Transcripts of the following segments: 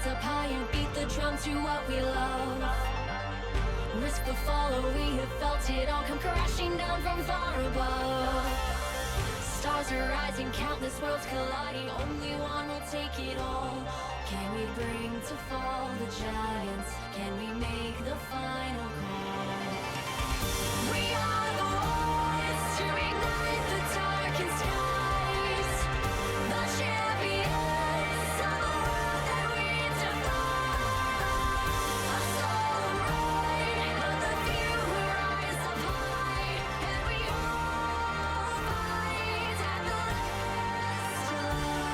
rise up high and beat the drum to what we love. Risk the fall, or we have felt it all come crashing down from far above. Stars are rising, countless worlds colliding, only one will take it all. Can we bring to fall the giants? Can we make the final call? We are the ones to ignite the darkened skies, the champions of the world that we defy. A solo ride of the few who rise up high, and we all fight at the last light.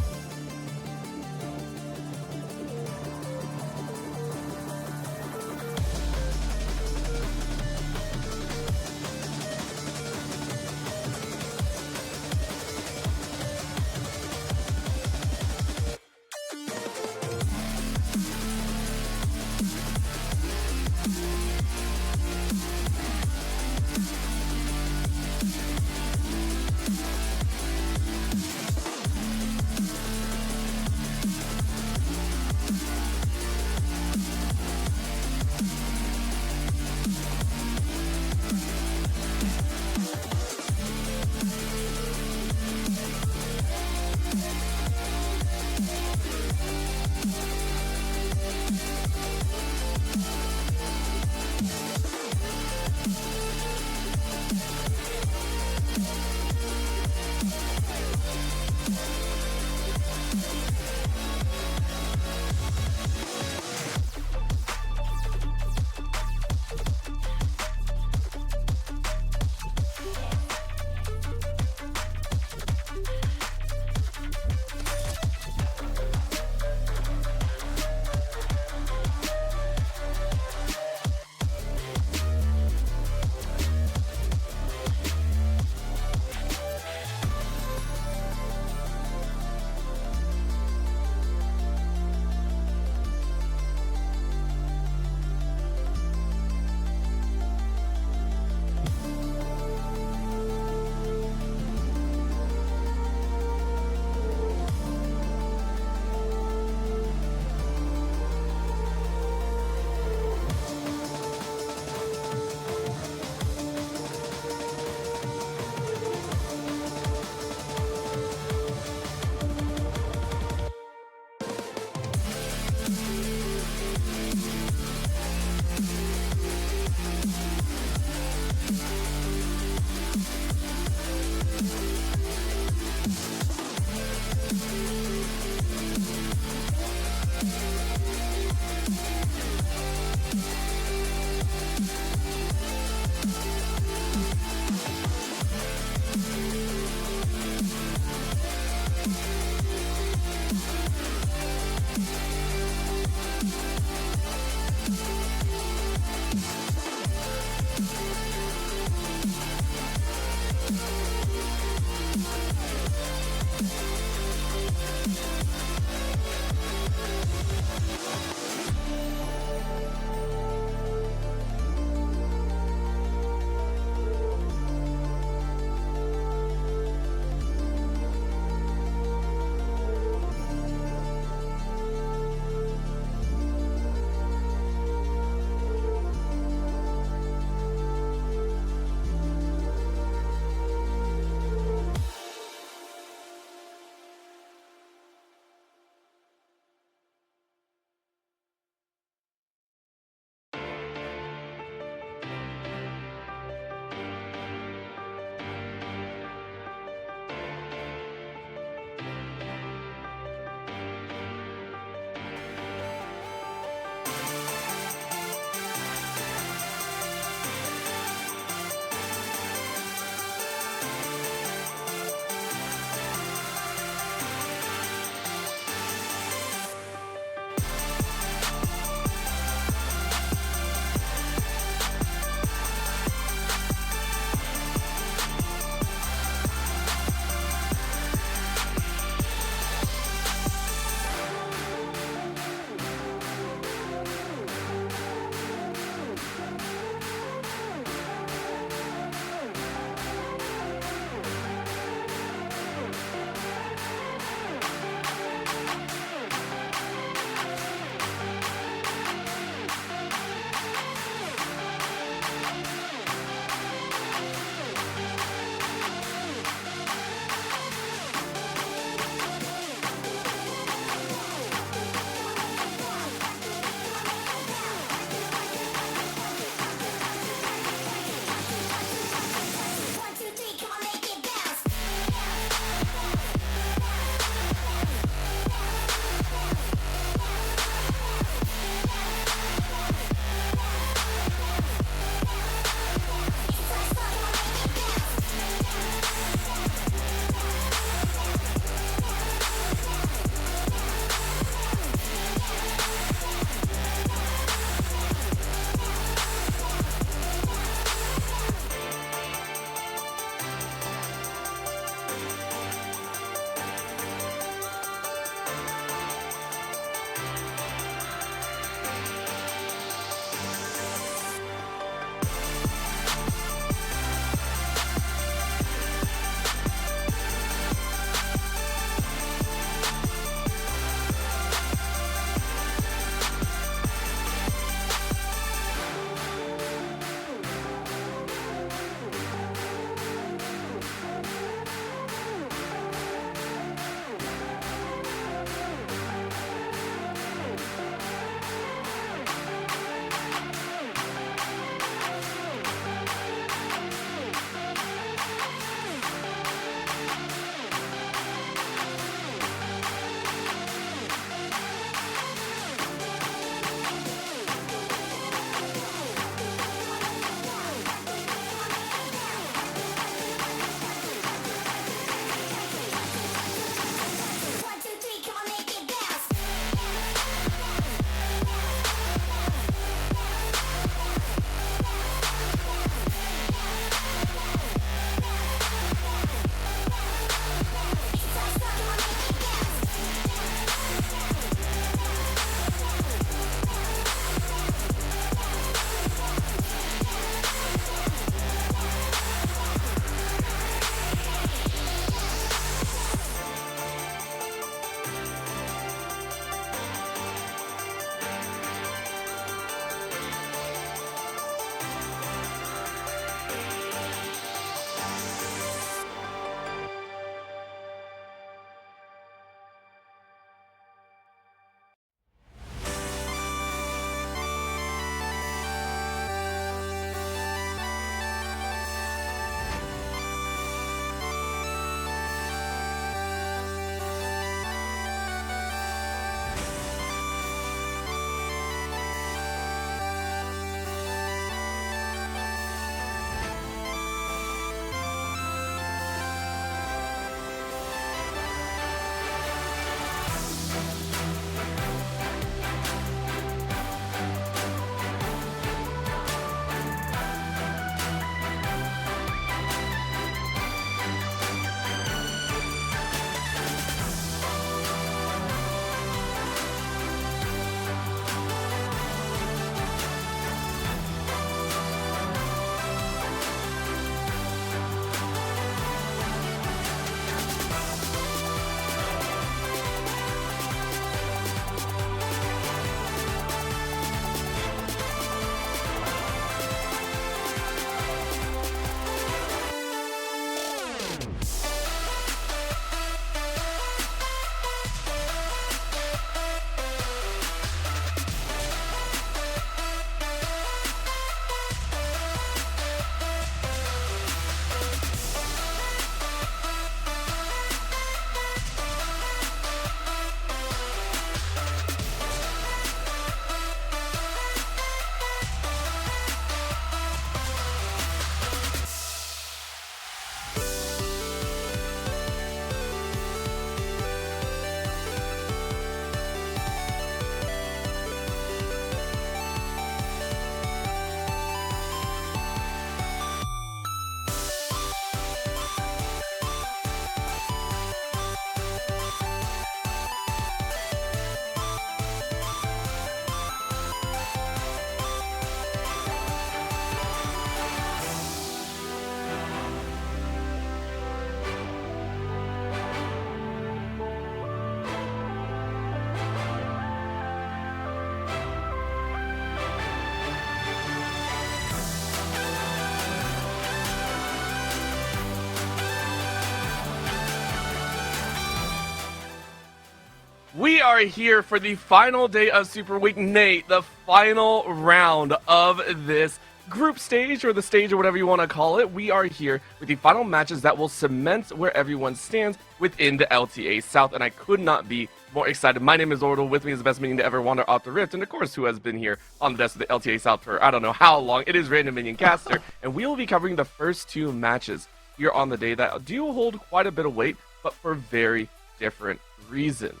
We are here for the final day of Super Week, Nate, the final round of this group stage, or the stage, or whatever you want to call it. We are here with the final matches that will cement where everyone stands within the LTA South, and I could not be more excited. My name is Orbital. With me is the best minion to ever wander off the rift, and of course, who has been here on the desk of the LTA South for I don't know how long. It is RandomMinionCaster, and we will be covering the first two matches here on the day that do hold quite a bit of weight, but for very different reasons.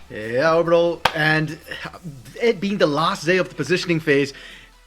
Yeah, Orbital, and it being the last day of the positioning phase,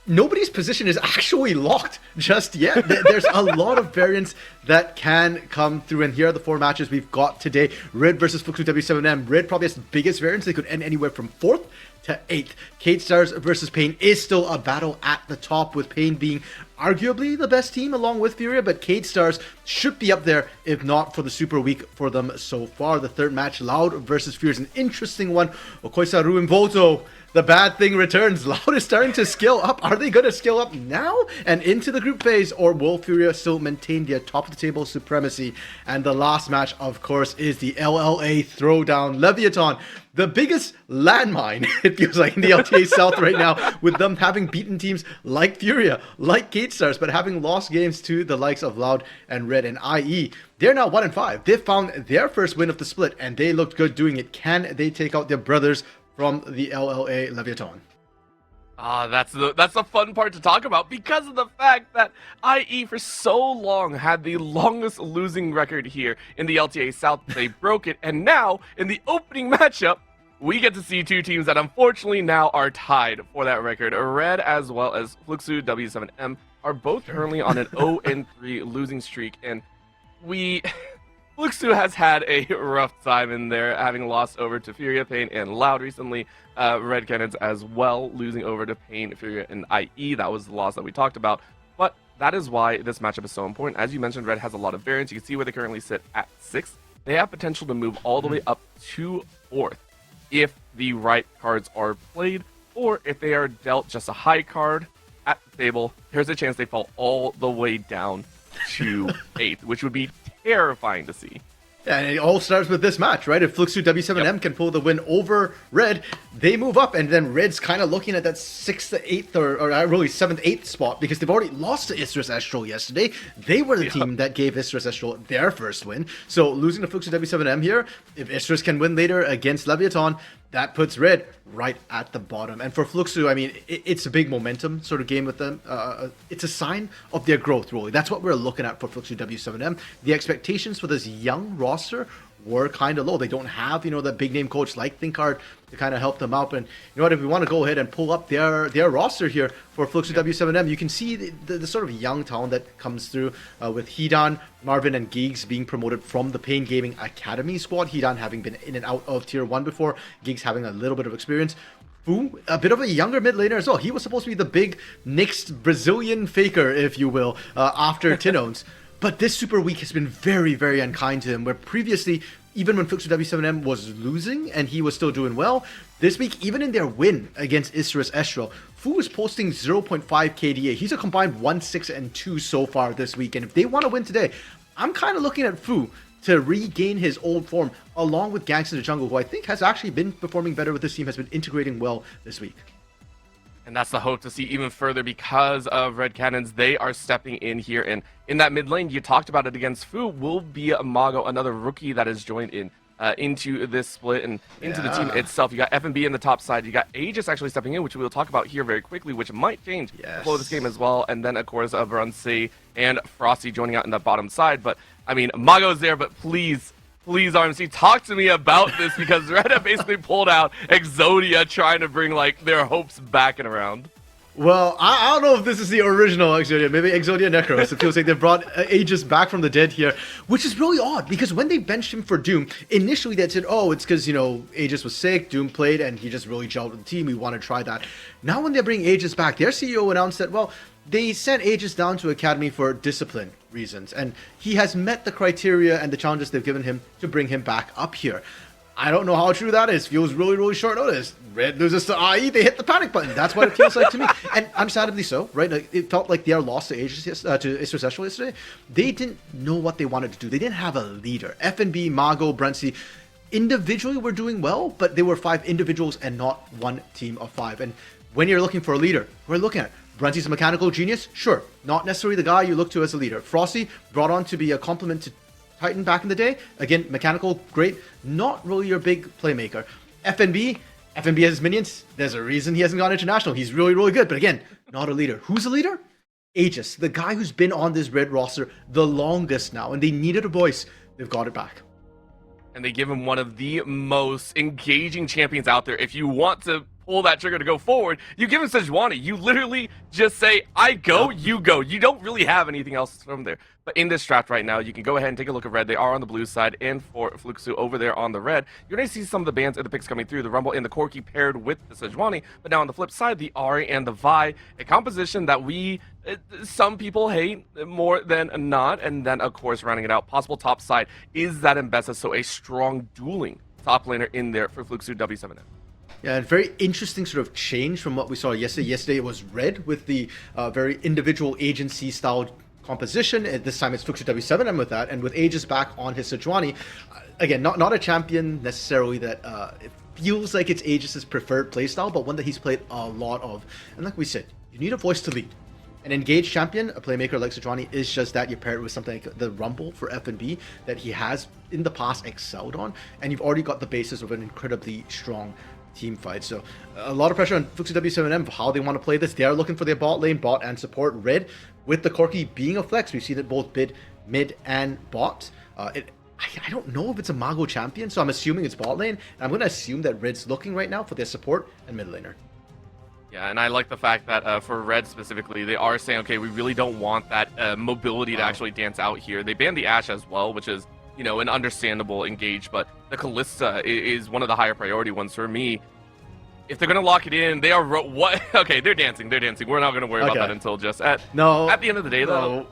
nobody's position is actually locked just yet. There's a lot of variants that can come through, and here are the four matches we've got today. Red versus Fluxu W7M. Red probably has the biggest variance. They could end anywhere from 4th to 8th. Kate Stars versus Pain is still a battle at the top, with Pain being arguably the best team along with Furia, but Kate Stars should be up there if not for the super week for them so far. The third match, Loud versus Furia, is an interesting one. Okoisaru and Voto, the bad thing returns. Loud is starting to scale up. Are they going to scale up now and into the group phase, or will Furia still maintain their top of the table supremacy? And the last match, of course, is the LLA Throwdown. Leviathan, the biggest landmine, it feels like, in the LTA South right now, with them having beaten teams like Furia, like Kate Stars, but having lost games to the likes of Loud and Red and IE. They're now 1-5. They found their first win of the split, and they looked good doing it. Can they take out their brothers from the LLA Leviathan? That's the fun part to talk about, because of the fact that IE for so long had the longest losing record here in the LTA South. They broke it, and now in the opening matchup, we get to see two teams that unfortunately now are tied for that record. Red as well as Fluxu W7M are both currently on an 0-3 losing streak, and Fluxu has had a rough time in there, having lost over to Furia, Pain, and Loud recently. Red Cannons as well, losing over to Pain, Furia, and IE. That was the loss that we talked about. But that is why this matchup is so important. As you mentioned, Red has a lot of variance. You can see where they currently sit at 6th. They have potential to move all the way up to 4th if the right cards are played, or if they are dealt just a high card at the table, there's a chance they fall all the way down to 8th, which would be terrifying to see. Yeah, and it all starts with this match, right? If Fluxu W7M can pull the win over Red, they move up, and then Red's kind of looking at that 6th to 8th, or really 7th, 8th spot, because they've already lost to Isurus Estral yesterday. They were the team that gave Isurus Estral their first win. So losing to Fluxu W7M here, if Isurus can win later against Leviathan, that puts Red right at the bottom. And for Fluxu, I mean, it's a big momentum sort of game with them. It's a sign of their growth, really. That's what we're looking at for Fluxu W7M. The expectations for this young roster were kind of low. They don't have, that big name coach like Thinkard to kind of help them out. And you know what, if we want to go ahead and pull up their roster here for Fluxu W7M, you can see the sort of young talent that comes through with Hidan, Marvin, and Giggs being promoted from the Pain Gaming Academy squad. Hidan having been in and out of Tier 1 before, Giggs having a little bit of experience. Fu, a bit of a younger mid laner as well. He was supposed to be the big next Brazilian faker, if you will, after Tinones. But this super week has been very, very unkind to him, where previously, even when Fluxu W7M was losing and he was still doing well, this week, even in their win against Isurus Estral, Fu is posting 0.5 KDA. He's a combined 1-6 and 2 so far this week, and if they want to win today, I'm kind of looking at Fu to regain his old form, along with Gangs in the Jungle, who I think has actually been performing better with this team, has been integrating well this week. And that's the hope to see even further because of Red Cannons. They are stepping in here. And in that mid lane, you talked about it against Fu, will be Mago, another rookie that has joined in into this split and into the team itself. You got FNB in the top side. You got Aegis actually stepping in, which we'll talk about here very quickly, which might change the flow of this game as well. And then, of course, Brunsi and Frosty joining out in the bottom side. But, I mean, Mago's there, but please, RMC, talk to me about this, because Red have basically pulled out Exodia, trying to bring, their hopes back and around. Well, I don't know if this is the original Exodia. Maybe Exodia Necros. It feels like they brought Aegis back from the dead here, which is really odd, because when they benched him for Doom, initially they said, oh, it's because, Aegis was sick, Doom played, and he just really gelled with the team. We want to try that. Now when they bring Aegis back, their CEO announced that, well, they sent Aegis down to Academy for discipline reasons, and he has met the criteria and the challenges they've given him to bring him back up here. I don't know how true that is. Feels really, really short notice. Red loses to IE, they hit the panic button. That's what it feels like to me. And understandably so, right? It felt like their loss to Aegis, to Isurus Estral yesterday. They didn't know what they wanted to do. They didn't have a leader. FNB, Mago, Brunsi, individually were doing well, but they were 5 individuals and not one team of 5. And when you're looking for a leader, we're looking at Brunty's a mechanical genius, sure, not necessarily the guy you look to as a leader. Frosty brought on to be a complement to Titan back in the day. Again, mechanical, great, not really your big playmaker. FNB has his minions. There's a reason he hasn't gone international. He's really, really good, but again, not a leader. Who's a leader? Aegis, the guy who's been on this red roster the longest now, and they needed a voice. They've got it back. And they give him one of the most engaging champions out there. If you want to pull that trigger to go forward, you give him Sejuani. You literally just say, I go, you go. You don't really have anything else from there. But in this draft right now, you can go ahead and take a look at red. They are on the blue side, and for Fluxu over there on the red. You're going to see some of the bands and the picks coming through. The Rumble and the Corki paired with the Sejuani. But now on the flip side, the Ari and the Vi, a composition that some people hate more than not. And then, of course, rounding it out, possible top side is that Mbessa, so a strong dueling top laner in there for Fluxu W7M. Yeah, and very interesting sort of change from what we saw yesterday. Yesterday it was red with the very individual agency style composition. This time it's Fluxu W7M with that, and with Aegis back on his Sejuani. Again, not a champion necessarily that it feels like it's Aegis' preferred playstyle, but one that he's played a lot of. And like we said, you need a voice to lead. An engaged champion, a playmaker like Sejuani, is just that. You pair it with something like the Rumble for FNB that he has in the past excelled on, and you've already got the basis of an incredibly strong team fight. So a lot of pressure on Fluxu W7M for how they want to play this. They are looking for their bot lane, bot and support. Red with the Corki being a flex. We've seen it both mid and bot. I don't know if it's a Mago champion, so I'm assuming it's bot lane. And I'm going to assume that Red's looking right now for their support and mid laner. Yeah, and I like the fact that for Red specifically, they are saying, okay, we really don't want that mobility to actually dance out here. They banned the Ashe as well, which is, you know, an understandable engage, but the Kalista is one of the higher priority ones for me. If they're going to lock it in, they are... what? Okay, they're dancing. We're not going to worry about that until just at the end of the day, though.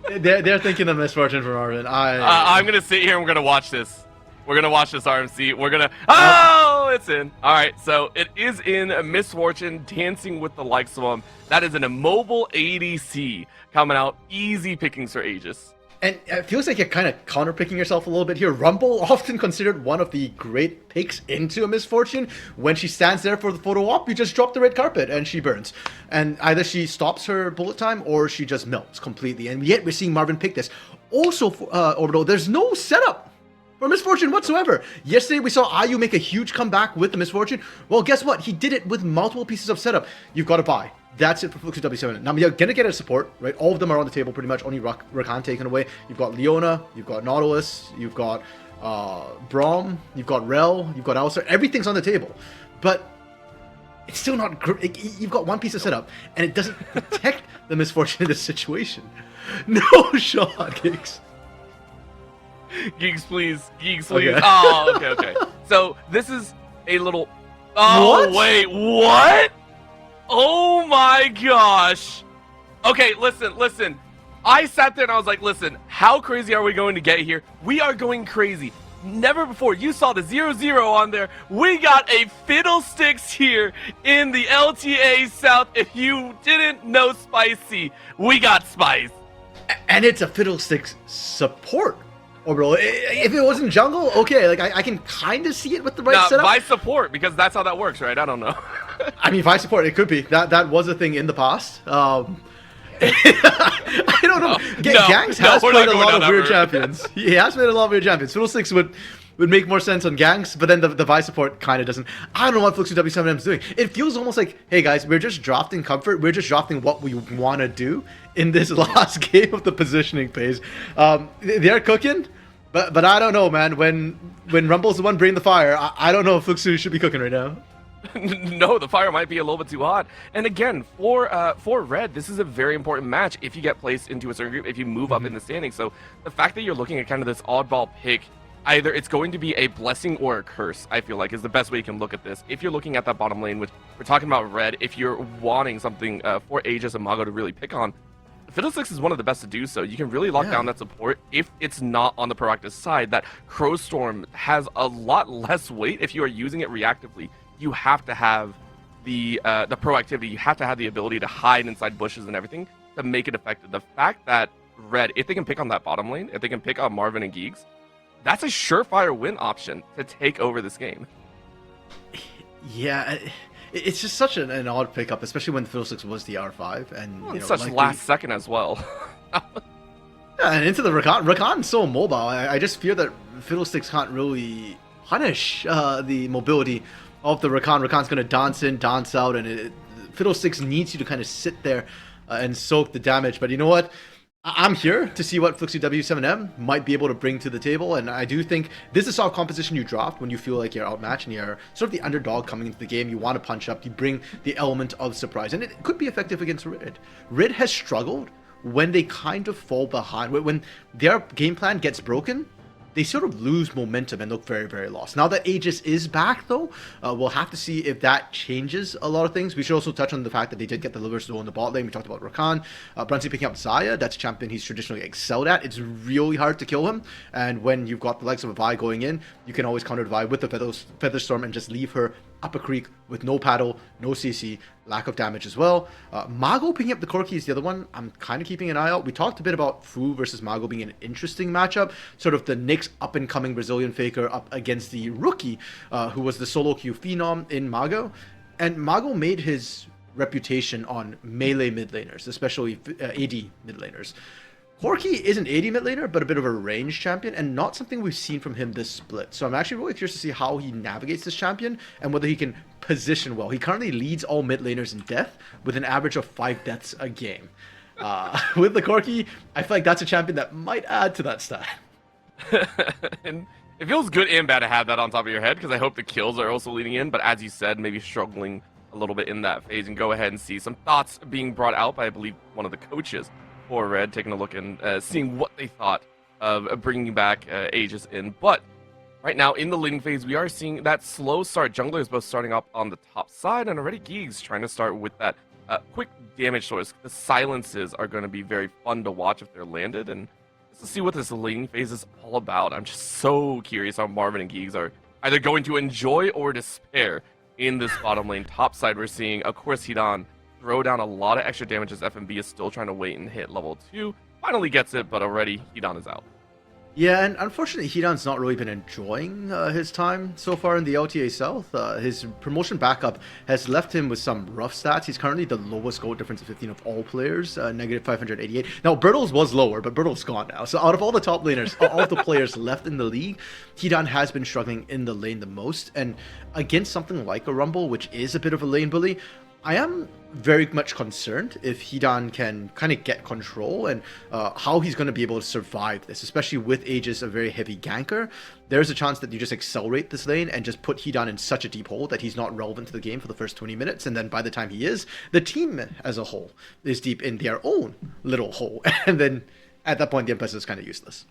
They're thinking the misfortune for Marvin. I'm going to sit here and we're going to watch this. We're going to watch this RMC. We're going to... Oh, it's in. All right, so it is in Misfortune, dancing with the likes of them. That is an immobile ADC coming out. Easy pickings for Aegis. And it feels like you're kind of counterpicking yourself a little bit here. Rumble, often considered one of the great picks into a Misfortune. When she stands there for the photo op, you just drop the red carpet and she burns. And either she stops her bullet time or she just melts completely. And yet we're seeing Marvin pick this. Also, for Orbital, there's no setup for Misfortune whatsoever. Yesterday we saw IU make a huge comeback with the Misfortune. Well, guess what? He did it with multiple pieces of setup. You've got to buy. That's it for Fluxu W7. Now you're gonna get a support, right? All of them are on the table pretty much. Only Rakan taken away. You've got Leona, you've got Nautilus, you've got Braum, you've got Rel, you've got Alistar. Everything's on the table, but it's still not great. You've got one piece of setup, and it doesn't protect the Misfortune in this situation. No shot, Geeks. Geeks, please. Geeks, please. Okay. Oh, okay. So this is a little... Oh, what? Wait, what? Oh my gosh. Okay, listen. I sat there and I was like, listen, how crazy are we going to get here? We are going crazy. Never before. You saw the 0-0 on there. We got a fiddlesticks here in the LTA South. If you didn't know Spicy, we got Spice. And it's a fiddlesticks support. Orbital. If it wasn't jungle, okay, like I can kind of see it with the right setup. By support, because that's how that works, right? I don't know. I mean, by support, it could be. That was a thing in the past. I don't know. Gangs has played a lot of weird champions. He has played a lot of weird champions. Fiddlesticks would make more sense on Gangs, but then the Vi support kind of doesn't. I don't know what Fluxu W7M is doing. It feels almost like, hey guys, we're just drafting comfort. We're just drafting what we want to do in this last game of the positioning phase. They're cooking, but I don't know, man. When Rumble's the one bringing the fire, I don't know if Fluxu should be cooking right now. No, the fire might be a little bit too hot. And again, for Red, this is a very important match if you get placed into a certain group, if you move up in the standings. So the fact that you're looking at kind of this oddball pick, either it's going to be a blessing or a curse, I feel like, is the best way you can look at this. If you're looking at that bottom lane, which we're talking about Red, if you're wanting something for Aegis and Mago to really pick on, Fiddlesticks is one of the best to do so. You can really lock down that support if it's not on the proactive side. That Crowstorm has a lot less weight if you are using it reactively. You have to have the proactivity. You have to have the ability to hide inside bushes and everything to make it effective. The fact that Red, if they can pick on that bottom lane, if they can pick on Marvin and Geeks, that's a surefire win option to take over this game. Yeah, it's just such an odd pickup, especially when Fiddlesticks was the R5, and Well, such last second as well. Yeah, and into the Rakan. Rakan's so mobile. I just fear that Fiddlesticks can't really punish the mobility of the Rakan. Rakan's going to dance in, dance out, and Fiddlesticks needs you to kind of sit there and soak the damage. But you know what? I'm here to see what Fluxy W7M might be able to bring to the table, and I do think this is our composition you draft when you feel like you're outmatched and you're sort of the underdog coming into the game. You want to punch up, you bring the element of surprise, and it could be effective against Rid. Rid has struggled when they kind of fall behind. When their game plan gets broken, they sort of lose momentum and look very, very lost. Now that Aegis is back, though, we'll have to see if that changes a lot of things. We should also touch on the fact that they did get the Liver Stool in the bot lane. We talked about Rakan. Brunsey picking up Xayah. That's a champion he's traditionally excelled at. It's really hard to kill him. And when you've got the likes of a Vi going in, you can always counter the Vi with the Featherstorm and just leave her up a creek with no paddle, no CC, lack of damage as well. Mago picking up the Corki is the other one I'm kind of keeping an eye out. We talked a bit about Fu versus Mago being an interesting matchup. Sort of the next up-and-coming Brazilian faker up against the rookie, who was the solo queue phenom in Mago. And Mago made his reputation on melee mid laners, especially AD mid laners. Corki is an AD mid laner, but a bit of a range champion, and not something we've seen from him this split. So I'm actually really curious to see how he navigates this champion, and whether he can position well. He currently leads all mid laners in death, with an average of 5 deaths a game. With the Corki, I feel like that's a champion that might add to that stat. And it feels good and bad to have that on top of your head, because I hope the kills are also leading in, but as you said, maybe struggling a little bit in that phase, and go ahead and see some thoughts being brought out by, I believe, one of the coaches for Red, taking a look and seeing what they thought of bringing back Aegis in. But right now in the laning phase, we are seeing that slow start. Junglers both starting up on the top side, and already Geeks trying to start with that quick damage source. The silences are going to be very fun to watch if they're landed, and let's see what this laning phase is all about. I'm just so curious how Marvin and Geeks are either going to enjoy or despair in this bottom lane. Top side, we're seeing, of course, Hidan throw down a lot of extra damage as FMB is still trying to wait and hit level 2. Finally gets it, but already Hidan is out. Yeah, and unfortunately, Hidan's not really been enjoying his time so far in the LTA South. His promotion backup has left him with some rough stats. He's currently the lowest goal difference of 15 of all players, negative 588. Now, Bertles was lower, but Bertles gone now. So out of all the top laners, all of the players left in the league, Hidan has been struggling in the lane the most. And against something like a Rumble, which is a bit of a lane bully, I am very much concerned if Hidan can kind of get control and how he's going to be able to survive this, especially with Aegis, a very heavy ganker. There's a chance that you just accelerate this lane and just put Hidan in such a deep hole that he's not relevant to the game for the first 20 minutes, and then by the time he is, the team as a whole is deep in their own little hole, and then at that point the Empress is kind of useless.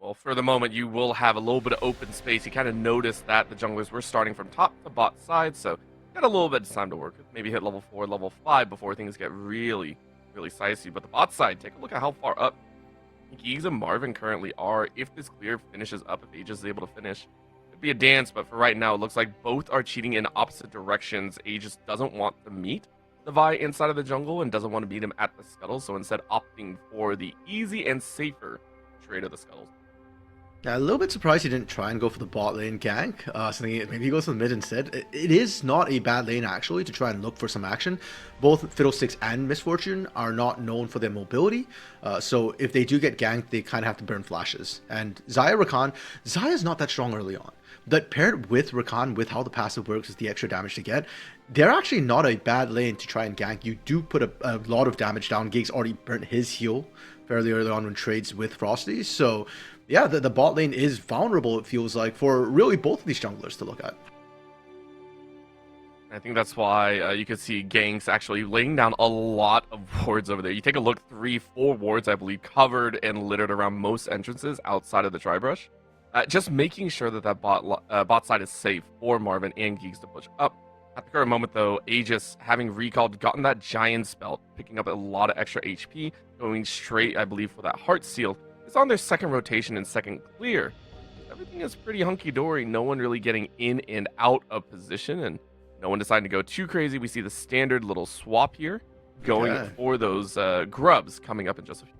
Well, for the moment, you will have a little bit of open space. You kind of noticed that the junglers were starting from top to bot side, so got a little bit of time to work. Maybe hit level 4, level 5 before things get really, really dicey. But the bot side, take a look at how far up Geeks and Marvin currently are. If this clear finishes up, if Aegis is able to finish, it'd be a dance. But for right now, it looks like both are cheating in opposite directions. Aegis doesn't want to meet the Vi inside of the jungle and doesn't want to meet him at the scuttle, so instead opting for the easy and safer trade of the scuttles. Yeah, a little bit surprised he didn't try and go for the bot lane gank. Something maybe he goes to the mid instead. It is not a bad lane actually to try and look for some action. Both Fiddlesticks and Misfortune are not known for their mobility, so if they do get ganked, they kind of have to burn flashes. And Xayah Rakan, Xayah's not that strong early on. But paired with Rakan, with how the passive works, is the extra damage to get, they're actually not a bad lane to try and gank. You do put a lot of damage down. Giggs already burnt his heal fairly early on when trades with Frosty, so yeah, the bot lane is vulnerable, it feels like, for really both of these junglers to look at. I think that's why you could see Ganks actually laying down a lot of wards over there. You take a look, 3-4 wards, I believe, covered and littered around most entrances outside of the Tribrush. Just making sure that that bot side is safe for Marvin and Geeks to push up. At the current moment, though, Aegis, having recalled, gotten that Giant spell, picking up a lot of extra HP, going straight, I believe, for that Heart Seal. It's on their second rotation and second clear. Everything is pretty hunky-dory. No one really getting in and out of position, and no one deciding to go too crazy. We see the standard little swap here, going for those grubs coming up in just a few.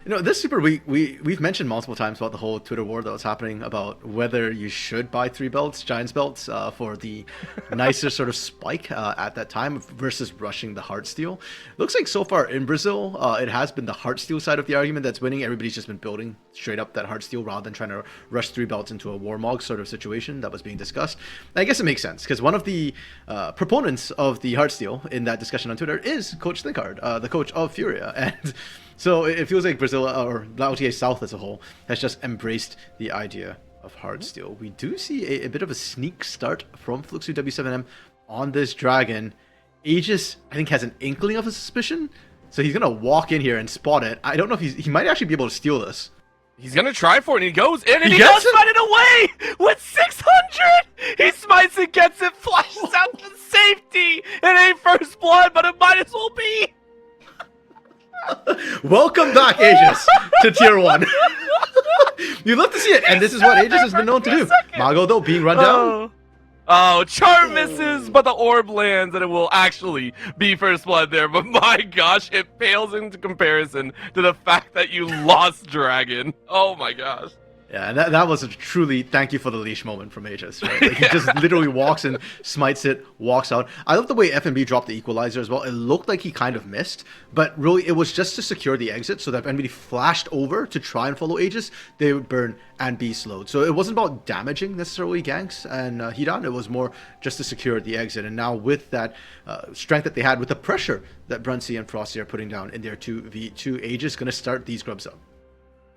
You know, this Super Week, we've mentioned multiple times about the whole Twitter war that was happening about whether you should buy 3 belts, Giants belts, for the nicer sort of spike at that time versus rushing the Heartsteel. Looks like so far in Brazil, it has been the Heartsteel side of the argument that's winning. Everybody's just been building straight up that Heartsteel rather than trying to rush 3 belts into a Warmog sort of situation that was being discussed. And I guess it makes sense because one of the proponents of the Heartsteel in that discussion on Twitter is Coach Thinkard, the coach of Furia. And so it feels like Brazil, or the LTA South as a whole, has just embraced the idea of Heartsteel. We do see a bit of a sneak start from Fluxu W7M on this Dragon. Aegis, I think, has an inkling of a suspicion, so he's going to walk in here and spot it. I don't know if he might actually be able to steal this. He's going to try for it, and he goes in, and he does find it away with 600! He smites it, gets it, flashes out to safety! It ain't first blood, but it might as well be! Welcome back, Aegis, to Tier 1. You love to see it, and this is what Aegis has been known to do. Mago, though, being run down. Oh, charm misses, but the orb lands, and it will actually be first blood there. But my gosh, it pales into comparison to the fact that you lost Dragon. Oh my gosh. Yeah, and that was a truly thank you for the leash moment from Aegis, right? Like, he just literally walks in, smites it, walks out. I love the way FNB dropped the equalizer as well. It looked like he kind of missed, but really it was just to secure the exit so that if anybody flashed over to try and follow Aegis, they would burn and be slowed. So it wasn't about damaging necessarily ganks and Hidan, it was more just to secure the exit. And now with that strength that they had, with the pressure that Brunsey and Frosty are putting down in their 2v2, Aegis going to start these grubs up.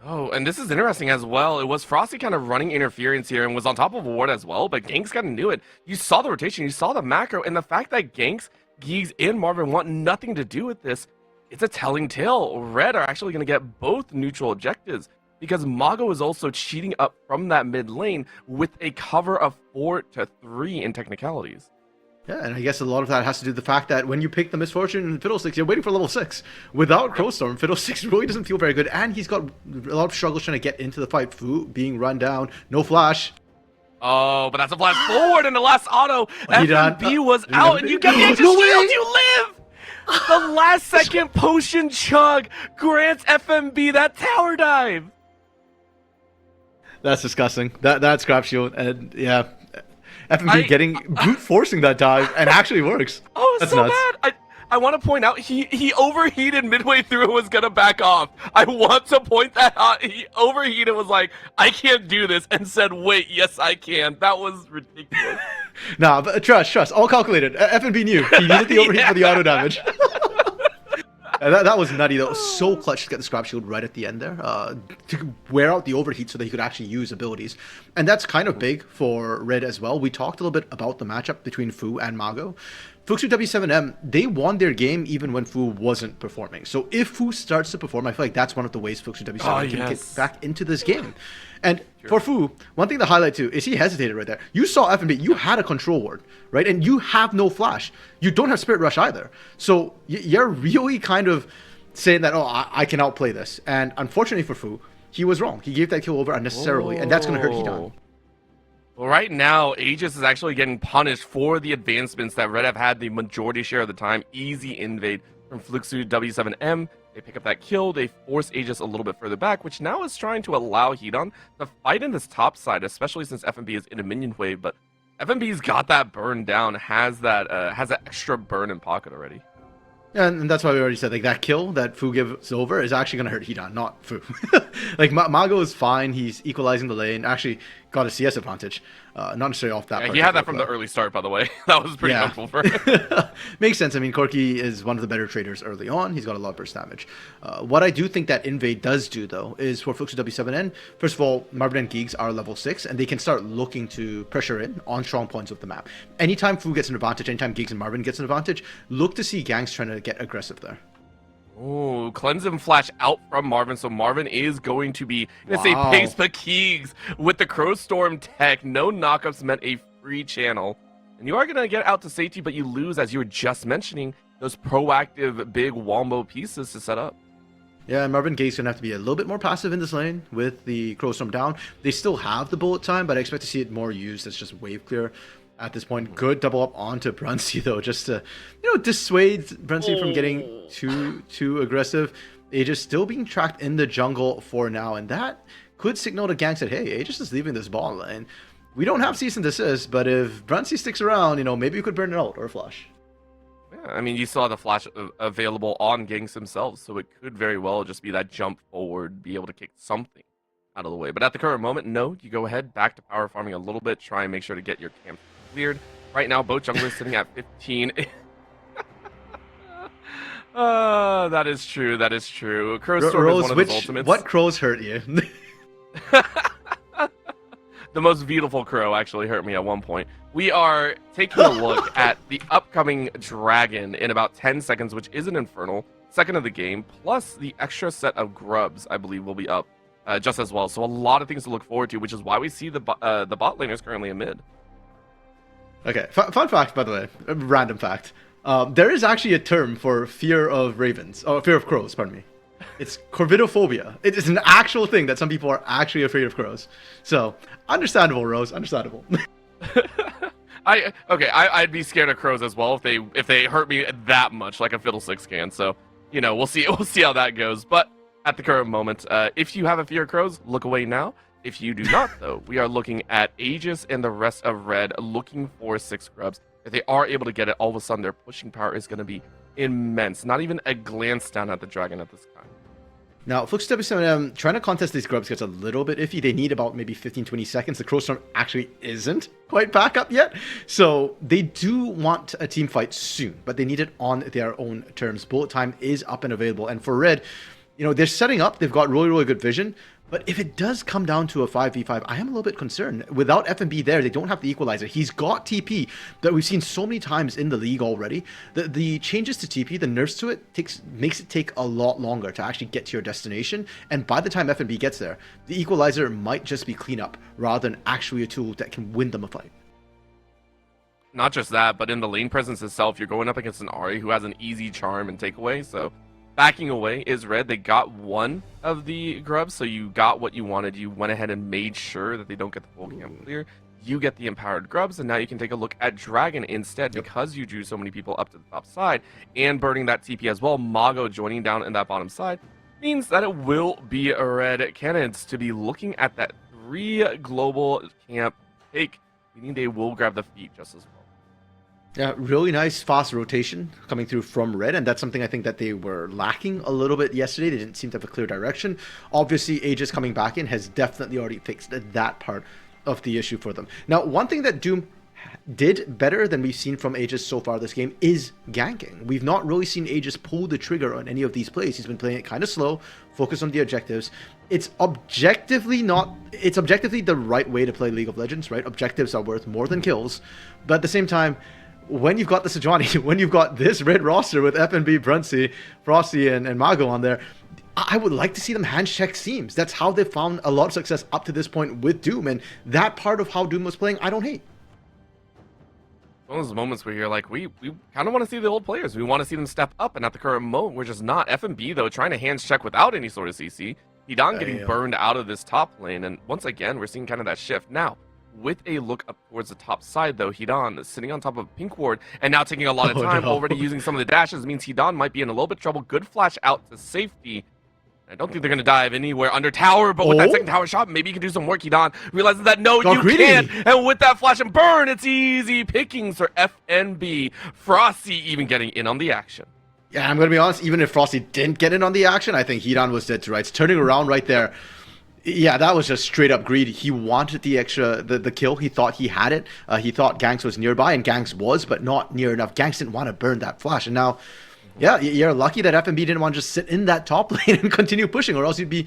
Oh, and this is interesting as well. It was Frosty kind of running interference here and was on top of a ward as well, but Ganks kind of knew it. You saw the rotation, you saw the macro, and the fact that Ganks, Geeks, and Marvin want nothing to do with this, it's a telling tale. Red are actually going to get both neutral objectives because Mago is also cheating up from that mid lane with a cover of 4-3 in technicalities. Yeah, and I guess a lot of that has to do with the fact that when you pick the Misfortune and Fiddlesticks, you're waiting for level 6. Without Crowstorm, Fiddlesticks really doesn't feel very good, and he's got a lot of struggles trying to get into the fight. Fu being run down, no flash. Oh, but that's a flash forward in the last auto. FNB was out, and you get the extra No shield, way. you live! The last second potion chug grants FNB that tower dive. That's disgusting. That's Scrap Shield, and yeah. FNB getting brute forcing that dive and actually works. Oh, that's so nuts. bad. I want to point out he overheated midway through and was gonna back off. I want to point that out. He overheated, was like, I can't do this, and said, wait, yes I can. That was ridiculous. Nah, but trust, all calculated. FNB knew he needed the overheat for the auto damage. That was nutty though. So clutch to get the Scrap Shield right at the end there, to wear out the overheat so that he could actually use abilities. And that's kind of big for Red as well. We talked a little bit about the matchup between Fu and Mago. Fluxu W7M, they won their game even when Fu wasn't performing. So if Fu starts to perform, I feel like that's one of the ways Fluxu W7M can get back into this game. And for Fu, one thing to highlight too is he hesitated right there. You saw FNB, you had a control ward, right? And you have no flash. You don't have Spirit Rush either. So you're really kind of saying that, oh, I can outplay this. And unfortunately for Fu, he was wrong. He gave that kill over unnecessarily, and that's going to hurt Hidan. Well, right now, Aegis is actually getting punished for the advancements that Red have had the majority share of the time. Easy invade from Fluxu W7M. They pick up that kill, they force Aegis a little bit further back, which now is trying to allow Hidan to fight in this top side, especially since FNB is in a minion wave, but FNB's got that burn down, has that extra burn in pocket already. And that's why we already said, like, that kill that Fu gives over is actually going to hurt Hidan, not Fu. Like, Mago is fine. He's equalizing the lane. Actually got a CS advantage. Not necessarily off that. Yeah, he had that from the early start, by the way. That was pretty helpful for him. Makes sense. I mean, Corki is one of the better traders early on. He's got a lot of burst damage. What I do think that Invade does do, though, is for Fluxu W7N, first of all, Marvin and Geeks are level 6, and they can start looking to pressure in on strong points of the map. Anytime Fu gets an advantage, anytime Geeks and Marvin gets an advantage, look to see gangs trying to get aggressive there. Oh, cleanse and flash out from Marvin, so Marvin is going to be, let's say, pace the Keegs with the Crowstorm tech. No knockups meant a free channel. And you are going to get out to safety, but you lose, as you were just mentioning, those proactive big wombo pieces to set up. Yeah, Marvin Gate's going to have to be a little bit more passive in this lane with the Crowstorm down. They still have the bullet time, but I expect to see it more used as just wave clear at this point. Good double up onto Brunsey, though, just to, dissuade Brunsey from getting too aggressive. Aegis still being tracked in the jungle for now, and that could signal to ganks that, hey, Aegis is leaving this ball lane. We don't have cease and desist, but if Brunsey sticks around, maybe we could burn it out or flash. Yeah, I mean, you saw the flash available on ganks themselves, so it could very well just be that jump forward, be able to kick something out of the way. But at the current moment, no, you go ahead, back to power farming a little bit, try and make sure to get your camp cleared. Right now, both junglers sitting at 15. That is true. That is true. Crowstorm is one of his ultimates. What crows hurt you? The most beautiful crow actually hurt me at one point. We are taking a look at the upcoming dragon in about 10 seconds, which is an Infernal, second of the game, plus the extra set of grubs, I believe, will be up just as well. So a lot of things to look forward to, which is why we see the bot laners currently in mid. Okay, fun fact, by the way, a random fact. There is actually a term for fear of ravens, or fear of crows, pardon me. It's corvidophobia. It is an actual thing that some people are actually afraid of crows. So, understandable, Rose, understandable. I'd be scared of crows as well if they hurt me that much, like a Fiddlesticks can. So, we'll see how that goes. But at the current moment, if you have a fear of crows, look away now. If you do not, though, we are looking at Aegis and the rest of Red looking for 6 grubs. If they are able to get it, all of a sudden their pushing power is going to be immense. Not even a glance down at the dragon at this time. Now, Fluxus W7M trying to contest these grubs gets a little bit iffy. They need about maybe 15-20 seconds. The Crowstorm actually isn't quite back up yet. So they do want a team fight soon, but they need it on their own terms. Bullet time is up and available. And for Red, they're setting up. They've got really, really good vision. But if it does come down to a 5v5, I am a little bit concerned. Without FMB there, they don't have the equalizer. He's got TP that we've seen so many times in the league already. The changes to TP, the nerfs to it, makes it take a lot longer to actually get to your destination. And by the time FMB gets there, the equalizer might just be cleanup rather than actually a tool that can win them a fight. Not just that, but in the lane presence itself, you're going up against an Ahri who has an easy charm and takeaway, so backing away is Red. They got one of the grubs, so you got what you wanted. You went ahead and made sure that they don't get the full camp clear. You get the empowered grubs, and now you can take a look at Dragon instead because you drew so many people up to the top side and burning that TP as well. Mago joining down in that bottom side means that it will be a Red Cannons to be looking at that 3 global camp take, meaning they will grab the feet just as well. Yeah, really nice fast rotation coming through from Red, and that's something I think that they were lacking a little bit yesterday. They didn't seem to have a clear direction. Obviously, Aegis coming back in has definitely already fixed that part of the issue for them. Now, one thing that Doom did better than we've seen from Aegis so far this game is ganking. We've not really seen Aegis pull the trigger on any of these plays. He's been playing it kind of slow, focus on the objectives. It's objectively the right way to play League of Legends, right? Objectives are worth more than kills, but at the same time, when you've got the Sejuani, when you've got this Red roster with FNB, Brunsey, Frosty, and Mago on there, I would like to see them hand check teams. That's how they've found a lot of success up to this point with Doom, and that part of how Doom was playing, I don't hate. One of those moments where you're like, we kind of want to see the old players. We want to see them step up, and at the current moment, we're just not. FNB, though, trying to hands check without any sort of CC. Hidan getting burned out of this top lane, and once again, we're seeing kind of that shift. Now, with a look up towards the top side, though, Hidan sitting on top of Pink Ward and now taking a lot of time, already using some of the dashes, means Hidan might be in a little bit of trouble. Good flash out to safety. I don't think they're going to dive anywhere under tower, but with that second tower shot, maybe you can do some work. Hidan realizes that no, you can't. And with that flash and burn, it's easy pickings for FNB. Frosty even getting in on the action. Yeah, I'm going to be honest, even if Frosty didn't get in on the action, I think Hidan was dead to rights. Turning around right there. Yeah, that was just straight up greed. He wanted the extra, the kill. He thought he had it. He thought Ganks was nearby, and Ganks was, but not near enough. Ganks didn't want to burn that flash. And now, yeah, you're lucky that FNB didn't want to just sit in that top lane and continue pushing, or else you'd be,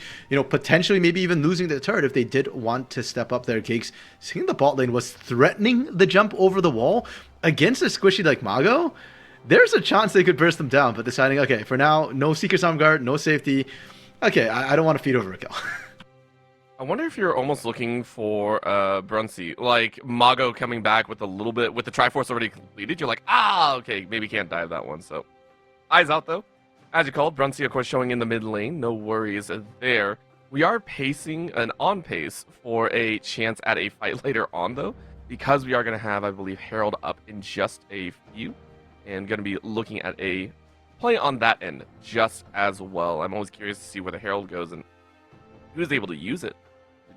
potentially maybe even losing the turret if they did want to step up their gigs. Seeing the bot lane was threatening the jump over the wall against a squishy like Mago. There's a chance they could burst them down, but deciding, okay, for now, no Seeker's Arm Guard, no safety. Okay, I don't want to feed over a kill. I wonder if you're almost looking for Brunsey, like Mago coming back with a little bit, with the Triforce already completed. You're like, okay, maybe can't dive that one. So, eyes out though. As you called, Brunsey, of course, showing in the mid lane. No worries there. We are pacing and on pace for a chance at a fight later on though, because we are going to have, I believe, Herald up in just a few, and going to be looking at a play on that end just as well. I'm always curious to see where the Herald goes and who is able to use it.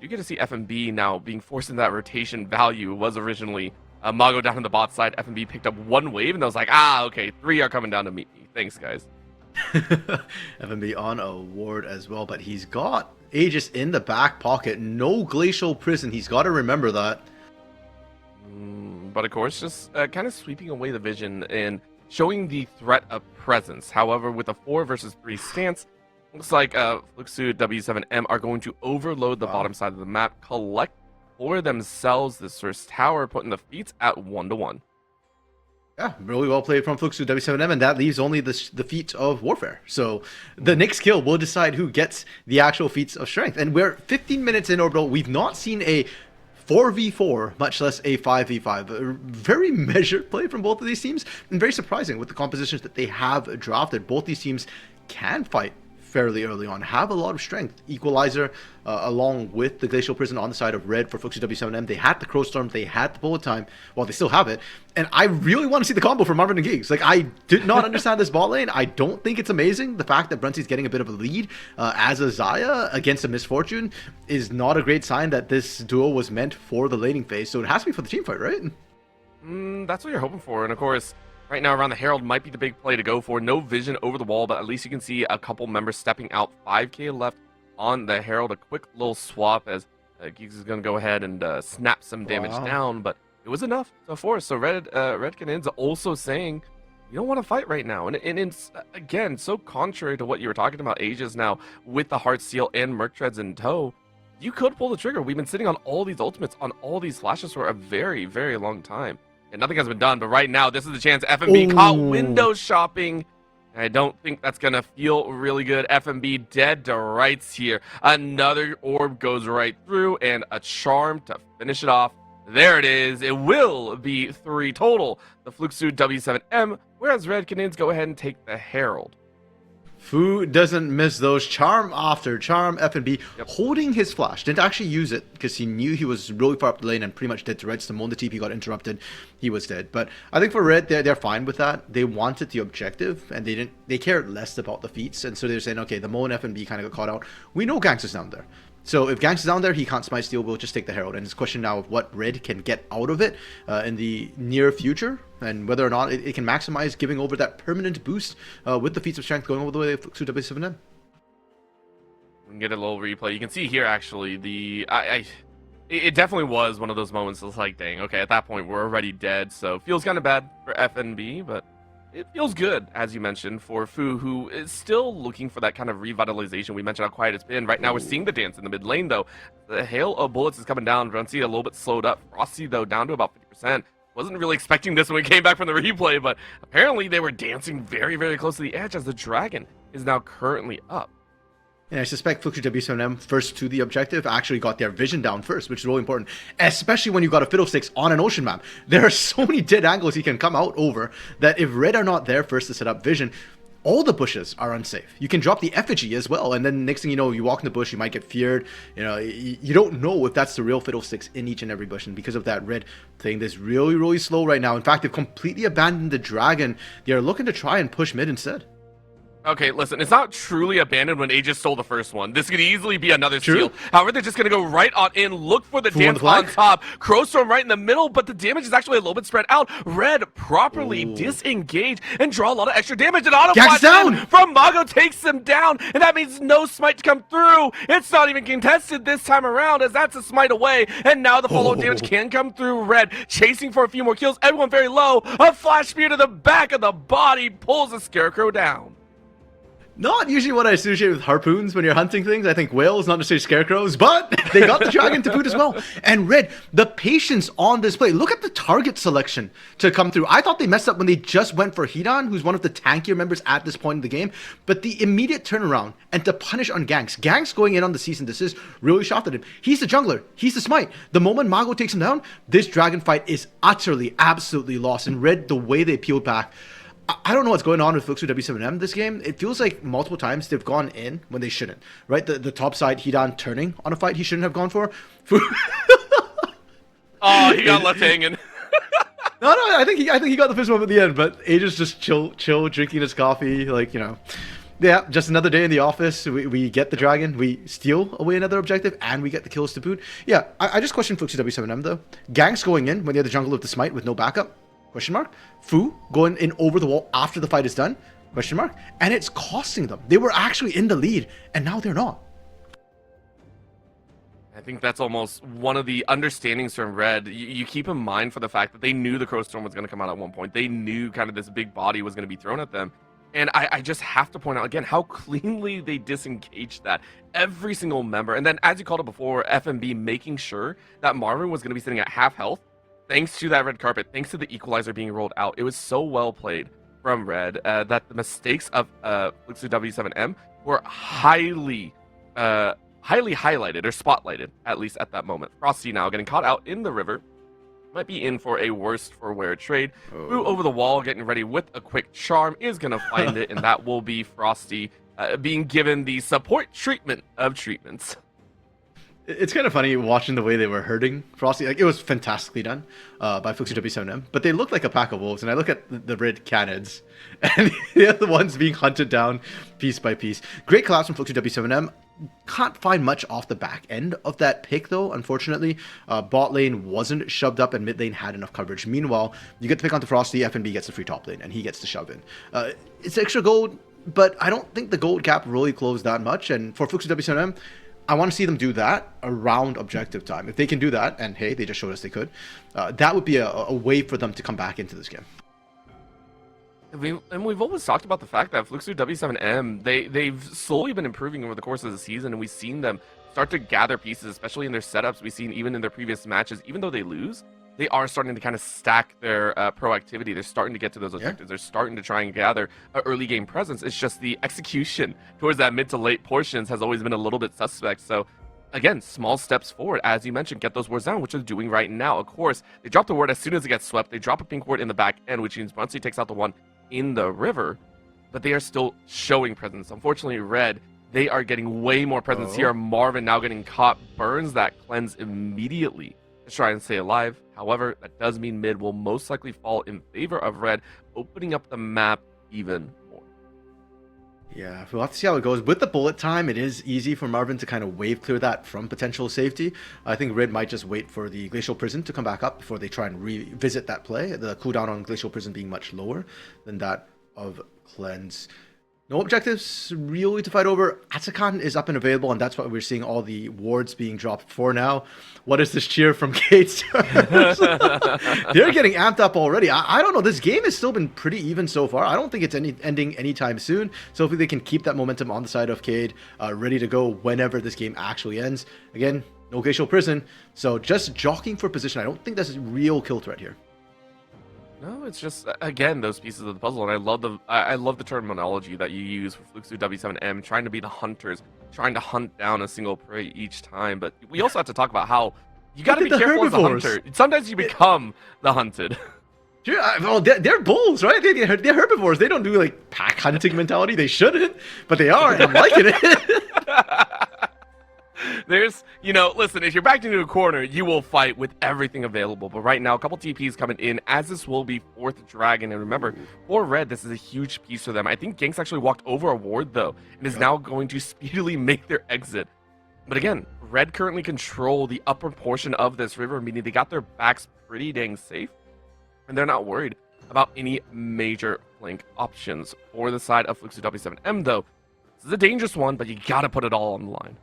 You get to see FMB now being forced into that rotation value. It was originally Mago down on the bot side. FMB picked up one wave, and I was like, okay, 3 are coming down to meet me. Thanks, guys. FMB on a ward as well, but he's got Aegis in the back pocket. No Glacial Prison. He's got to remember that. But of course, just kind of sweeping away the vision and showing the threat of presence. However, with a 4 versus 3 stance, looks like Fluxu W7M are going to overload the bottom side of the map, collect for themselves this first tower, putting the feats at 1-1. Yeah, really well played from Fluxu W7M, and that leaves only the feat of Warfare. So the next kill will decide who gets the actual feats of Strength. And we're 15 minutes in Orbital. We've not seen a 4v4, much less a 5v5. A very measured play from both of these teams, and very surprising with the compositions that they have drafted. Both these teams can fight fairly early on, have a lot of strength. Equalizer along with the Glacial Prison on the side of red for Fluxu W7M. They had the Crow Storm, they had the bullet time. Well, they still have it. And I really want to see the combo from Marvin and Giggs. Like, I did not understand this bot lane. I don't think it's amazing. The fact that Bruncey's getting a bit of a lead as a Xayah against a Misfortune is not a great sign that this duo was meant for the laning phase. So it has to be for the team fight, right? That's what you're hoping for. And of course, right now around the Herald might be the big play to go for. No vision over the wall, but at least you can see a couple members stepping out. 5k left on the Herald. A quick little swap as Giggs is going to go ahead and snap some damage down, but it was enough to force. So Red Cannon's also saying, you don't want to fight right now. And it's, again, so contrary to what you were talking about, Aegis now with the Heart Seal and Merc Treads in tow. You could pull the trigger. We've been sitting on all these ultimates, on all these flashes for a very, very long time. And nothing has been done, but right now, this is the chance. FMB caught window shopping. I don't think that's going to feel really good. FMB dead to rights here. Another orb goes right through, and a charm to finish it off. There it is. It will be 3 total. The Fluxu W7M, whereas Red Cannons go ahead and take the Herald. Fu doesn't miss those. Charm after charm. FNB holding his flash. Didn't actually use it because he knew he was really far up the lane and pretty much dead to Reds. The moment the TP got interrupted, he was dead. But I think for Red, they're fine with that. They wanted the objective and they cared less about the feats. And so they're saying, okay, the moment FNB kind of got caught out, we know Ganks is down there. So if Ganks is down there, he can't smite steal, we'll just take the Herald. And it's a question now of what Red can get out of it in the near future, and whether or not it can maximize giving over that permanent boost with the feats of strength going over the way to W7M. We can get a little replay. You can see here, actually, it definitely was one of those moments that's like, dang, okay, at that point, we're already dead. So feels kind of bad for FNB, but it feels good, as you mentioned, for Fu, who is still looking for that kind of revitalization. We mentioned how quiet it's been. Right now, we're seeing the dance in the mid lane, though. The hail of bullets is coming down. Runcy a little bit slowed up. Frosty, though, down to about 50%. Wasn't really expecting this when we came back from the replay, but apparently they were dancing very, very close to the edge as the dragon is now currently up. And I suspect Fluxu W7M, first to the objective, actually got their vision down first, which is really important, especially when you got a Fiddlesticks on an ocean map. There are so many dead angles he can come out over that if Red are not there first to set up vision, all the bushes are unsafe. You can drop the effigy as well, and then next thing you know, you walk in the bush, you might get feared. You know, you don't know if that's the real Fiddlesticks in each and every bush, and because of that, Red playing this really, really slow right now. In fact, they've completely abandoned the dragon. They are looking to try and push mid instead. Okay, listen, it's not truly abandoned when Aegis stole the first one. This could easily be another steal. However, they're just going to go right on in, look for the dance on top. Crowstorm right in the middle, but the damage is actually a little bit spread out. Red properly disengage and draw a lot of extra damage. And auto down from Mago takes them down, and that means no smite to come through. It's not even contested this time around, as that's a smite away. And now the follow-up damage can come through. Red chasing for a few more kills. Everyone very low. A flash spear to the back of the body pulls the Scarecrow down. Not usually what I associate with harpoons when you're hunting things. I think whales, not necessarily scarecrows, but they got the dragon to boot as well. And Red, the patience on display. Look at the target selection to come through. I thought they messed up when they just went for Hidan, who's one of the tankier members at this point in the game. But the immediate turnaround and to punish on Ganks. Ganks going in on the cease and desist really shot at him. He's the jungler. He's the smite. The moment Mago takes him down, this dragon fight is utterly, absolutely lost. And Red, the way they peeled back, I don't know what's going on with Fluxu W7M this game. It feels like multiple times they've gone in when they shouldn't, right? The top side, Hidan turning on a fight he shouldn't have gone for. Oh, he got left hanging. I think he got the fist bump at the end, but Aegis just chill, drinking his coffee, like, you know. Yeah, just another day in the office. We get the dragon, we steal away another objective, and we get the kills to boot. Yeah, I just questioned Fluxy W7M though. Ganks going in when they have the jungle of the smite with no backup? Question mark. Fu going in over the wall after the fight is done? Question mark. And it's costing them. They were actually in the lead, and now they're not. I think that's almost one of the understandings from Red. You keep in mind for the fact that they knew the Crow Storm was going to come out at one point. They knew kind of this big body was going to be thrown at them. And I just have to point out again how cleanly they disengaged that. Every single member. And then, as you called it before, FMB making sure that Marvin was going to be sitting at half health thanks to that red carpet, thanks to the equalizer being rolled out. It was so well played from Red that the mistakes of Fluxy W7M were highly highlighted or spotlighted, at least at that moment. Frosty now getting caught out in the river. Might be in for a worse for wear trade. Fu over the wall, getting ready with a quick charm, is going to find it, and that will be Frosty being given the support treatment of treatments. It's kind of funny watching the way they were hurting Frosty. Like, it was fantastically done by Fluxy W7M, but they look like a pack of wolves. And I look at the red cannons, and they're the ones being hunted down piece by piece. Great collapse from Fluxy W7M. Can't find much off the back end of that pick, though, unfortunately. Bot lane wasn't shoved up, and mid lane had enough coverage. Meanwhile, you get the pick onto Frosty, FNB gets the free top lane, and he gets the shove in. It's extra gold, but I don't think the gold gap really closed that much. And for Fluxy W7M, I want to see them do that around objective time. If they can do that, and hey, they just showed us they could, that would be a way for them to come back into this game. And we've always talked about the fact that Fluxy W7M, they've slowly been improving over the course of the season, and we've seen them start to gather pieces, especially in their setups. We've seen even in their previous matches, even though they lose, they are starting to kind of stack their proactivity. They're starting to get to those objectives. They're starting to try and gather an early game presence. It's just the execution towards that mid to late portions has always been a little bit suspect. So again, small steps forward, as you mentioned, get those wards down, which they're doing right now. Of course, they drop the ward as soon as it gets swept. They drop a pink ward in the back end, which means once he takes out the one in the river, but they are still showing presence. Unfortunately, Red, they are getting way more presence here. Marvin now getting caught, burns that cleanse immediately to try and stay alive. However, that does mean mid will most likely fall in favor of Red, opening up the map even more. Yeah, we'll have to see how it goes. With the bullet time, it is easy for Marvin to kind of wave clear that from potential safety. I think Red might just wait for the Glacial Prison to come back up before they try and revisit that play. The cooldown on Glacial Prison being much lower than that of Cleanse. No objectives really to fight over. Atakan is up and available, and that's why we're seeing all the wards being dropped for now. What is this cheer from Kate's? They're getting amped up already. I don't know. This game has still been pretty even so far. I don't think it's ending anytime soon. So hopefully they can keep that momentum on the side of Cade, ready to go whenever this game actually ends. Again, no Glacial Prison, so just jockeying for position. I don't think that's a real kill threat here. No, it's just, again, those pieces of the puzzle, and I love the terminology that you use for Fluxy W7M, trying to be the hunters, trying to hunt down a single prey each time. But we also have to talk about how you got to be careful as a hunter. Sometimes you become the hunted. Well, they're bulls, right? They're herbivores. They don't do like pack hunting mentality. They shouldn't, but they are, and I'm liking it. There's, listen, if you're backed into a corner, you will fight with everything available. But right now, a couple TPs coming in, as this will be 4th Dragon. And remember, for Red, this is a huge piece for them. I think Ganks actually walked over a ward, though, and is now going to speedily make their exit. But again, Red currently control the upper portion of this river, meaning they got their backs pretty dang safe. And they're not worried about any major flank options. For the side of Fluxy W7M, though, this is a dangerous one, but you got to put it all on the line.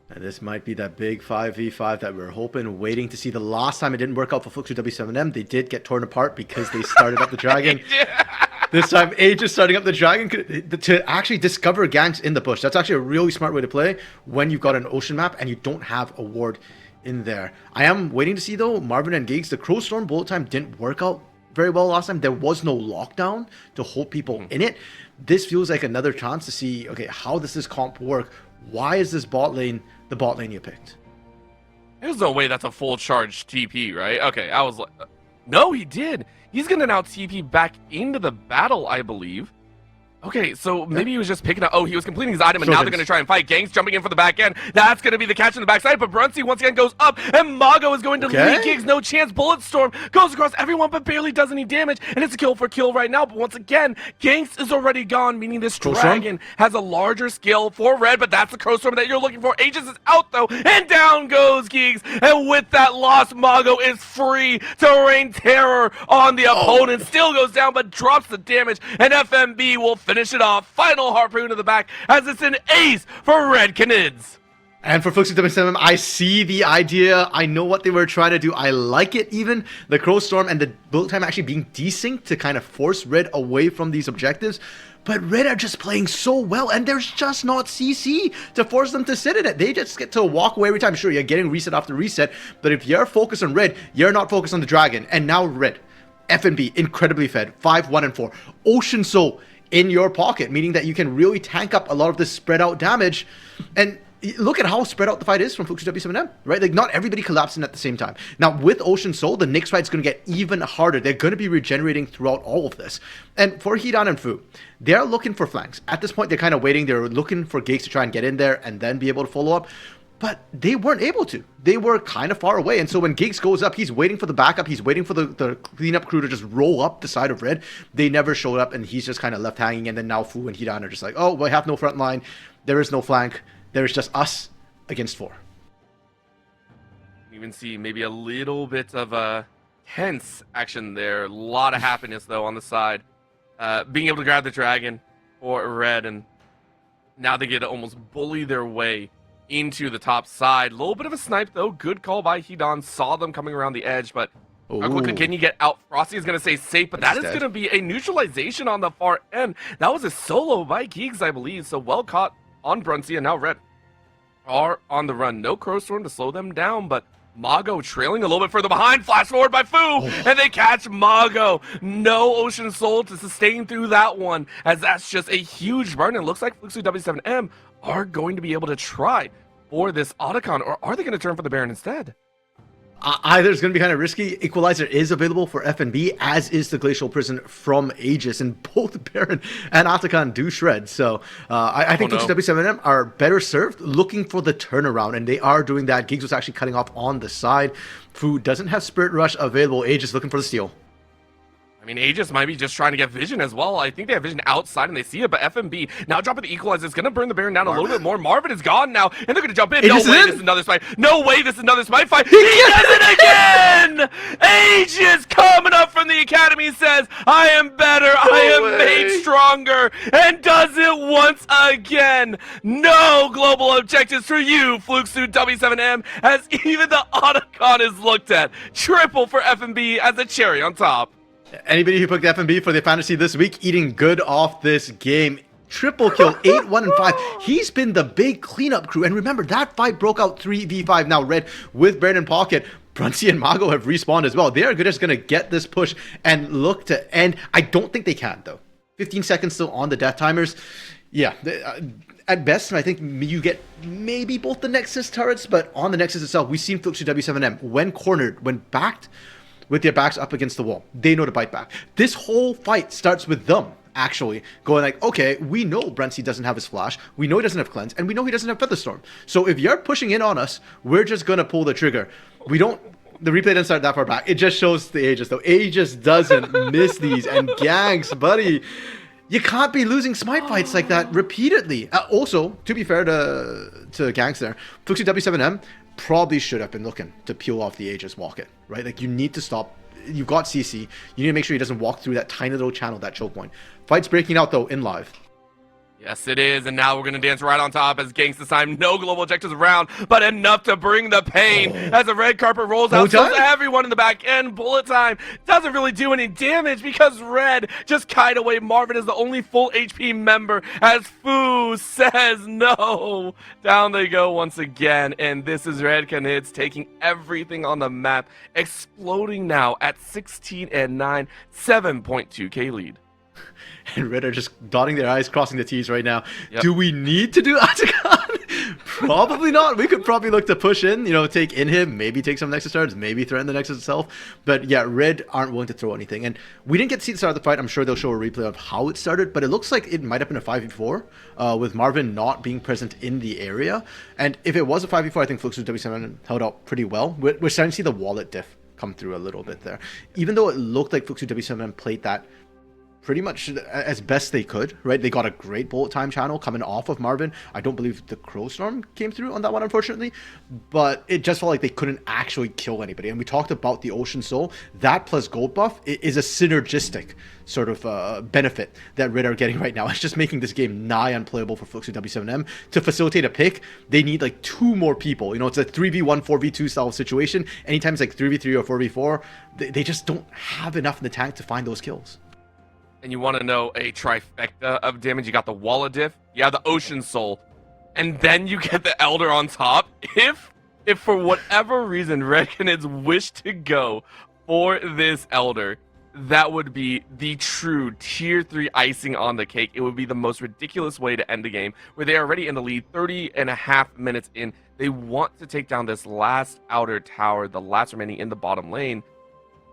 And this might be that big 5v5 that we're hoping, waiting to see. The last time it didn't work out for Fluxy W7M, they did get torn apart because they started up the dragon. This time, Aegis starting up the dragon to actually discover ganks in the bush. That's actually a really smart way to play when you've got an ocean map and you don't have a ward in there. I am waiting to see, though, Marvin and Giggs. The Crow Storm bullet time didn't work out very well last time. There was no lockdown to hold people in it. This feels like another chance to see, okay, how does this comp work? Why is this bot lane the bot lane you picked? There's no way that's a full charge TP, right? Okay, I was like, no, he did. He's gonna now TP back into the battle, I believe. Okay, so maybe he was just picking up. Oh, he was completing his item, and now Showtime. they're going to try and fight. Gangs jumping in for the back end. That's going to be the catch in the backside, but Brunsey once again goes up, and Mago is going to lead Gigs. No chance. Bulletstorm goes across everyone, but barely does any damage, and it's a kill for kill right now. But once again, Gangs is already gone, meaning this Dragon has a larger skill for Red, but that's the Crowstorm that you're looking for. Aegis is out, though, and down goes Gigs. And with that loss, Mago is free to rain terror on the opponent. Still goes down, but drops the damage, and FMB will finish it off. Final harpoon to the back as it's an ace for Red Canids. And for Fluxy W7M, I see the idea. I know what they were trying to do. I like it even. The Crowstorm and the bullet time actually being desynced to kind of force Red away from these objectives. But Red are just playing so well, and there's just not CC to force them to sit in it. They just get to walk away every time. Sure, you're getting reset after reset, but if you're focused on Red, you're not focused on the Dragon. And now Red, FNB, incredibly fed, 5, 1, and 4. Ocean Soul in your pocket, meaning that you can really tank up a lot of this spread out damage. And look at how spread out the fight is from Fluxy W7M, right? Like, not everybody collapsing at the same time. Now, with Ocean Soul, the next fight's going to get even harder. They're going to be regenerating throughout all of this. And for Hidan and Fu, they're looking for flanks. At this point, they're kind of waiting. They're looking for Gigs to try and get in there and then be able to follow up. But they weren't able to. They were kind of far away. And so when Gigs goes up, he's waiting for the backup. He's waiting for the cleanup crew to just roll up the side of Red. They never showed up, and he's just kind of left hanging. And then now Fu and Hidan are just like, oh, we have no front line. There is no flank. There is just us against 4. You even see maybe a little bit of tense action there. A lot of happiness, though, on the side. Being able to grab the Dragon for Red, and now they get to almost bully their way into the top side. A little bit of a snipe, though. Good call by Hidan. Saw them coming around the edge, but how quickly can you get out? Frosty is going to stay safe, but that is going to be a neutralization on the far end. That was a solo by Geeks, I believe, so well caught on Brunsey, and now Red are on the run. No Crowstorm to slow them down, but Mago trailing a little bit further behind. Flash forward by Fu, and they catch Mago. No Ocean Soul to sustain through that one, as that's just a huge burn. And it looks like Fluxy W7M are going to be able to try for this Otacon, or are they going to turn for the Baron instead? Either it's going to be kind of risky. Equalizer is available for FNB, as is the Glacial Prison from Aegis, and both Baron and Otacon do shred. So I think Fluxy W7M are better served looking for the turnaround, and they are doing that. Gigs was actually cutting off on the side. Fu doesn't have Spirit Rush available. Aegis looking for the steal. I mean, Aegis might be just trying to get vision as well. I think they have vision outside and they see it, but FMB now dropping the equalizer is going to burn the Baron down a little bit more. Marvin is gone now, and they're going to jump in. No way, this is another spike. No way, this is another spike fight. He does it again! Aegis coming up from the academy says, I am better, I am made stronger, and does it once again. No global objectives for you, Fluxy W7M, as even the Otacon is looked at. Triple for FMB as a cherry on top. Anybody who picked FNB for their fantasy this week, eating good off this game. Triple kill, 8, 1, and 5. He's been the big cleanup crew. And remember, that fight broke out 3v5. Now Red with Baron in pocket. Brunsey and Mago have respawned as well. They are just going to get this push and look to end. I don't think they can, though. 15 seconds still on the death timers. Yeah, at best, I think you get maybe both the Nexus turrets, but on the Nexus itself, we've seen Fluxy W7M, when cornered, when backed, with their backs up against the wall, they know to bite back. This whole fight starts with them actually going like, okay, we know Brunsey doesn't have his flash, we know he doesn't have cleanse, and we know he doesn't have Featherstorm. So if you're pushing in on us, we're just gonna pull the trigger. We don't. The replay didn't start that far back. It just shows the Aegis though. Aegis doesn't miss these, and Gangs, buddy, you can't be losing smite fights like that repeatedly. Also, to be fair to Gangs there, Fluxy W7M probably should have been looking to peel off the Aegis walk-in, right? Like, you need to stop. You've got CC. You need to make sure he doesn't walk through that tiny little channel, that choke point. Fight's breaking out, though, in live. Yes, it is, and now we're going to dance right on top as Gangs this time. No global objectives around, but enough to bring the pain as the red carpet rolls out. So everyone in the back end. Bullet time doesn't really do any damage because Red just kite away. Marvin is the only full HP member as Fu says no. Down they go once again, and this is Red Canids taking everything on the map, exploding now at 16 and 9, 7.2k lead. And Red are just dotting their I's, crossing the T's right now. Yep. Do we need to do Otacon? Probably not. We could probably look to push in, take inhib, maybe take some Nexus stars, maybe threaten the Nexus itself. But yeah, Red aren't willing to throw anything. And we didn't get to see the start of the fight. I'm sure they'll show a replay of how it started, but it looks like it might have been a 5v4 with Marvin not being present in the area. And if it was a 5v4, I think Fluxus W7 held out pretty well. We're starting to see the wallet diff come through a little bit there. Even though it looked like Fluxus W7 played that pretty much as best they could, right? They got a great bullet time channel coming off of Marvin. I don't believe the Crow Storm came through on that one, unfortunately, but it just felt like they couldn't actually kill anybody. And we talked about the Ocean Soul. That plus gold buff is a synergistic sort of benefit that Red are getting right now. It's just making this game nigh unplayable for Fluxus W7M. To facilitate a pick, they need like 2 more people. It's a 3v1, 4v2 style situation. Anytime it's like 3v3 or 4v4, they just don't have enough in the tank to find those kills. And you want to know a trifecta of damage. You got the Walla diff, you have the Ocean Soul, and then you get the Elder on top. If for whatever reason Red Canids wish to go for this Elder, that would be the true tier 3 icing on the cake. It would be the most ridiculous way to end the game, where they are already in the lead 30.5 minutes in. They want to take down this last outer tower, the last remaining in the bottom lane,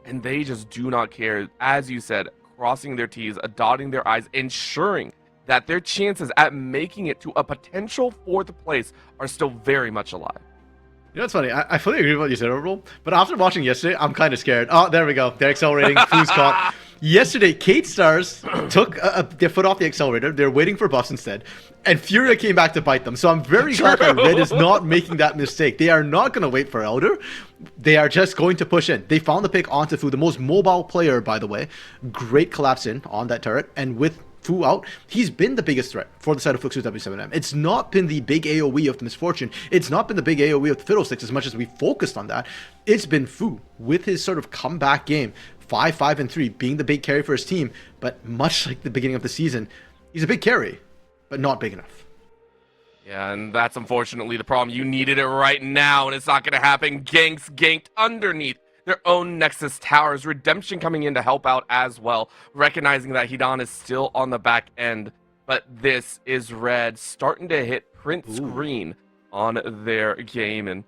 and they just do not care. As you said, crossing their T's, dotting their I's, ensuring that their chances at making it to a potential 4th place are still very much alive. It's funny. I fully agree with what you said, Orbital. But after watching yesterday, I'm kind of scared. Oh, there we go. They're accelerating. Who's caught? Yesterday, Kate Stars took their foot off the accelerator. They're waiting for buffs instead. And Furia came back to bite them. So I'm very glad that Red is not making that mistake. They are not going to wait for Elder. They are just going to push in. They found the pick onto Fu, the most mobile player, by the way. Great collapse in on that turret. And with Fu out, he's been the biggest threat for the side of Fluxus W7M. It's not been the big AoE of the Misfortune. It's not been the big AoE of the Fiddlesticks as much as we focused on that. It's been Fu with his sort of comeback game. 5-5-3, being the big carry for his team, but much like the beginning of the season, he's a big carry, but not big enough. Yeah, and that's unfortunately the problem. You needed it right now, and it's not going to happen. Ganks ganked underneath their own Nexus towers. Redemption coming in to help out as well, recognizing that Hidan is still on the back end, but this is Red starting to hit print screen on their game and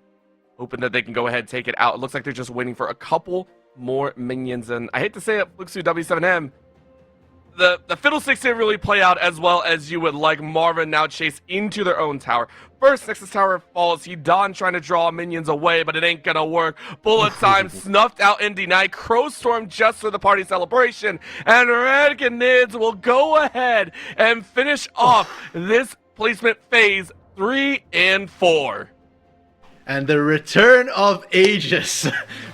hoping that they can go ahead and take it out. It looks like they're just waiting for a couple more minions, and I hate to say it, Fluxus W7M, the Fiddlesticks didn't really play out as well as you would like. Marvin now chased into their own tower. First Nexus tower falls. Hidan trying to draw minions away, but it ain't gonna work. Bullet time snuffed out and denied. Crow Storm just for the party celebration, and Red Canids will go ahead and finish off this placement phase 3 and 4. And the return of Aegis.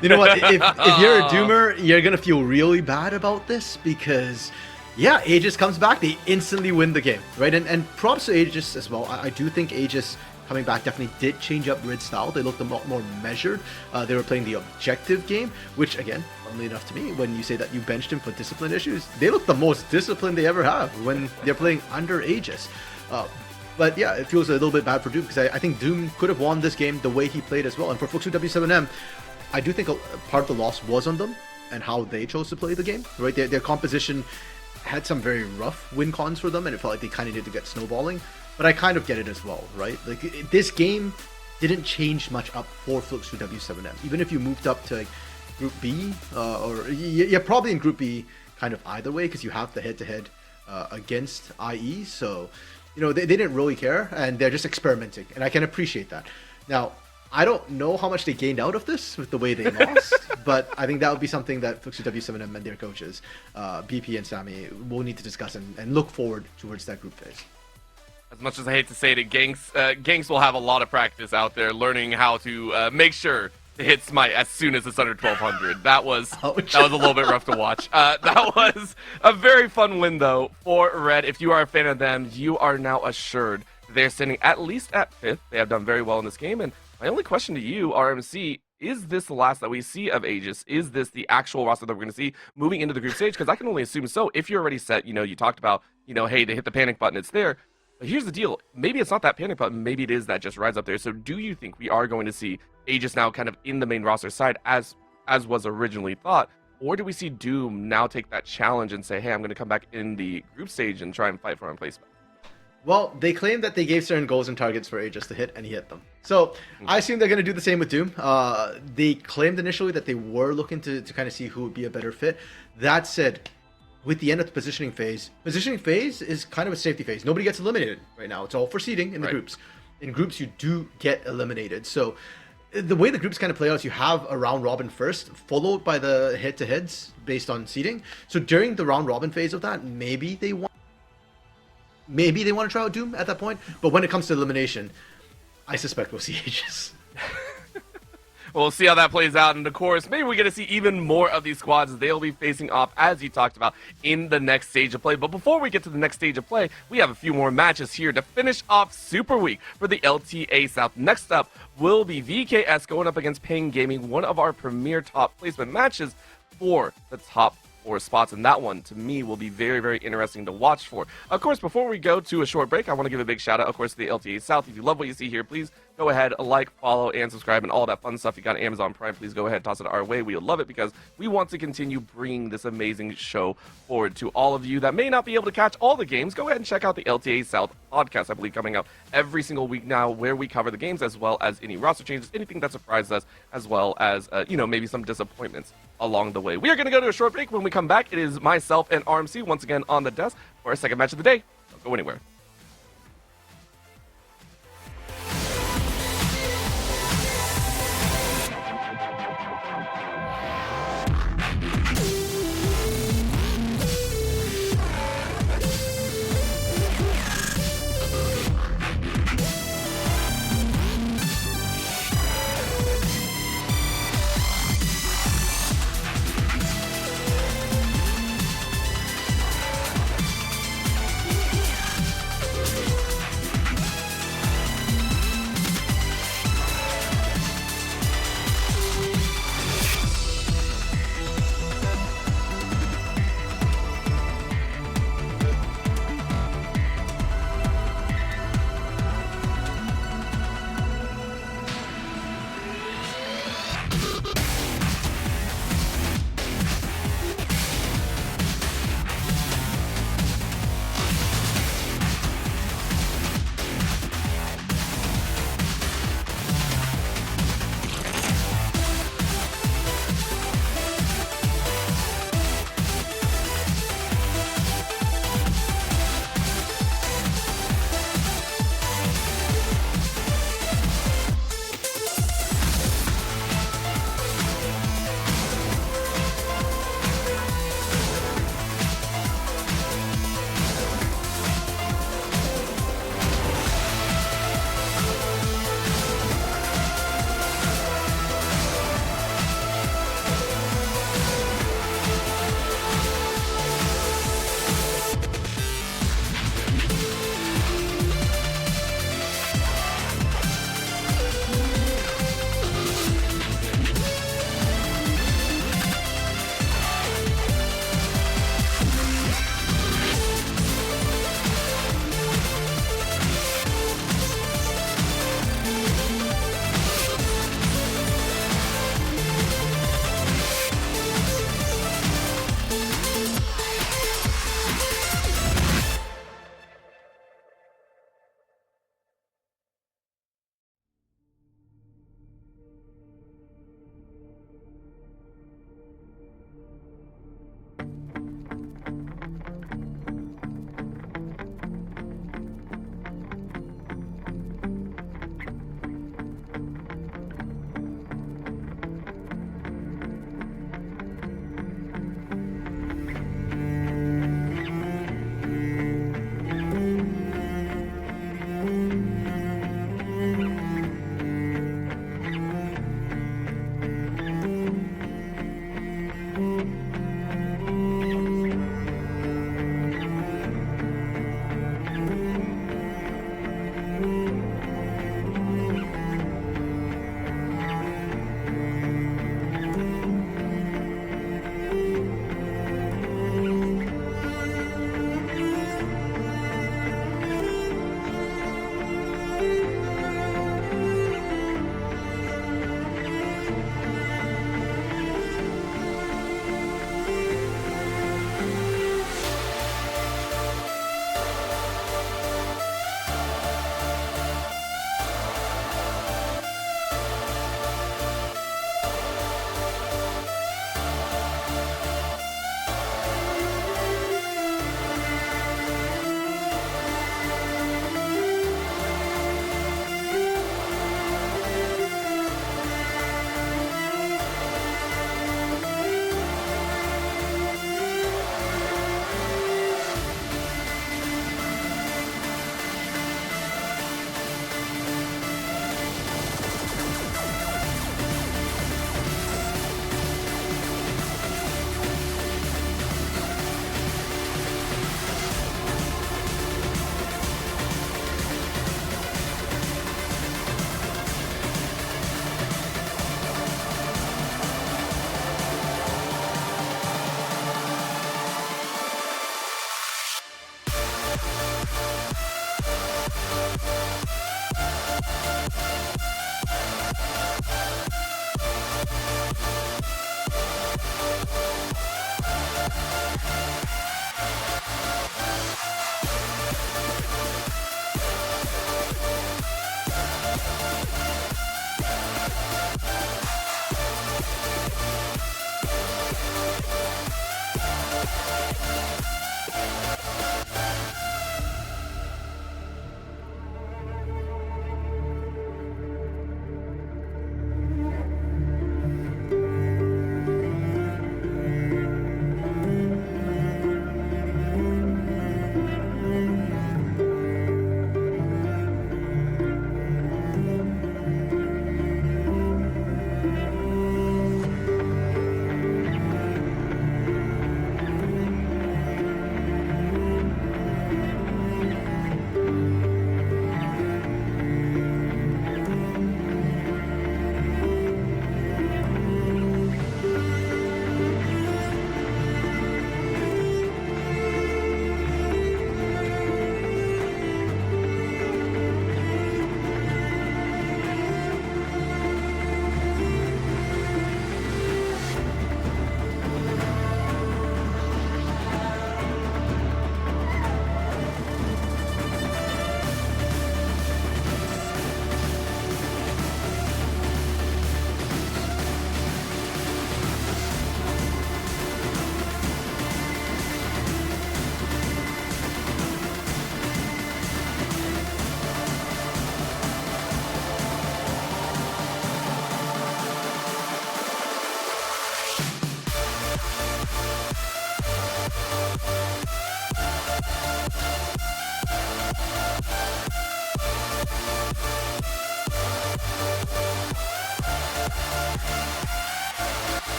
You know what? If you're a Doomer, you're going to feel really bad about this because, yeah, Aegis comes back. They instantly win the game, right? And props to Aegis as well. I do think Aegis coming back definitely did change up Red's style. They looked a lot more measured. They were playing the objective game, which, again, funnily enough to me, when you say that you benched him for discipline issues, they look the most disciplined they ever have when they're playing under Aegis. But yeah, it feels a little bit bad for Doom because I think Doom could have won this game the way he played as well. And for Fluxus W7M, I do think a part of the loss was on them and how they chose to play the game, right? Their composition had some very rough win cons for them, and it felt like they kind of needed to get snowballing. But I kind of get it as well, right? Like, this game didn't change much up for Fluxus W7M. Even if you moved up to like Group B, or you're probably in Group B kind of either way because you have the head-to-head against IE, so they didn't really care, and they're just experimenting, and I can appreciate that. Now, I don't know how much they gained out of this with the way they lost, but I think that would be something that Fluxus W7M and their coaches, BP and Sammy, will need to discuss and look forward towards that group phase. As much as I hate to say it, Ganks will have a lot of practice out there learning how to make sure to hit Smite as soon as it's under 1200. That was a little bit rough to watch. That was a very fun win, though, for Red. If you are a fan of them, you are now assured they're standing at least at 5th. They have done very well in this game. And my only question to you, RMC, is this the last that we see of Aegis? Is this the actual roster that we're going to see moving into the group stage? Because I can only assume so. If you're already set, you talked about, hey, they hit the panic button, it's there. But here's the deal. Maybe it's not that panic button. Maybe it is that just rides up there. So do you think we are going to see Aegis now kind of in the main roster side as was originally thought? Or do we see Doom now take that challenge and say, hey, I'm going to come back in the group stage and try and fight for my placement? Well, they claim that they gave certain goals and targets for Aegis to hit, and he hit them. So I assume they're going to do the same with Doom. They claimed initially that they were looking to kind of see who would be a better fit. That said, with the end of the positioning phase is kind of a safety phase. Nobody gets eliminated right now. It's all for seeding in the groups. In groups, you do get eliminated. So the way the groups kind of play out is you have a round robin first, followed by the head-to-heads based on seeding. So during the round robin phase of that, maybe they want to try out Doom at that point. But when it comes to elimination, I suspect we'll see Aegis. We'll see how that plays out, and of course, maybe we get to see even more of these squads as they'll be facing off, as you talked about, in the next stage of play. But before we get to the next stage of play, we have a few more matches here to finish off Super Week for the LTA South. Next up will be VKS going up against Pain Gaming, one of our premier top placement matches for the top 4 spots, and that one to me will be very, very interesting to watch for. Of course, before we go to a short break, I want to give a big shout out, of course, to the LTA South. If you love what you see here, please go ahead, like, follow, and subscribe, and all that fun stuff. You got Amazon Prime, please go ahead, toss it our way. We love it because we want to continue bringing this amazing show forward to all of you that may not be able to catch all the games. Go ahead and check out the LTA South podcast, I believe, coming out every single week now, where we cover the games as well as any roster changes, anything that surprised us, as well as maybe some disappointments along the way. We are going to go to a short break. When we come back, it is myself and RMC once again on the desk for our second match of the day. Don't go anywhere.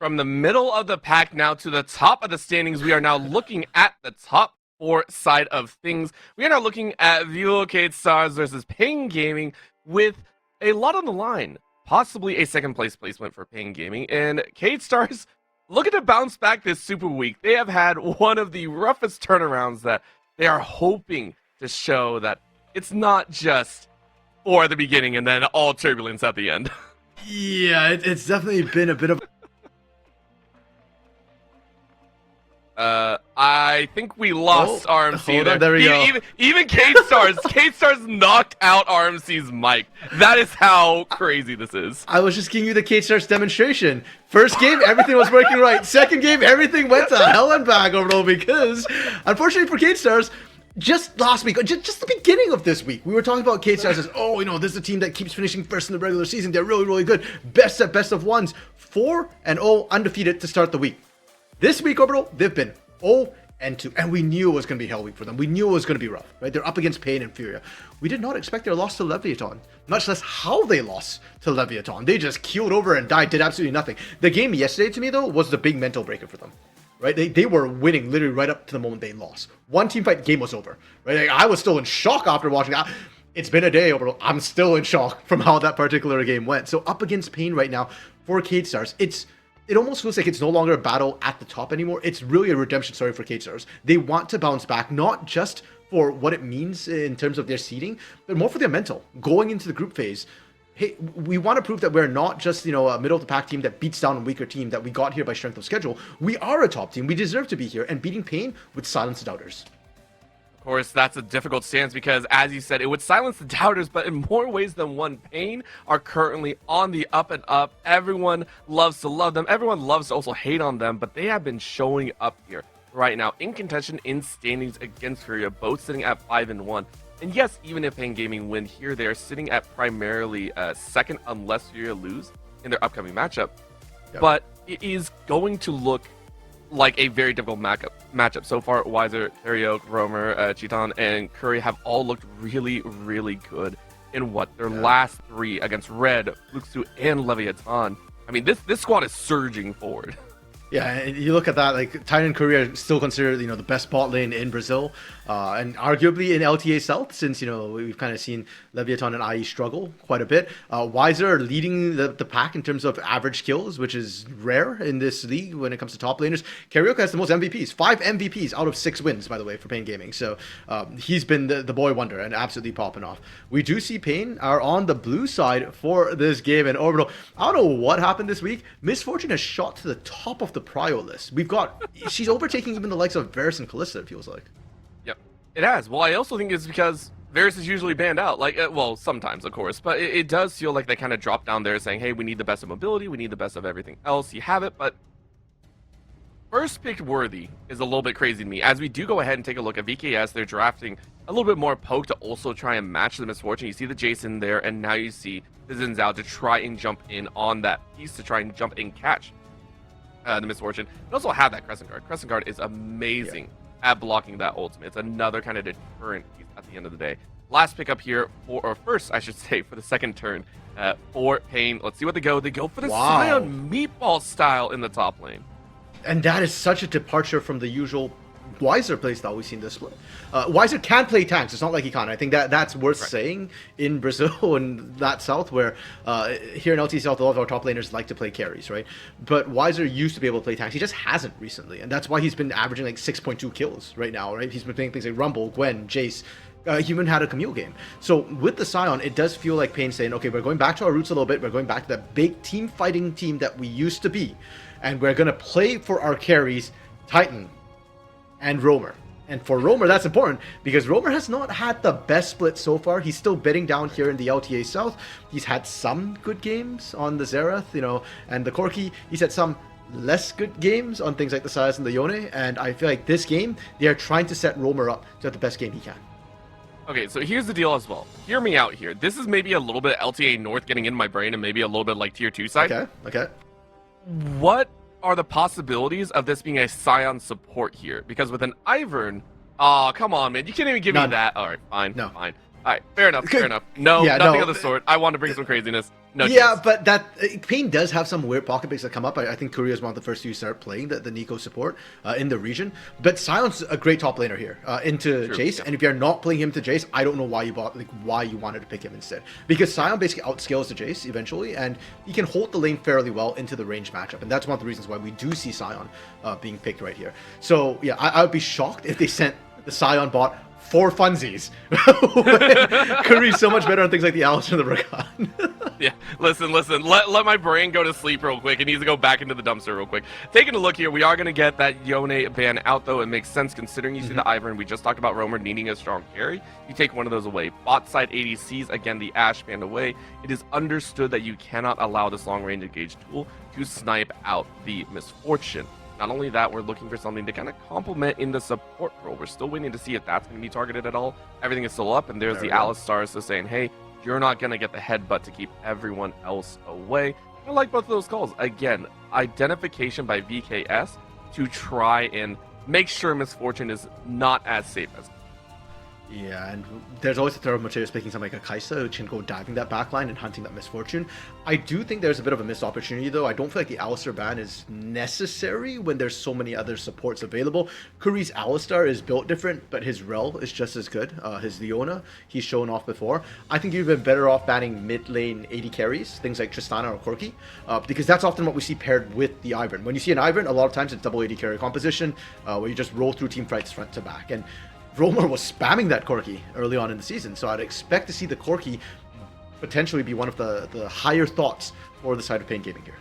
from the middle of the pack now to the top of the standings. We are now looking at the top 4 side of things. We are now looking at VermillionRose Stars versus Pain Gaming with a lot on the line. Possibly a second place placement for Pain Gaming. And Cade Stars looking to bounce back this super week. They have had one of the roughest turnarounds that they are hoping to show that it's not just for the beginning and then all turbulence at the end. Yeah, it's definitely been a bit of... I think we lost RMC hold there. on, there we go. Even Cade Stars, Cade Stars knocked out RMC's mic. That is how crazy this is. I was just giving you the Cade Stars demonstration. First game, everything was working right. Second game, everything went to hell and back, Orbital, because unfortunately for Cade Stars, just last week, just the beginning of this week, we were talking about Cade Stars as, oh, you know, this is a team that keeps finishing first in the regular season. They're really, really good. Best at best of ones. 4-0, undefeated to start the week. This week, Orbital, they've been 0-2, and we knew it was going to be hell week for them. We knew it was going to be rough, right? They're up against Pain and Furia. We did not expect their loss to Leviathan, much less how they lost to Leviathan. They just keeled over and died, did absolutely nothing. The game yesterday, to me, though, was the big mental breaker for them. Right, they were winning literally right up to the moment they lost. One team fight, game was over. Right, I was still in shock after watching that. It's been a day, Orbital. I'm still in shock from how that particular game went. So up against Pain right now for Cade Stars, it almost feels like it's no longer a battle at the top anymore. It's really a redemption story for Cade Stars. They want to bounce back, not just for what it means in terms of their seeding, but more for their mental. Going into the group phase, hey, we want to prove that we're not just, you know, a middle of the pack team that beats down a weaker team that we got here by strength of schedule. We are a top team. We deserve to be here, and beating Pain would silence the doubters. Of course, that's a difficult stance because, as you said, it would silence the doubters, but in more ways than one, Pain are currently on the up and up. Everyone loves to love them. Everyone loves to also hate on them, but they have been showing up here right now in contention in standings against Furia, both sitting at 5-1. And yes, even if Pain Gaming win here, they're sitting at primarily second unless Furia lose in their upcoming matchup. Yep. But it is going to look like a very difficult matchup. So far, Weiser, Theriok, Romer, Cheeton, and Curry have all looked really, really good in their last 3 against Red, Fluxu, and Leviathan. I mean, this squad is surging forward. Yeah, and you look at that, like, Titan and Korea are still considered, you know, the best bot lane in Brazil, and arguably in LTA South, since, you know, we've kind of seen Leviathan and IE struggle quite a bit. Weiser leading the pack in terms of average kills, which is rare in this league when it comes to top laners. Karaoke has the most MVPs, 5 MVPs out of 6 wins, by the way, for Pain Gaming. So he's been the boy wonder and absolutely popping off. We do see Pain are on the blue side for this game, and Orbital, I don't know what happened this week. Misfortune has shot to the top of the prio list. She's overtaking even the likes of Varus and Kalista, it feels like. Yep, it has. Well, I also think it's because Varus is usually banned out. Like, well, sometimes, of course, but it does feel like they kind of drop down there saying, hey, we need the best of mobility, we need the best of everything else. You have it, but first picked worthy is a little bit crazy to me. As we do go ahead and take a look at VKS, they're drafting a little bit more poke to also try and match the Misfortune. You see the Jason there, and now you see the Xin Zhao to try and jump in on that piece, to try and jump and catch the Misfortune. And also have that Crescent Guard. Crescent Guard is amazing at blocking that ultimate. It's another kind of deterrent piece at the end of the day. Last pickup here, or first, I should say, for the second turn for Pain. Let's see what they go. They go for the Scion Meatball style in the top lane. And that is such a departure from the usual Weiser playstyle we've seen this split. Weiser can play tanks. It's not like he can't. I think that's worth saying in Brazil and that South, where here in LTA South, a lot of our top laners like to play carries, right? But Weiser used to be able to play tanks. He just hasn't recently, and that's why he's been averaging like 6.2 kills right now, right? He's been playing things like Rumble, Gwen, Jace. He even had a Camille game. So with the Scion, it does feel like Pain saying, okay, we're going back to our roots a little bit. We're going back to that big team fighting team that we used to be. And we're going to play for our carries, Titan and Romer. And for Romer, that's important because Romer has not had the best split so far. He's still bidding down here in the LTA South. He's had some good games on the Xerath, you know, and the Corki. He's had some less good games on things like the Sylas and the Yone. And I feel like this game, they are trying to set Romer up to have the best game he can. Okay, so here's the deal as well. Hear me out here. This is maybe a little bit LTA North getting in my brain and maybe a little bit like Tier 2 side. Okay. What are the possibilities of this being a Scion support here? Because with an Ivern, oh, come on, man. You can't even give me that. All right, fine. right, fair enough, fair enough. No, Yeah, nothing no. of the sort. I want to bring some craziness. No Yeah, chance. but that Pain does have some weird pocket picks that come up. I think Korea is one of the first to start playing the Nico support in the region. But Sion's a great top laner here into True, Jace, yeah. and if you're not playing him to Jace, I don't know why you wanted to pick him instead. Because Sion basically outscales the Jace eventually, and he can hold the lane fairly well into the range matchup, and that's one of the reasons why we do see Sion being picked right here. So yeah, I would be shocked if they sent the Sion bot for funsies. Curry's so much better on things like the Alistar and the Rakan. Yeah, listen. Let my brain go to sleep real quick. It needs to go back into the dumpster real quick. Taking a look here, we are going to get that Yone ban out, though. It makes sense considering you see the Ivern. We just talked about Roamer needing a strong carry. You take one of those away. Bot side ADCs, again, the Ashe banned away. It is understood that you cannot allow this long-range engage tool to snipe out the Misfortune. Not only that, we're looking for something to kind of complement in the support role. We're still waiting to see if that's going to be targeted at all. Everything is still up, and there's the Alistar so saying, hey, you're not going to get the headbutt to keep everyone else away. I like both of those calls. Again, identification by VKS to try and make sure Misfortune is not as safe as. Yeah, and there's always the threat of Mateus picking something like a Kaisa, which can go diving that backline and hunting that Misfortune. I do think there's a bit of a missed opportunity, though. I don't feel like the Alistar ban is necessary when there's so many other supports available. Kuri's Alistar is built different, but his Rel is just as good. His Leona, he's shown off before. I think you've been better off banning mid-lane AD carries, things like Tristana or Corki, because that's often what we see paired with the Ivern. When you see an Ivern, a lot of times it's double AD carry composition, where you just roll through team fights front to back. And Roamer was spamming that Corki early on in the season, so I'd expect to see the Corki potentially be one of the higher thoughts for the side of Pain Gaming here.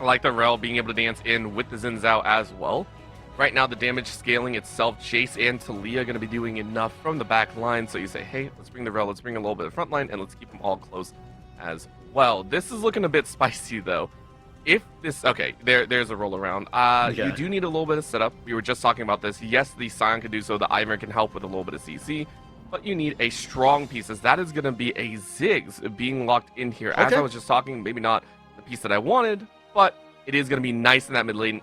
I like the Rel being able to dance in with the Xin Zhao as well. Right now, the damage scaling itself, Jace and Talia going to be doing enough from the back line, so you say, hey, let's bring the Rel, let's bring a little bit of front line, and let's keep them all close as well. This is looking a bit spicy, though. If this, okay, there's a roll around. You do need a little bit of setup. We were just talking about this. Yes, the Sion can do so. The Ivern can help with a little bit of CC, but you need a strong piece. As that is going to be a Ziggs being locked in here. As I was just talking, maybe not the piece that I wanted, but it is going to be nice in that mid lane,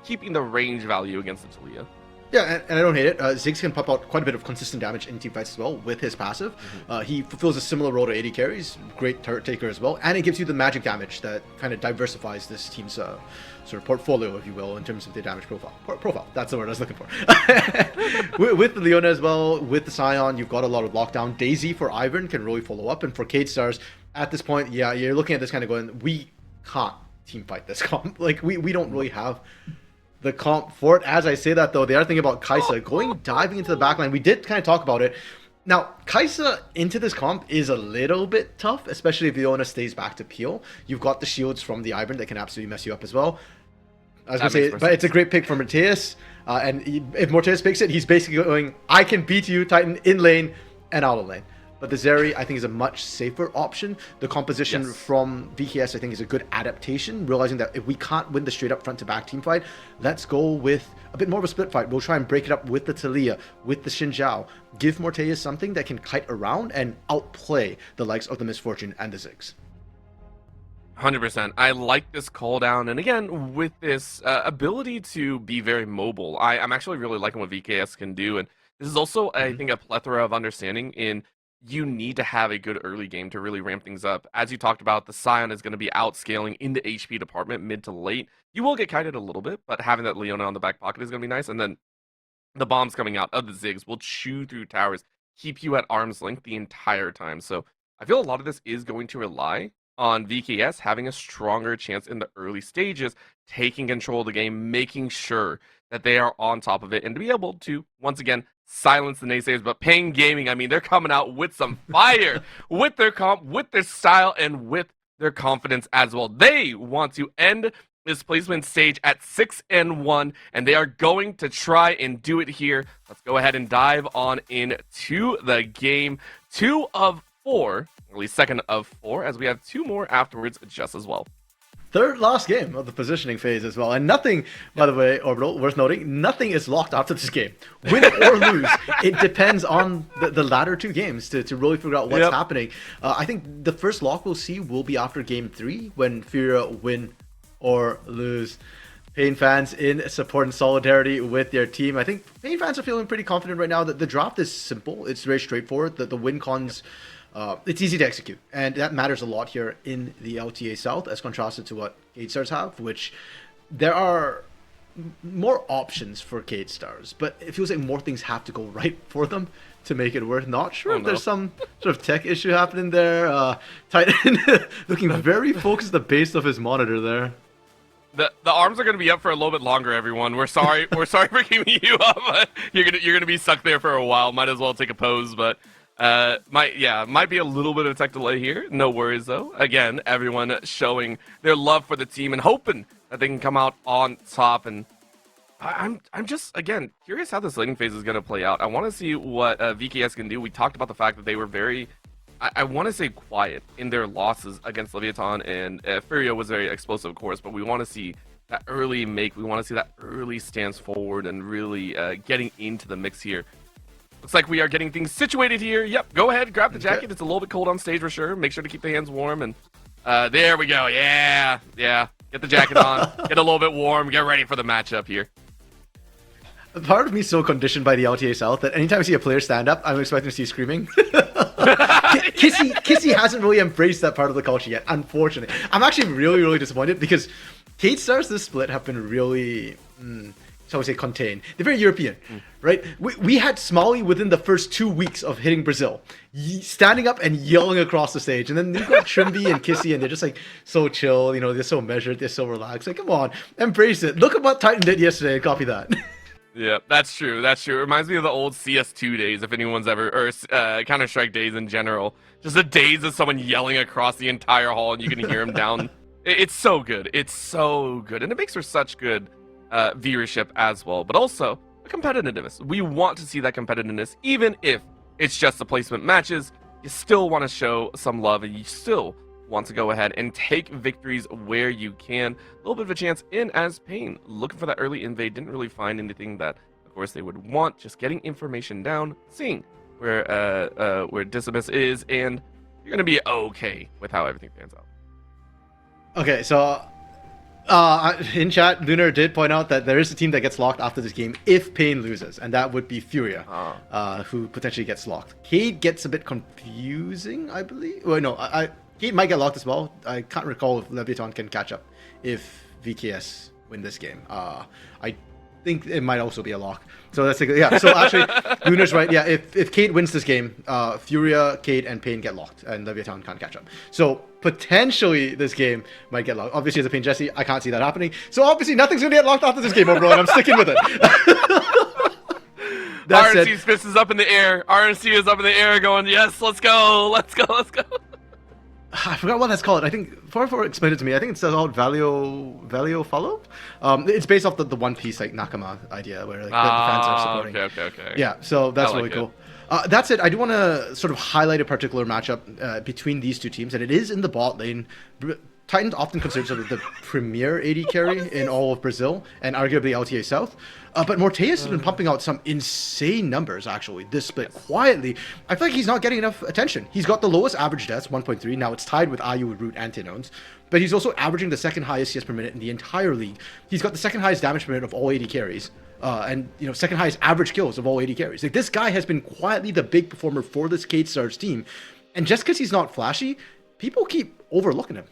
keeping the range value against the Talia. Yeah, and I don't hate it. Ziggs can pop out quite a bit of consistent damage in team fights as well with his passive. He fulfills a similar role to AD carries, great turret taker as well, and it gives you the magic damage that kind of diversifies this team's sort of portfolio, if you will, in terms of their damage profile. Profile, that's the word I was looking for. with the Leona as well, with the Sion, you've got a lot of lockdown. Daisy for Ivern can really follow up, and for Cade Stars, at this point, yeah, you're looking at this kind of going, we can't team fight this comp. Like, we don't really have the comp for it. As I say that, though, they are thinking about Kaisa diving into the backline. We did kind of talk about it. Now, Kaisa into this comp is a little bit tough, especially if Leona stays back to peel. You've got the shields from the Ivern that can absolutely mess you up as well. I was going to say, but it's a great pick for Mateus. If Mateus picks it, he's basically going, I can beat you, Titan, in lane and out of lane. But the Zeri, I think, is a much safer option. The composition from VKS, I think, is a good adaptation, realizing that if we can't win the straight-up front-to-back team fight, let's go with a bit more of a split fight. We'll try and break it up with the Talia, with the Xin Zhao. Give Morteus something that can kite around and outplay the likes of the Misfortune and the Ziggs. 100%. I like this call down, and again, with this ability to be very mobile, I'm actually really liking what VKS can do, and this is also, I think, a plethora of understanding in you need to have a good early game to really ramp things up. As you talked about, the Sion is going to be outscaling in the HP department mid to late. You will get kited a little bit, but having that Leona on the back pocket is going to be nice. And then the bombs coming out of the Ziggs will chew through towers, keep you at arm's length the entire time. So I feel a lot of this is going to rely on VKS having a stronger chance in the early stages, taking control of the game, making sure that they are on top of it, and to be able to, once again, silence the naysayers. But Pain Gaming, I mean, they're coming out with some fire with their comp, with their style, and with their confidence as well. They want to end this placement stage at 6-1, and they are going to try and do it here. Let's go ahead and dive on into the game. 2 of 4, at least 2nd of 4, as we have 2 more afterwards just as well. Third last game of the positioning phase as well. And nothing, by the way, Orbital, worth noting, nothing is locked after this game. Win or lose, it depends on the latter 2 games to really figure out what's happening. I think the first lock we'll see will be after game 3 when Furia win or lose. Pain fans in support and solidarity with their team. I think Pain fans are feeling pretty confident right now that the draft is simple. It's very straightforward. The win cons, it's easy to execute. And that matters a lot here in the LTA South as contrasted to what Cade Stars have, which there are more options for Cade Stars, but it feels like more things have to go right for them to make it work. Not sure if there's some sort of tech issue happening there. Titan looking very focused at the base of his monitor there. The arms are going to be up for a little bit longer, everyone. We're sorry. We're sorry for keeping you up. You're gonna be stuck there for a while. Might as well take a pose, but might be a little bit of tech delay here. No worries though. Again, everyone showing their love for the team and hoping that they can come out on top. And I'm just again curious how this laning phase is going to play out. I want to see what VKS can do. We talked about the fact that they were very, I want to say, quiet in their losses against Leviathan, and Furia was very explosive, of course, but we want to see that early make. We want to see that early stance forward and really getting into the mix here. Looks like we are getting things situated here. Yep, go ahead, grab the jacket. It's a little bit cold on stage for sure. Make sure to keep the hands warm, and there we go. Yeah. Get the jacket on, get a little bit warm, get ready for the matchup here. Part of me is so conditioned by the LTA South that anytime I see a player stand up, I'm expecting to see screaming. Kissy hasn't really embraced that part of the culture yet, unfortunately. I'm actually really, really disappointed because Cade Stars this split have been really, shall we say, contained. They're very European, right? We had Smalley within the first 2 weeks of hitting Brazil, standing up and yelling across the stage. And then you've got Trimby and Kissy, and they're just like so chill, they're so measured, they're so relaxed. Like, come on, embrace it. Look at what Titan did yesterday and copy that. Yeah, that's true. That's true. It reminds me of the old CS2 days, if anyone's ever, or Counter-Strike days in general. Just the days of someone yelling across the entire hall and you can hear him down. It's so good. It's so good. And it makes for such good viewership as well. But also, the competitiveness. We want to see that competitiveness, even if it's just the placement matches. You still want to show some love, and you still want to go ahead and take victories where you can. A little bit of a chance in as Pain, looking for that early invade, didn't really find anything that, of course, they would want. Just getting information down, seeing where Disibus is, and you're gonna be okay with how everything pans out. Okay, so in chat, Lunar did point out that there is a team that gets locked after this game if Pain loses, and that would be Furia, who potentially gets locked. Cade gets a bit confusing, I believe. Well, no, Cade might get locked as well. I can't recall if Leviathan can catch up if VKS win this game. I think it might also be a lock. So that's like, yeah. So actually, Lunar's right. Yeah, if Cade wins this game, Furia, Cade, and Pain get locked, and Leviathan can't catch up. So potentially this game might get locked. Obviously, as a Pain Jesse, I can't see that happening. So obviously, nothing's gonna get locked after this game, bro. And I'm sticking with it. RNC's fist is up in the air. RNC is up in the air, going, yes, let's go, let's go, let's go. I forgot what that's called. I think 4 explained it to me. I think it's called Valio Follow. It's based off the One Piece like Nakama idea where like the fans are supporting. Okay. Yeah, so that's really cool. That said, I do want to sort of highlight a particular matchup between these two teams, and it is in the bot lane. Titan's often considered sort of the premier AD carry in all of Brazil and arguably LTA South. But Morteus has been pumping out some insane numbers, actually, this split quietly. I feel like he's not getting enough attention. He's got the lowest average deaths, 1.3. Now it's tied with IU, Root, and Tenones. But he's also averaging the second highest CS per minute in the entire league. He's got the second highest damage per minute of all AD carries. And, second highest average kills of all AD carries. Like, this guy has been quietly the big performer for this Cade Stars team. And just because he's not flashy, people keep overlooking him.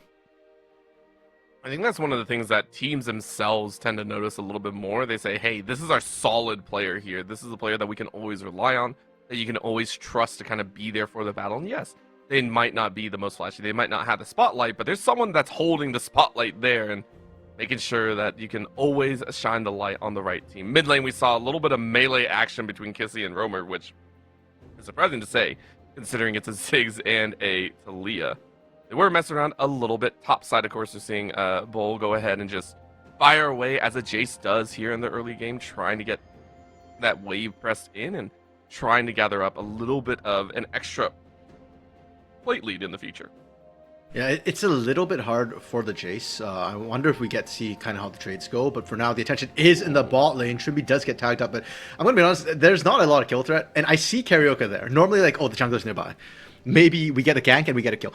I think that's one of the things that teams themselves tend to notice a little bit more. They say, hey, this is our solid player here. This is a player that we can always rely on, that you can always trust to kind of be there for the battle. And yes, they might not be the most flashy. They might not have the spotlight, but there's someone that's holding the spotlight there and making sure that you can always shine the light on the right team. Mid lane, we saw a little bit of melee action between Kissy and Romer, which is surprising to say, considering it's a Ziggs and a Talia. They were messing around a little bit. Top side, of course, we're seeing Bull go ahead and just fire away as a Jace does here in the early game, trying to get that wave pressed in and trying to gather up a little bit of an extra plate lead in the future. Yeah, it's a little bit hard for the Jace. I wonder if we get to see kind of how the trades go. But for now, the attention is in the bot lane. Trimby does get tagged up. But I'm going to be honest, there's not a lot of kill threat. And I see Karaoke there. Normally, like, oh, the jungler's nearby. Maybe we get a gank and we get a kill.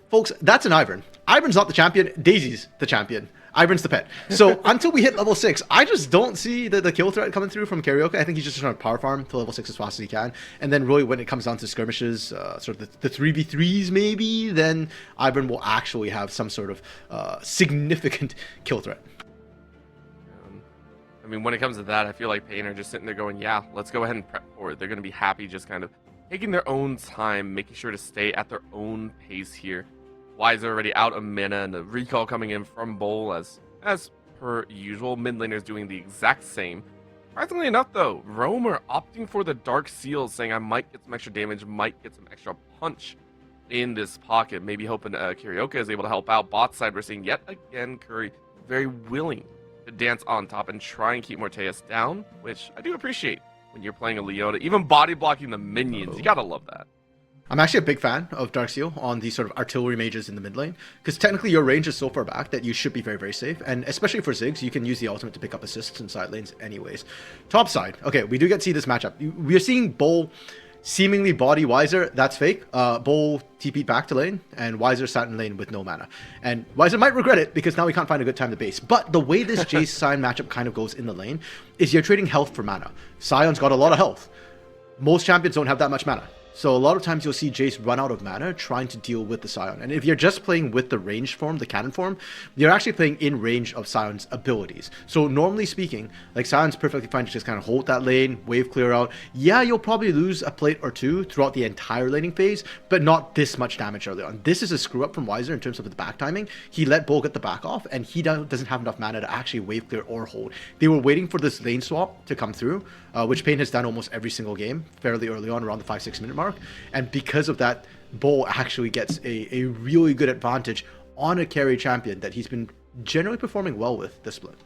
Folks, that's an Ivern. Ivern's not the champion. Daisy's the champion. Ivan's the pet. So until we hit level 6, I just don't see the kill threat coming through from Karaoke. I think he's just trying to power farm to level 6 as fast as he can. And then really when it comes down to skirmishes, sort of the 3v3s maybe, then Ivan will actually have some sort of significant kill threat. I mean, when it comes to that, I feel like Pain are just sitting there going, yeah, let's go ahead and prep for it. They're going to be happy just kind of taking their own time, making sure to stay at their own pace here. Wiser already out of mana, and the recall coming in from Bull as per usual. Mid laners doing the exact same. Surprisingly enough, though, Roamer opting for the Dark Seal, saying I might get some extra damage, might get some extra punch in this pocket. Maybe hoping Karaoke is able to help out. Bot side, we're seeing yet again Curry very willing to dance on top and try and keep Morteus down, which I do appreciate when you're playing a Leona. Even body blocking the minions, you gotta love that. I'm actually a big fan of Darkseal on these sort of artillery mages in the mid lane, because technically your range is so far back that you should be very, very safe, and especially for Ziggs, you can use the ultimate to pick up assists in side lanes anyways. Top side, okay, we do get to see this matchup. We are seeing Bull seemingly body Wiser, that's fake. Bull TP'd back to lane, and Wiser sat in lane with no mana. And Wiser might regret it, because now we can't find a good time to base. But the way this Jace Sion matchup kind of goes in the lane, is you're trading health for mana. Sion's got a lot of health. Most champions don't have that much mana. So a lot of times you'll see Jace run out of mana trying to deal with the Sion. And if you're just playing with the ranged form, the cannon form, you're actually playing in range of Sion's abilities. So normally speaking, like Sion's perfectly fine to just kind of hold that lane, wave clear out. Yeah, you'll probably lose a plate or two throughout the entire laning phase, but not this much damage early on. This is a screw up from Wiser in terms of the back timing. He let Bull get the back off, and he doesn't have enough mana to actually wave clear or hold. They were waiting for this lane swap to come through, which Pain has done almost every single game, fairly early on, around the 5-6 minute mark. And because of that, Bull actually gets a really good advantage on a carry champion that he's been generally performing well with this split.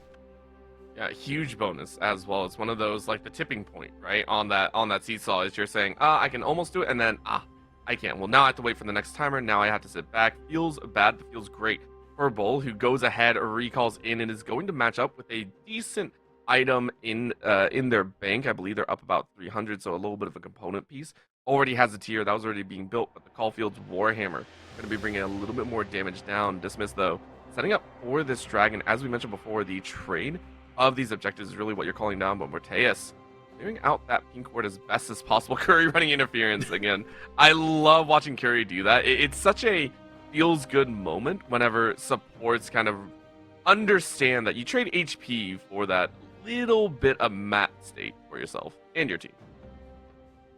Yeah, huge bonus as well. It's one of those, like the tipping point, right? On that seesaw is you're saying, I can almost do it, and then, I can't. Well, now I have to wait for the next timer. Now I have to sit back. Feels bad, but feels great for Bull, who goes ahead, recalls in, and is going to match up with a decent item in their bank. I believe they're up about 300, so a little bit of a component piece. Already has a tier that was already being built, but the Caulfield's Warhammer going to be bringing a little bit more damage down. Dismiss, though, setting up for this dragon. As we mentioned before, the trade of these objectives is really what you're calling down, but Morteus clearing out that pink ward as best as possible. Curry running interference again. I love watching Curry do that. It's such a feels good moment whenever supports kind of understand that you trade HP for that little bit of mat state for yourself and your team.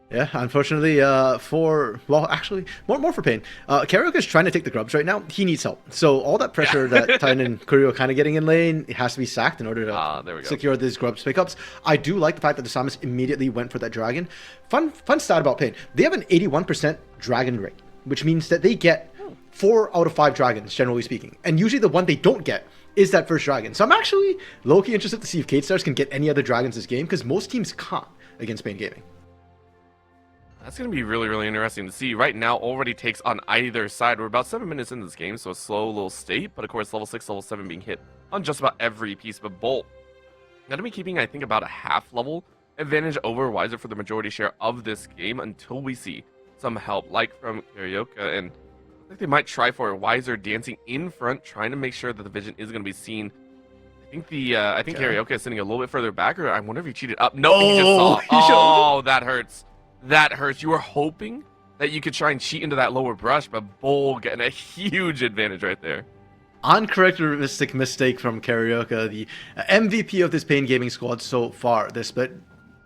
Yeah, unfortunately, actually, more for Pain. Karaoke is trying to take the grubs right now. He needs help. So all that pressure that Titan and Kurio are kind of getting in lane, it has to be sacked in order to secure these grubs pickups. I do like the fact that the Samus immediately went for that dragon. Fun stat about Pain. They have an 81% dragon rate, which means that they get 4 out of 5 dragons, generally speaking. And usually the one they don't get is that first dragon. So I'm actually low-key interested to see if K-Stars can get any other dragons this game, because most teams can't against Pain Gaming. That's going to be really, really interesting to see. Right now, already takes on either side. We're about 7 minutes into this game, so a slow little state. But of course, level 6, level 7 being hit on just about every piece. But Bolt going to be keeping, I think, about a half level advantage over Wiser for the majority share of this game until we see some help, like from Karaoke. And I think they might try for Wiser dancing in front, trying to make sure that the vision is going to be seen. I think Karaoke is sitting a little bit further back, or I wonder if he cheated up. No, he just saw. Oh, that hurts. That hurts. You were hoping that you could try and cheat into that lower brush, but Bull getting a huge advantage right there. Uncharacteristic mistake from Karaoke, the MVP of this Pain Gaming squad so far. This, but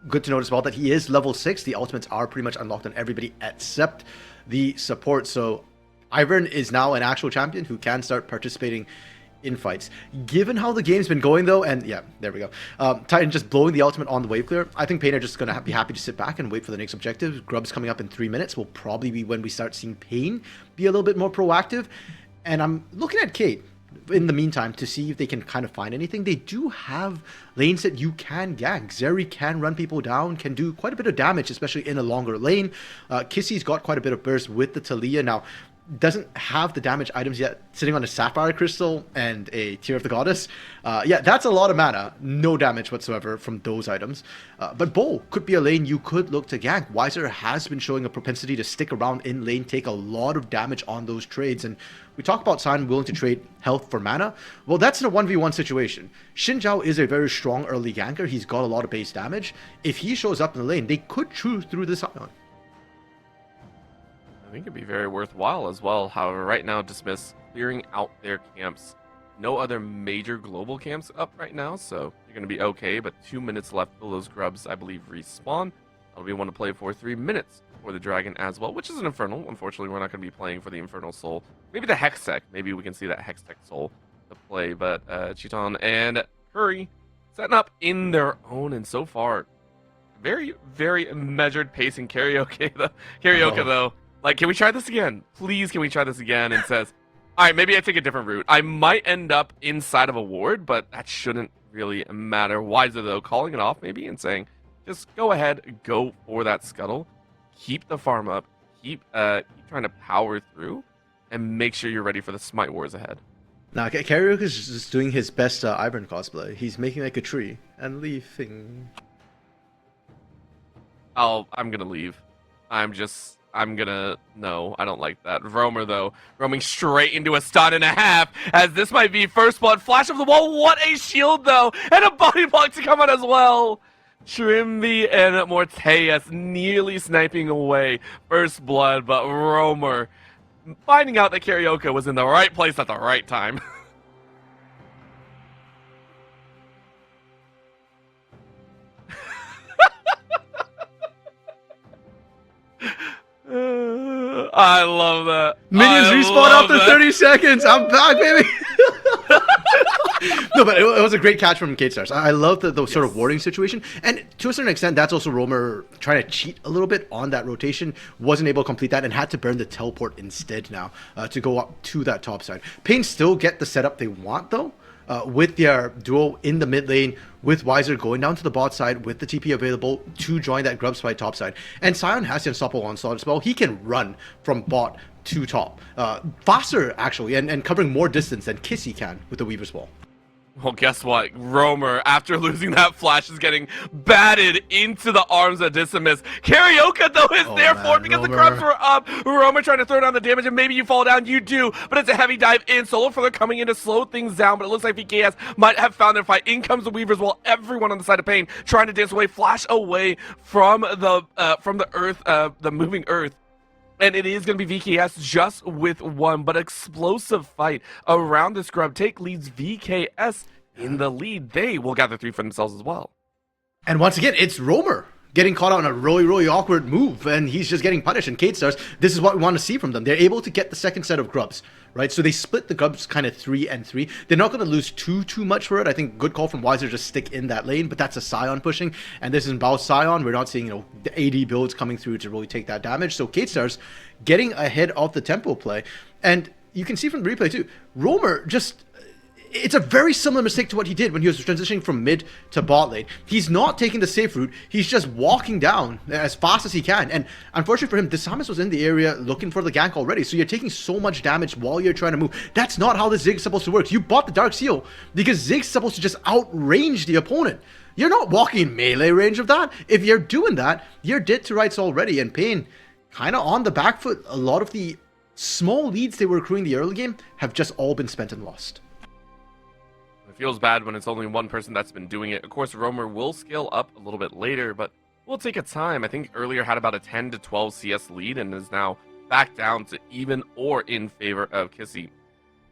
good to notice as well that he is level 6. The ultimates are pretty much unlocked on everybody except the support. So Ivern is now an actual champion who can start participating in fights. Given how the game's been going, though, and yeah, there we go. Titan just blowing the ultimate on the wave clear. I think Pain are just going to be happy to sit back and wait for the next objective. Grubs coming up in 3 minutes will probably be when we start seeing Pain be a little bit more proactive. And I'm looking at Kate in the meantime to see if they can kind of find anything. They do have lanes that you can gank. Zeri can run people down, can do quite a bit of damage, especially in a longer lane. Kissy's got quite a bit of burst with the Talia. Now, doesn't have the damage items yet, sitting on a Sapphire Crystal and a Tear of the Goddess. Yeah, that's a lot of mana. No damage whatsoever from those items. But Bo could be a lane you could look to gank. Weiser has been showing a propensity to stick around in lane, take a lot of damage on those trades. And we talk about Sion willing to trade health for mana. Well, that's in a 1v1 situation. Xin Zhao is a very strong early ganker. He's got a lot of base damage. If he shows up in the lane, they could chew through the Sion. I think it'd be very worthwhile as well. However, right now, Dismiss clearing out their camps. No other major global camps up right now, so you're going to be okay. But 2 minutes left till those grubs, I believe, respawn. We want to play for 3 minutes for the Dragon as well, which is an Infernal. Unfortunately, we're not going to be playing for the Infernal Soul. Maybe the Hextech. Maybe we can see that Hextech Soul to play. But Chiton and Curry setting up in their own, and so far, very, very measured pacing. Karaoke, though. Like, can we try this again? Please, can we try this again? And says, all right, maybe I take a different route. I might end up inside of a ward, but that shouldn't really matter. Weiser, though, calling it off maybe and saying, just go ahead, go for that scuttle. Keep the farm up. Keep trying to power through and make sure you're ready for the Smite Wars ahead. Now, Karaoke is just doing his best Ivern cosplay. He's making like a tree and leafing. I'm going to leave. No, I don't like that. Roamer, though, roaming straight into a stun and a half, as this might be first blood. Flash of the wall, what a shield, though, and a body block to come out as well. Trimby and Morteus nearly sniping away first blood, but Roamer finding out that Karaoke was in the right place at the right time. I love that. Minions respawn after 30 seconds. I'm back, baby. No, but it was a great catch from K-Stars. I love the sort of warding situation. And to a certain extent, that's also Roamer trying to cheat a little bit on that rotation. Wasn't able to complete that and had to burn the teleport instead now to go up to that top side. Pain still get the setup they want, though. With their duo in the mid lane, with Weiser going down to the bot side with the TP available to join that grub spy top side. And Sion has the unstoppable onslaught as well. He can run from bot to top. Faster, actually, and covering more distance than Kissy can with the Weaver's Wall. Well, guess what? Roamer, after losing that flash, is getting batted into the arms of Dismiss. Karaoke, though, is there for it because Roamer. the grubs were up. Roamer trying to throw down the damage, and maybe you fall down. You do, but it's a heavy dive in. Solo Further coming in to slow things down, but it looks like VKS might have found their fight. In comes the Weavers, while everyone on the side of Pain trying to dance away, flash away from the earth, the moving earth. And it is going to be VKS just with one, but explosive fight around this grub take leads VKS in the lead. They will gather 3 for themselves as well. And once again, it's Roamer getting caught on a really, really awkward move, and he's just getting punished. And K-Stars, this is what we want to see from them. They're able to get the second set of grubs, right? So they split the grubs kind of 3 and 3. They're not going to lose too much for it. I think good call from Weiser, just stick in that lane, but that's a Sion pushing, and this is about Sion. We're not seeing, the AD builds coming through to really take that damage. So K-Stars getting ahead of the tempo play, and you can see from the replay too, Roamer just... It's a very similar mistake to what he did when he was transitioning from mid to bot lane. He's not taking the safe route. He's just walking down as fast as he can. And unfortunately for him, Disarmus was in the area looking for the gank already. So you're taking so much damage while you're trying to move. That's not how the Zig's supposed to work. You bought the Dark Seal because Zig's supposed to just outrange the opponent. You're not walking in melee range of that. If you're doing that, you're dead to rights already. And Pain kind of on the back foot. A lot of the small leads they were accruing the early game have just all been spent and lost. It feels bad when it's only one person that's been doing it. Of course, Roamer will scale up a little bit later, but will take a time. I think earlier had about a 10 to 12 CS lead and is now back down to even or in favor of Kissy.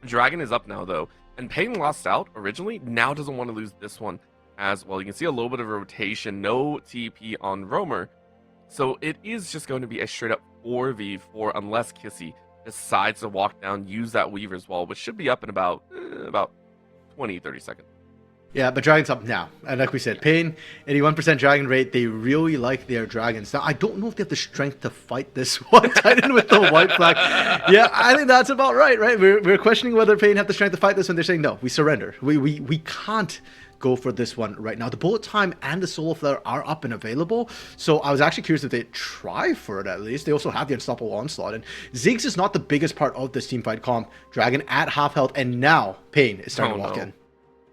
Dragon is up now, though, and Pain lost out originally. Now doesn't want to lose this one as well. You can see a little bit of rotation, no TP on Roamer. So it is just going to be a straight up 4v4 unless Kissy decides to walk down, use that Weaver's Wall, which should be up in about 20-30 seconds. Yeah, but Dragon's up now. And like we said, Pain, 81% Dragon rate. They really like their Dragons. Now, I don't know if they have the strength to fight this one Titan with the white flag. Yeah, I think that's about right? We're questioning whether Pain have the strength to fight this when they're saying, no, we surrender. We can't go for this one right now. The bullet time and the solo flare are up and available, so I was actually curious if they'd try for it at least. They also have the unstoppable onslaught, and Ziggs is not the biggest part of this teamfight comp. Dragon at half health, and now Pain is starting to walk in.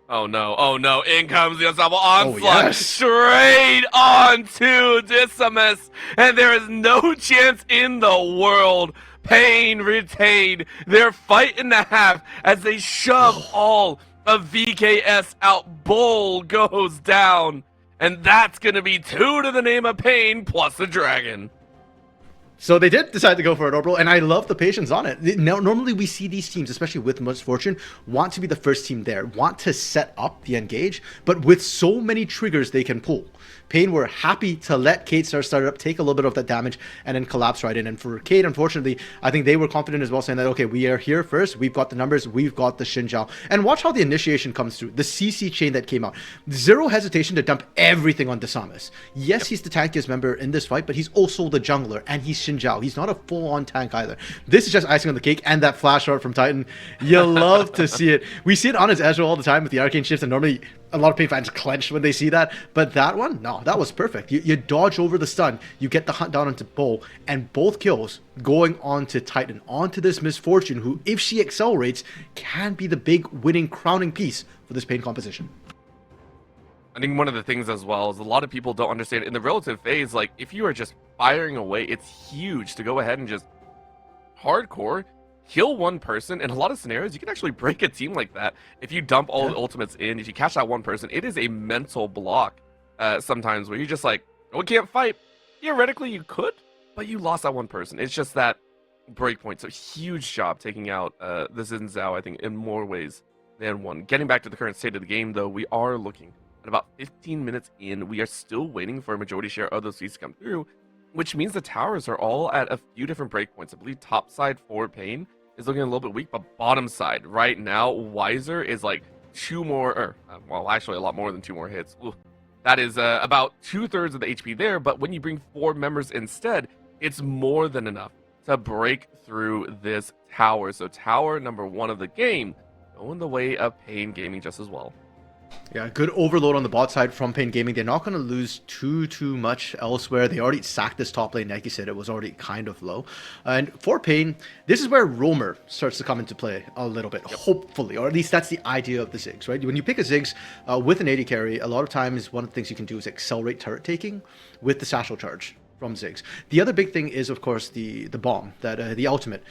Oh no, in comes the unstoppable onslaught, yes. straight on to Decimus, and there is no chance in the world. Pain retained their fight in the half as they shove all of VKS out. Bull goes down, and that's gonna be 2 to the name of Pain plus the Dragon. So they did decide to go for it, Orbital, and I love the patience on it. Now, normally we see these teams, especially with Misfortune, want to be the first team there, want to set up the engage, but with so many triggers they can pull. Pain were happy to let Cade start it up, take a little bit of that damage, and then collapse right in. And for Cade, unfortunately, I think they were confident as well, saying that, okay, we are here first, we've got the numbers, we've got the Xinjiao. And watch how the initiation comes through, the CC chain that came out. Zero hesitation to dump everything on Decimus. Yes, he's the tankiest member in this fight, but he's also the jungler, and he's Xinjiao. He's not a full-on tank either. This is just icing on the cake, and that flash art from Titan. You love to see it. We see it on his Ezreal all the time with the arcane shifts, and normally a lot of Pain fans clench when they see that, but that one, no, that was perfect. You dodge over the stun, you get the hunt down onto Bull, and both kills going on to Titan, onto this Misfortune, who, if she accelerates, can be the big winning crowning piece for this Pain composition. I think one of the things as well is a lot of people don't understand in the relative phase, like if you are just firing away, it's huge to go ahead and just hardcore kill one person. In a lot of scenarios, you can actually break a team like that if you dump all the ultimates in. If you catch that one person, it is a mental block sometimes where you're just like, oh, we can't fight. Theoretically, you could, but you lost that one person. It's just that break point. So huge job taking out the Xin Zhao, I think, in more ways than one. Getting back to the current state of the game, though, we are looking at about 15 minutes in. We are still waiting for a majority share of those seeds to come through, which means the towers are all at a few different breakpoints. I believe top side for Pain is looking a little bit weak, but bottom side right now, Wiser is like 2 more, or well, actually a lot more than 2 more hits. Ooh. That is about 2/3 of the HP there, but when you bring 4 members instead, it's more than enough to break through this tower. So tower number 1 of the game going the way of Pain Gaming just as well. Yeah, good overload on the bot side from Pain Gaming. They're not going to lose too much elsewhere. They already sacked this top lane. Like you said, it was already kind of low. And for Pain, this is where Roamer starts to come into play a little bit, hopefully. Or at least that's the idea of the Ziggs, right? When you pick a Ziggs with an AD carry, a lot of times one of the things you can do is accelerate turret taking with the Satchel Charge from Ziggs. The other big thing is, of course, the bomb, that the ultimate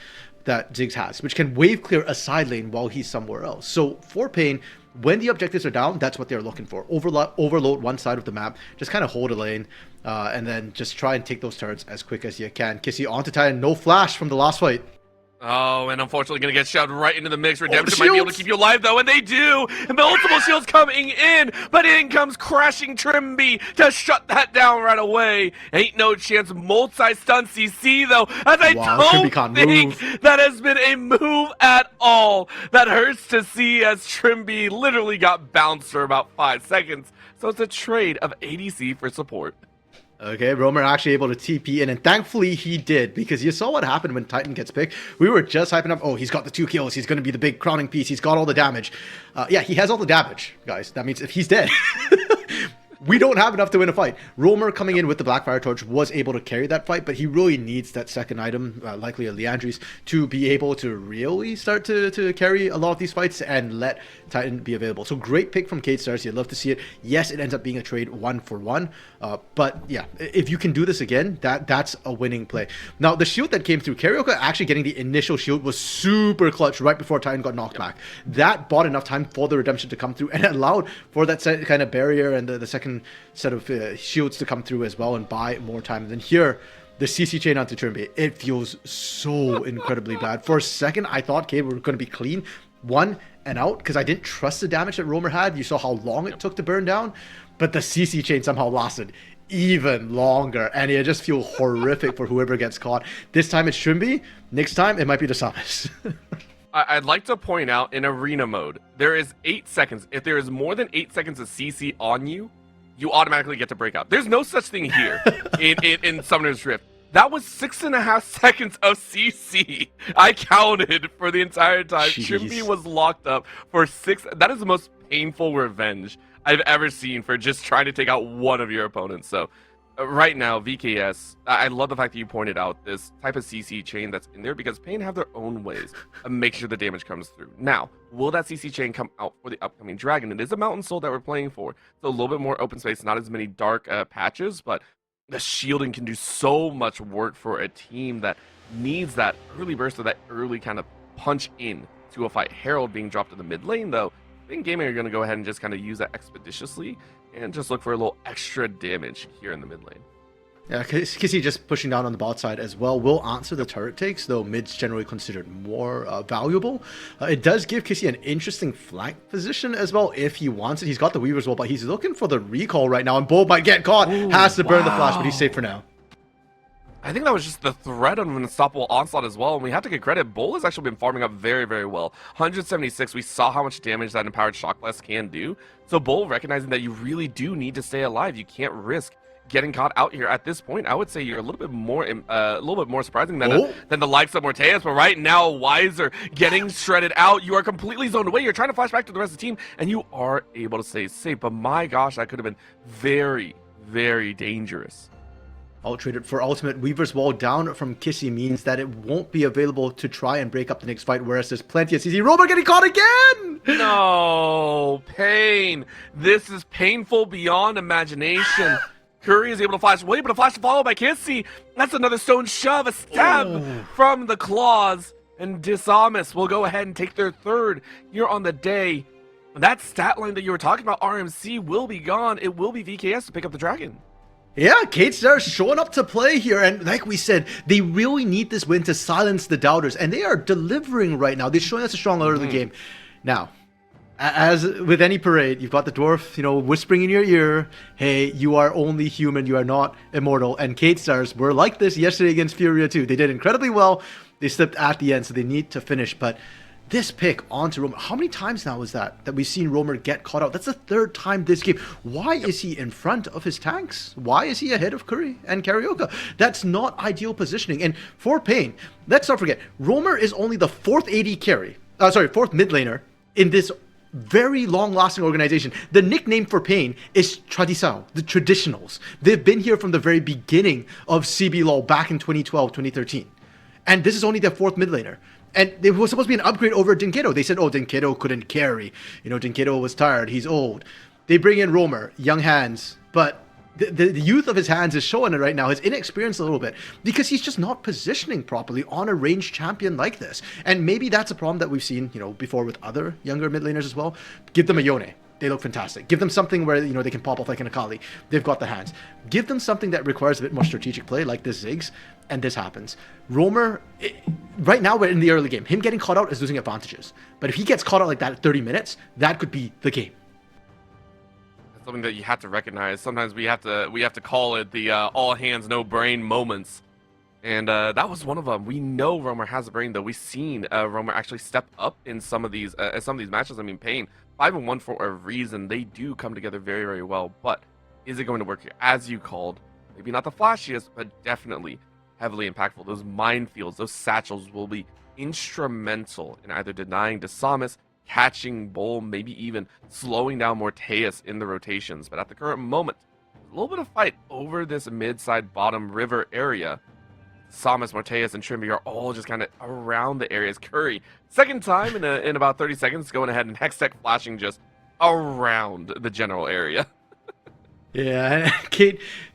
that Ziggs has, which can wave clear a side lane while he's somewhere else. So for Pain, when the objectives are down, that's what they're looking for. Overload one side of the map, just kind of hold a lane, and then just try and take those turrets as quick as you can. Kissy onto Titan, no flash from the last fight. Oh, and unfortunately going to get shoved right into the mix. Redemption might be able to keep you alive, though, and they do! And the ultimate shield's coming in, but in comes crashing Trimby to shut that down right away. Ain't no chance. Multi-stun CC, though, as I don't think that has been a move at all. That hurts to see as Trimby literally got bounced for about 5 seconds. So it's a trade of ADC for support. Okay, Roamer actually able to TP in, and thankfully he did, because you saw what happened when Titan gets picked. We were just hyping up, oh, he's got the 2 kills, he's going to be the big crowning piece, he's got all the damage. Yeah, he has all the damage, guys. That means if he's dead, we don't have enough to win a fight. Roamer coming in with the Blackfire Torch was able to carry that fight, but he really needs that second item, likely a Liandry's, to be able to really start to carry a lot of these fights and let Titan be available. So great pick from Cade Stars. You'd love to see it. Yes, it ends up being a trade 1-for-1, but yeah, if you can do this again, that's a winning play. Now, the shield that came through, Carioca actually getting the initial shield was super clutch right before Titan got knocked back. That bought enough time for the redemption to come through and allowed for that kind of barrier and the second set of shields to come through as well and buy more time. And then here, the CC chain onto Trimby, it feels so incredibly bad. For a second, I thought Cade were going to be clean, 1 and out, because I didn't trust the damage that Roamer had. You saw how long it took to burn down, but the CC chain somehow lasted even longer, and it just feels horrific for whoever gets caught. This time it's Trimby, next time it might be the Samus. I'd like to point out, in arena mode, there is 8 seconds. If there is more than 8 seconds of CC on you, you automatically get to break out. There's no such thing here in Summoner's Rift. That was 6.5 seconds of CC. I counted for the entire time. Trimby was locked up for 6. That is the most painful revenge I've ever seen for just trying to take out one of your opponents. So right now, VKS, I love the fact that you pointed out this type of CC chain that's in there, because Pain have their own ways of making sure the damage comes through. Now, will that CC chain come out for the upcoming Dragon? It is a Mountain Soul that we're playing for, so a little bit more open space, not as many dark patches, but the shielding can do so much work for a team that needs that early burst, or that early kind of punch in to a fight. Herald being dropped in the mid lane, though, Bing Gaming are going to go ahead and just kind of use that expeditiously and just look for a little extra damage here in the mid lane. Yeah, Kissy just pushing down on the bot side as well will answer the turret takes, though mid's generally considered more valuable. It does give Kissy an interesting flank position as well if he wants it. He's got the Weaver's Wall, but he's looking for the recall right now, and Bull might get caught. Ooh, has to burn the flash, but he's safe for now. I think that was just the threat of an unstoppable onslaught as well, and we have to give credit. Bull has actually been farming up very, very well. 176, we saw how much damage that Empowered Shock Blast can do. So Bull recognizing that you really do need to stay alive. You can't risk getting caught out here at this point. I would say you're a little bit more surprising than the likes of Morteus, but right now, Wiser getting shredded out. You are completely zoned away. You're trying to flash back to the rest of the team, and you are able to stay safe. But my gosh, that could have been very, very dangerous. All traded for ultimate. Weaver's Wall down from Kissy means that it won't be available to try and break up the next fight, whereas there's plenty of CC. Robo getting caught again! No, Pain. This is painful beyond imagination. Curry is able to flash, able to flash followed by Kissy. That's another stone shove, a stab from the claws. And Disamus will go ahead and take their third here on the day. That stat line that you were talking about, RMC, will be gone. It will be VKS to pick up the Dragon. Yeah, K-Star showing up to play here, and like we said, they really need this win to silence the doubters, and they are delivering right now. They're showing us a strong early game. Now, as with any parade, you've got the dwarf, whispering in your ear, hey, you are only human, you are not immortal, and K-Stars were like this yesterday against Furia too. They did incredibly well. They slipped at the end, so they need to finish, but this pick onto Roamer, how many times now is that we've seen Roamer get caught out? That's the third time this game. Why is he in front of his tanks? Why is he ahead of Curry and Carioca? That's not ideal positioning. And for Pain, let's not forget, Roamer is only the fourth AD carry, fourth mid laner in this very long-lasting organization. The nickname for Pain is Tradição, the Traditionals. They've been here from the very beginning of CBLOL back in 2012, 2013. And this is only their fourth mid laner. And it was supposed to be an upgrade over Dinkedo. They said, oh, Dinkedo couldn't carry. Dinkedo was tired. He's old. They bring in Roamer, young hands. But the youth of his hands is showing it right now. His inexperience a little bit. Because he's just not positioning properly on a ranged champion like this. And maybe that's a problem that we've seen, before with other younger mid laners as well. Give them a Yone. They look fantastic. Give them something where, they can pop off like an Akali. They've got the hands. Give them something that requires a bit more strategic play, like this Ziggs, and this happens. Roamer, right now we're in the early game. Him getting caught out is losing advantages. But if he gets caught out like that at 30 minutes, that could be the game. That's something that you have to recognize. Sometimes we have to call it the all hands, no brain moments. And that was one of them. We know Roamer has a brain, though. We've seen Roamer actually step up in some of these matches. I mean, Pain 5-1 for a reason. They do come together very, very well. But is it going to work here? As you called, maybe not the flashiest, but definitely heavily impactful. Those minefields, those satchels will be instrumental in either denying Disamus, catching Bull, maybe even slowing down Morteus in the rotations. But at the current moment, a little bit of fight over this mid-side bottom river area. Samus, Morteus, and Trimby are all just kind of around the areas. Curry, second time in about 30 seconds, going ahead and Hextech flashing just around the general area. Yeah,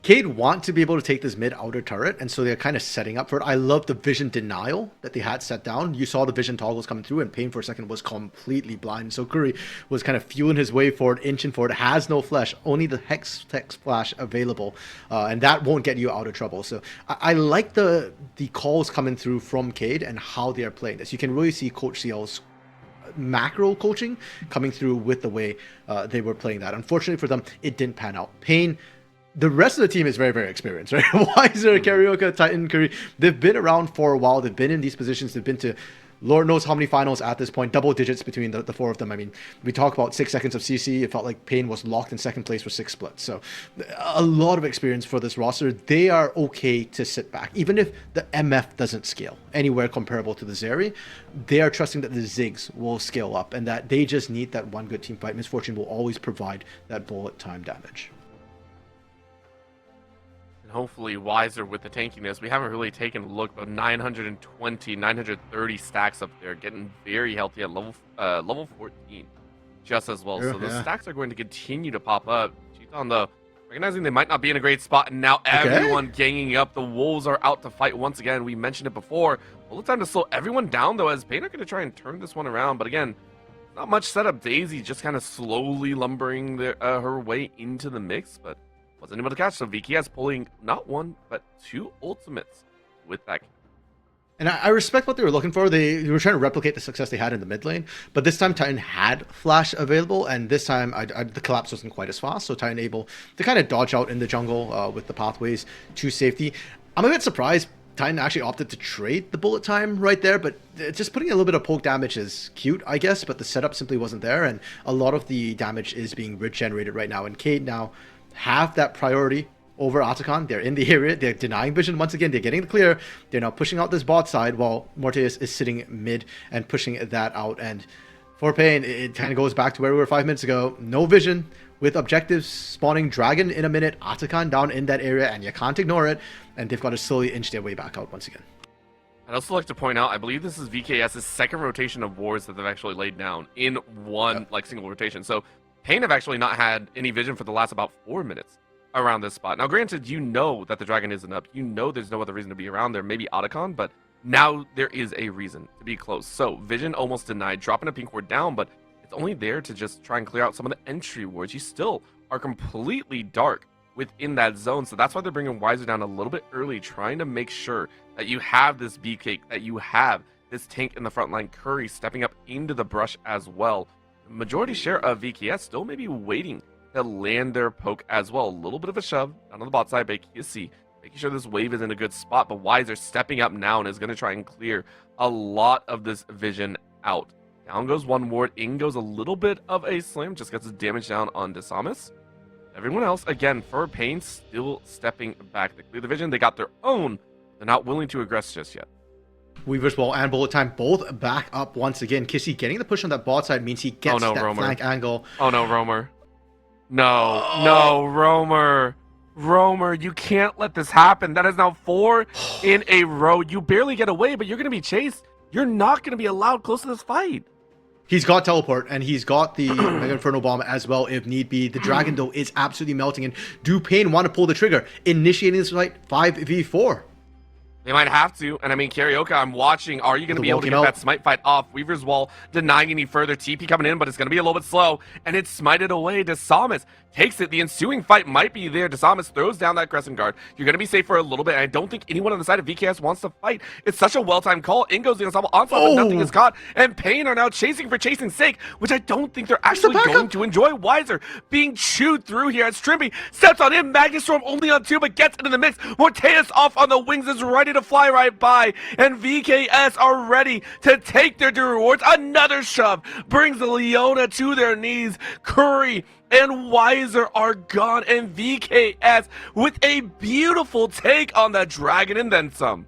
Cade want to be able to take this mid outer turret, and so they're kind of setting up for it. I love the vision denial that they had set down. You saw the vision toggles coming through, and Pain for a second was completely blind. So Curry was kind of fueling his way forward, inching forward. Has no flesh, only the Hextech flash available, and that won't get you out of trouble. So I like the calls coming through from Cade and how they are playing this. You can really see Coach CL's macro coaching coming through with the way they were playing that. Unfortunately for them, it didn't pan out. Pain, the rest of the team is very, very experienced, right? Wiser, Carioca, Titan, Curry, they've been around for a while. They've been in these positions. They've been to Lord knows how many finals at this point, double digits between the four of them. I mean, we talk about 6 seconds of CC. It felt like Pain was locked in second place for 6 splits. So a lot of experience for this roster. They are okay to sit back. Even if the MF doesn't scale anywhere comparable to the Zeri, they are trusting that the Ziggs will scale up and that they just need that one good team fight. Misfortune will always provide that bullet time damage. Hopefully Wiser with the tankiness. We haven't really taken a look, but 920, 930 stacks up there, getting very healthy at level 14 just as well. So the stacks are going to continue to pop up. Cheaton, though, recognizing they might not be in a great spot, and now everyone ganging up. The Wolves are out to fight once again. We mentioned it before. A little time to slow everyone down, though, as Pain are going to try and turn this one around. But again, not much setup. Daisy just kind of slowly lumbering her way into the mix, but wasn't able to catch. So VKS pulling not one, but 2 ultimates with that. And I respect what they were looking for. They were trying to replicate the success they had in the mid lane, but this time Titan had Flash available, and this time the collapse wasn't quite as fast, so Titan able to kind of dodge out in the jungle with the pathways to safety. I'm a bit surprised Titan actually opted to trade the bullet time right there, but just putting a little bit of poke damage is cute, I guess, but the setup simply wasn't there, and a lot of the damage is being regenerated right now, and Cade now have that priority over Atakan. They're in the area, they're denying vision once again, they're getting the clear, they're now pushing out this bot side while Morteus is sitting mid and pushing that out. And for Pain, it kind of goes back to where we were 5 minutes ago. No vision with objectives spawning Dragon in a minute, Atakan down in that area, and you can't ignore it, and they've got to slowly inch their way back out once again. I'd also like to point out, I believe this is VKS's second rotation of wards that they've actually laid down in one single rotation. So Pain have actually not had any vision for the last about 4 minutes around this spot. Now, granted, you know that the Dragon isn't up. You know there's no other reason to be around there. Maybe Otacon, but now there is a reason to be close. So, vision almost denied. Dropping a pink ward down, but it's only there to just try and clear out some of the entry wards. You still are completely dark within that zone. So that's why they're bringing Wiser down a little bit early, trying to make sure that you have this beefcake, that you have this tank in the front line. Curry stepping up into the brush as well. Majority share of VKS still maybe waiting to land their poke as well. A little bit of a shove down on the bot side by KC, making sure this wave is in a good spot, but Wiser stepping up now and is going to try and clear a lot of this vision out. Down goes one ward, in goes a little bit of a slam, just gets his damage down on Desamus. Everyone else, again, for Pain, still stepping back. They clear the vision, they got their own, they're not willing to aggress just yet. Weaver's Wall and Bullet Time both back up once again. Kissy getting the push on that bot side means he gets that Roamer. flank angle. Oh no, Roamer. No, Roamer. Roamer, you can't let this happen. That is now 4 in a row. You barely get away, but you're going to be chased. You're not going to be allowed close to this fight. He's got teleport, and he's got the Mega Inferno Bomb as well, if need be. The Dragon, though, is absolutely melting, and do Pain want to pull the trigger, initiating this fight 5v4? They might have to, and I mean, Karaoke, I'm watching. Are you going to be able to get that smite fight off? Weaver's Wall denying any further TP coming in, but it's going to be a little bit slow, and it's smited away. Desamus takes it. The ensuing fight might be there. Desamus throws down that Crescent Guard. You're going to be safe for a little bit, and I don't think anyone on the side of VKS wants to fight. It's such a well-timed call. In goes the ensemble onslaught, but nothing is caught, and Pain are now chasing for chasing's sake, which I don't think they're actually going to enjoy. Wiser being chewed through here as Trimpy steps on him. Magnustorm only on 2, but gets into the mix. Morteus off on the wings is ready to fly right by, and VKS are ready to take their due rewards. Another shove brings the Leona to their knees. Curry and Wiser are gone, and VKS with a beautiful take on the Dragon and then some.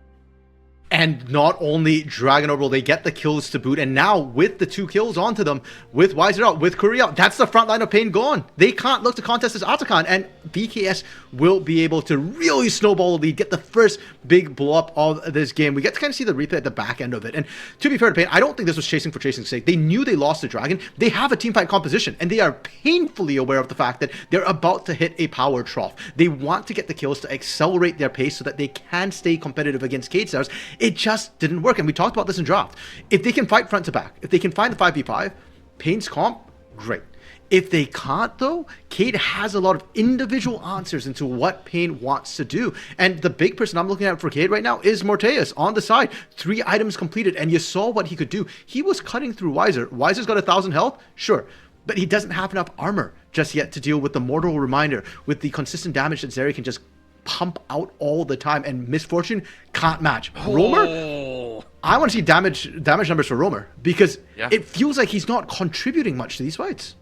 And not only Dragon Orbital, they get the kills to boot, and now with the 2 kills onto them, with Wiser out, with Curry out, that's the front line of Pain gone. They can't look to contest this Atakan, and VKS will be able to really snowball the lead, get the first big blow up of this game. We get to kind of see the replay at the back end of it, and to be fair to Pain, I don't think this was chasing for chasing's sake. They knew they lost the Dragon. They have a teamfight composition, and they are painfully aware of the fact that they're about to hit a power trough. They want to get the kills to accelerate their pace so that they can stay competitive against Cade Stars. It just didn't work, and we talked about this in draft. If they can fight front to back, if they can find the 5v5, Pain's comp, great. If they can't, though, Cade has a lot of individual answers into what Pain wants to do. And the big person I'm looking at for Cade right now is Morteus on the side. 3 items completed, and you saw what he could do. He was cutting through Wiser. Wiser's got 1,000 health, sure, but he doesn't have enough armor just yet to deal with the Mortal Reminder, with the consistent damage that Zeri can just pump out all the time, and Misfortune can't match. Roamer, I want to see damage numbers for Romer, because Yeah. it feels like he's not contributing much to these fights.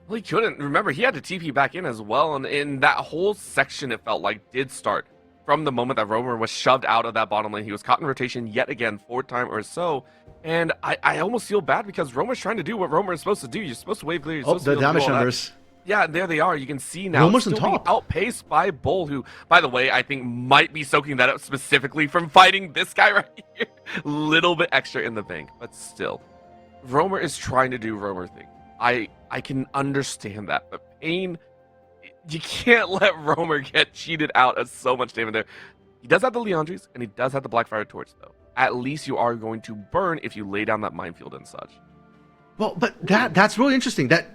Well, he couldn't. Remember, he had to TP back in as well, and in that whole section, it felt like did start from the moment that Romer was shoved out of that bottom lane. He was caught in rotation yet again, 4th time or so, and I almost feel bad because Romer's trying to do what Romer is supposed to do. You're supposed to wave clear. You're supposed to The be able to do damage all that. numbers. Yeah, there they are. You can see now. Romer's on still being top. outpaced by Bull, who, by the way, I think might be soaking that up specifically from fighting this guy right here. Little bit extra in the bank, but still. Romer is trying to do Romer thing. I can understand that, but Pain, you can't let Romer get cheated out of so much damage there. He does have the Leandries, and he does have the Blackfire Torch, though. At least you are going to burn if you lay down that minefield and such. Well, but that's really interesting. That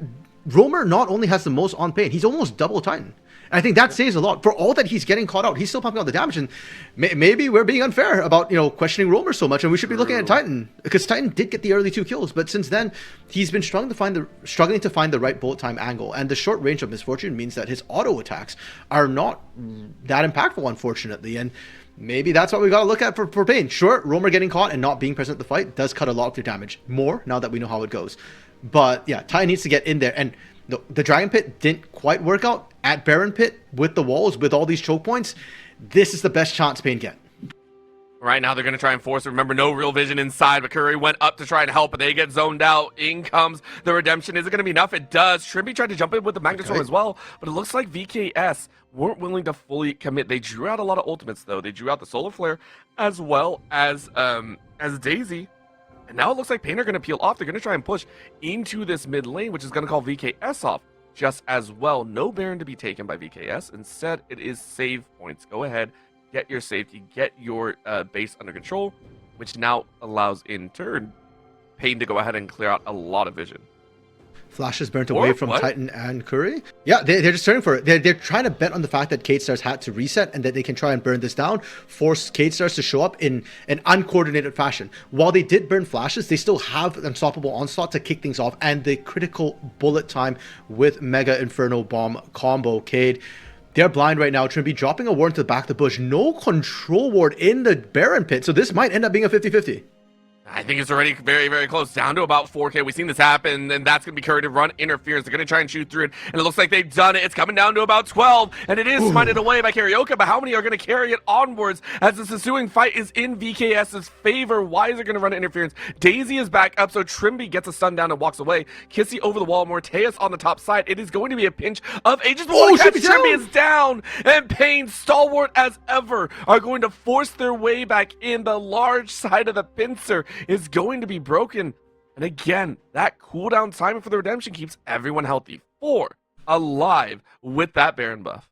Romer not only has the most on Pain, he's almost double Titan. And I think that says a lot. For all that he's getting caught out, he's still pumping out the damage. And maybe we're being unfair about, questioning Romer so much, and we should be looking at Titan. Because Titan did get the early 2 kills, but since then, he's been struggling to find the right bullet time angle. And the short range of Misfortune means that his auto attacks are not that impactful, unfortunately. And maybe that's what we got to look at for Pain. Sure, Romer getting caught and not being present at the fight does cut a lot of their damage. More, now that we know how it goes. But yeah, Titan needs to get in there. And the Dragon Pit didn't quite work out at Baron Pit with the walls, with all these choke points. This is the best chance Pain get. Right now, they're going to try and force it. Remember, no real vision inside, but Curry went up to try and help, but they get zoned out. In comes the redemption. Is it going to be enough? It does. Trimby tried to jump in with the Magnetstorm as well, but it looks like VKS weren't willing to fully commit. They drew out a lot of ultimates, though. They drew out the Solar Flare as well as Daisy. And now it looks like Pain are going to peel off. They're going to try and push into this mid lane, which is going to call VKS off just as well. No Baron to be taken by VKS. Instead, it is save points. Go ahead, get your safety, get your base under control, which now allows, in turn, Pain to go ahead and clear out a lot of vision. Flashes burnt away from Titan and Curry. Yeah, they're just turning for it. They're trying to bet on the fact that Kate Stars had to reset and that they can try and burn this down, force Kate Stars to show up in an uncoordinated fashion. While they did burn flashes, they still have Unstoppable Onslaught to kick things off and the critical bullet time with Mega Inferno Bomb combo. Cade, they're blind right now. Trimby dropping a ward to the back of the bush. No control ward in the Baron Pit, so this might end up being a 50-50. I think it's already very, very close, down to about 4K. We've seen this happen, and that's going to be Curry to run interference. They're going to try and shoot through it, and it looks like they've done it. It's coming down to about 12, and it is smited away by Karaoke, but how many are going to carry it onwards as this ensuing fight is in VKS's favor? Why is it going to run interference? Daisy is back up, so Trimby gets a stun down and walks away. Kissy over the wall, Morteus on the top side. It is going to be a pinch of ages, but Trimby is down, and Pain, stalwart as ever, are going to force their way back in. The large side of the pincer is going to be broken. And again, that cooldown timing for the redemption keeps everyone healthy. 4 alive with that Baron buff.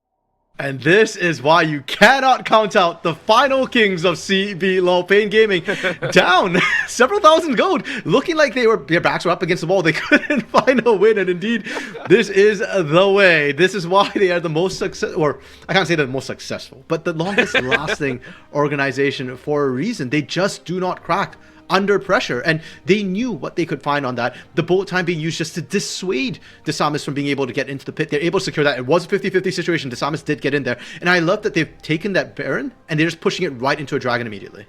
And this is why you cannot count out the final kings of CBLOL. Pain Gaming down several thousand gold, looking like their backs were up against the wall. They couldn't find a win, and indeed, this is the way. This is why they are the most successful, or I can't say the most successful, but the longest lasting organization for a reason. They just do not crack under pressure, and they knew what they could find on that. The bullet time being used just to dissuade Desamas from being able to get into the pit. They're able to secure that. It was a 50-50 situation. Desamas did get in there, and I love that they've taken that Baron and they're just pushing it right into a dragon immediately.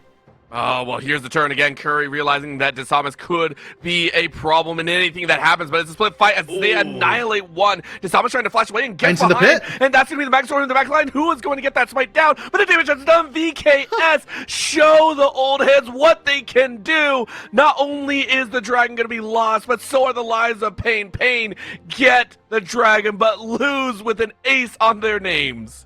Oh, well, here's the turn again. Curry realizing that Desamas could be a problem in anything that happens, but it's a split fight as they annihilate one. Desamas trying to flash away and get behind, the pit. And that's going to be the Magnetstorm in the back line. Who is going to get that smite down? But the damage that's done, VKS show the old heads what they can do. Not only is the dragon going to be lost, but so are the lives of Pain. Pain get the dragon, but lose with an ace on their names.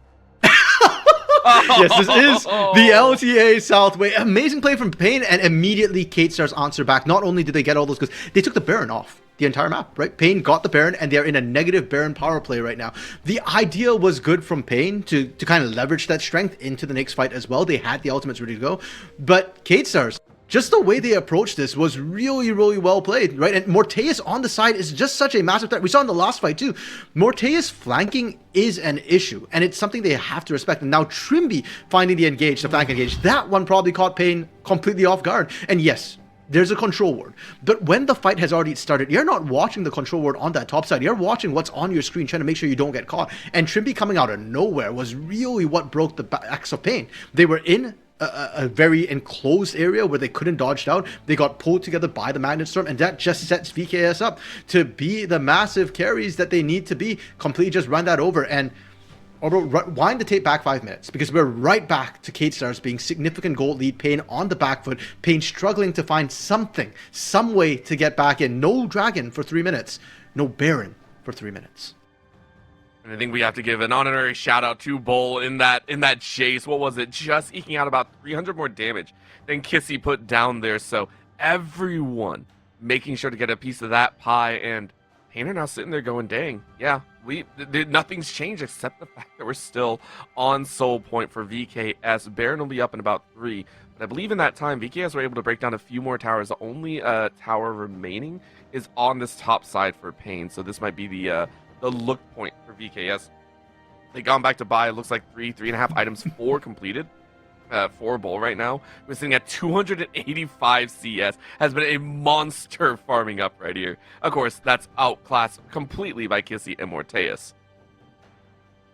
Yes, this is the LTA South way. Amazing play from Pain, and immediately Kate Stars answer back. Not only did they get all those, because they took the Baron off the entire map, right? Pain got the Baron, and they're in a negative Baron power play right now. The idea was good from Pain to kind of leverage that strength into the next fight as well. They had the ultimates ready to go, but Kate Stars, just the way they approached this was really, really well played, right? And Morteus on the side is just such a massive threat. We saw in the last fight too. Morteus flanking is an issue, and it's something they have to respect. And now Trimby finding the flank engage, that one probably caught Pain completely off guard. And yes, there's a control ward, but when the fight has already started, you're not watching the control ward on that top side. You're watching what's on your screen, trying to make sure you don't get caught. And Trimby coming out of nowhere was really what broke the backs of Pain. They were in a very enclosed area where they couldn't dodge down. They got pulled together by the Magnet Storm, and that just sets VKS up to be the massive carries that they need to be. Completely just run that over. And wind the tape back 5 minutes, because we're right back to K-Stars being significant gold lead, Pain on the back foot, Pain struggling to find something, some way to get back in. No Dragon for 3 minutes, no Baron for 3 minutes. And I think we have to give an honorary shout out to Bull in that chase. What was it? Just eking out about 300 more damage than Kissy put down there. So everyone making sure to get a piece of that pie, and Pain are now sitting there going, dang, yeah, nothing's changed except the fact that we're still on soul point for VKS. Baron will be up in about 3. But I believe in that time, VKS were able to break down a few more towers. The only tower remaining is on this top side for Pain. So this might be the look point for VKS. They've gone back to buy. It looks like 3.5 items, 4 completed. 4 Bull right now. We're sitting at 285 CS. Has been a monster farming up right here. Of course, that's outclassed completely by Kissy and Morteus.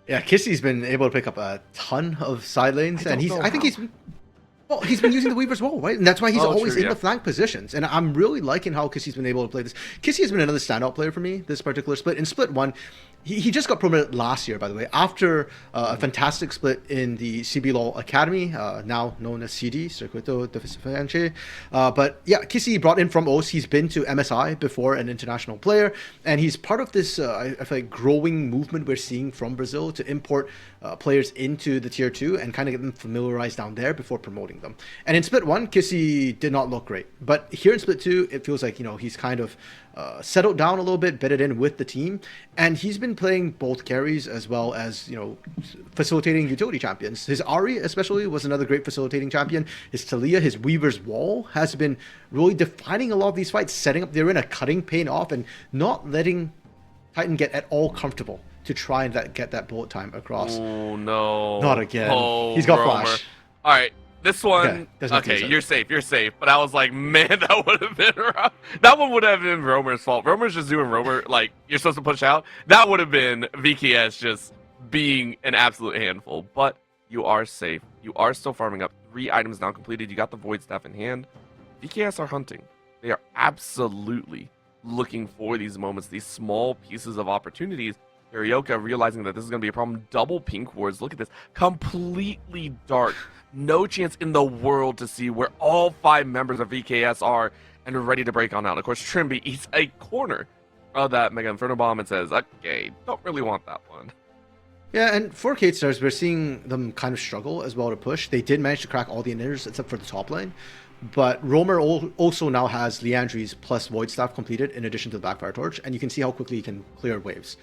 Yeah, Kissy's been able to pick up a ton of side lanes, and I think he's been using the Weaver's Wall, right? And that's why he's always in the flank positions. And I'm really liking how Kissy's been able to play this. Kissy has been another standout player for me this particular split. In split 1, he just got promoted last year, by the way, after a fantastic split in the CBLOL Academy, now known as CD, Circuito de Franche. But yeah, Kissy brought in from OS. He's been to MSI before, an international player, and he's part of this I feel like growing movement we're seeing from Brazil to import players into the tier 2 and kind of get them familiarized down there before promoting them. And in split 1, Kissy did not look great, but here in split 2, it feels like, he's kind of settled down a little bit, bedded in with the team, and he's been playing both carries as well as, facilitating utility champions. His Ari especially was another great facilitating champion. His Talia, his Weaver's Wall has been really defining a lot of these fights, setting up the arena, cutting Pain off, and not letting Titan get at all comfortable to try and get that bullet time across. Oh no. Not again. Oh, he's got Romer. flash. Alright, this one, okay, you're safe, but I was like, man, that would have been rough. That one would have been Romer's fault. Romer's just doing Romer, like, you're supposed to push out. That would have been VKS just being an absolute handful, but you are safe. You are still farming up. 3 items now completed. You got the Void Staff in hand. VKS are hunting. They are absolutely looking for these moments, these small pieces of opportunities. Hirioka realizing that this is going to be a problem. Double pink wards. Look at this. Completely dark. No chance in the world to see where all 5 members of VKS are and ready to break on out. Of course, Trimby eats a corner of that Mega Inferno Bomb and says, okay, don't really want that one. Yeah, and for K-Stars, we're seeing them kind of struggle as well to push. They did manage to crack all the inhibitors except for the top lane. But Romer also now has Liandry's plus Void Staff completed in addition to the Backfire Torch, and you can see how quickly he can clear waves.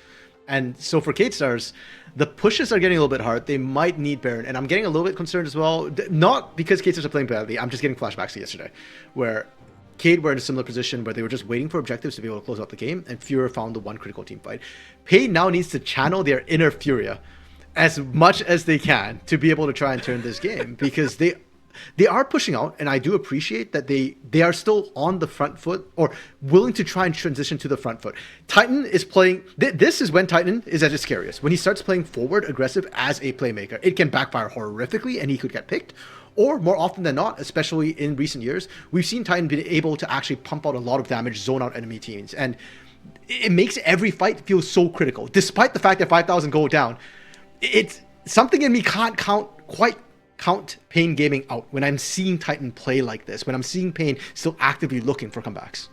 And so for K-Stars, the pushes are getting a little bit hard. They might need Baron, and I'm getting a little bit concerned as well. Not because K-Stars are playing badly, I'm just getting flashbacks to yesterday, where Cade were in a similar position where they were just waiting for objectives to be able to close out the game, and Furia found the one critical team fight. Pain now needs to channel their inner Furia as much as they can to be able to try and turn this game, because they are pushing out, and I do appreciate that they are still on the front foot, or willing to try and transition to the front foot. Titan is playing, this is when Titan is at his scariest. When he starts playing forward aggressive as a playmaker, it can backfire horrifically and he could get picked. Or more often than not, especially in recent years, we've seen Titan be able to actually pump out a lot of damage, zone out enemy teams. And it makes every fight feel so critical. Despite the fact that 5,000 go down, it's something in me can't count Pain Gaming out when I'm seeing Titan play like this, when I'm seeing Pain still actively looking for comebacks.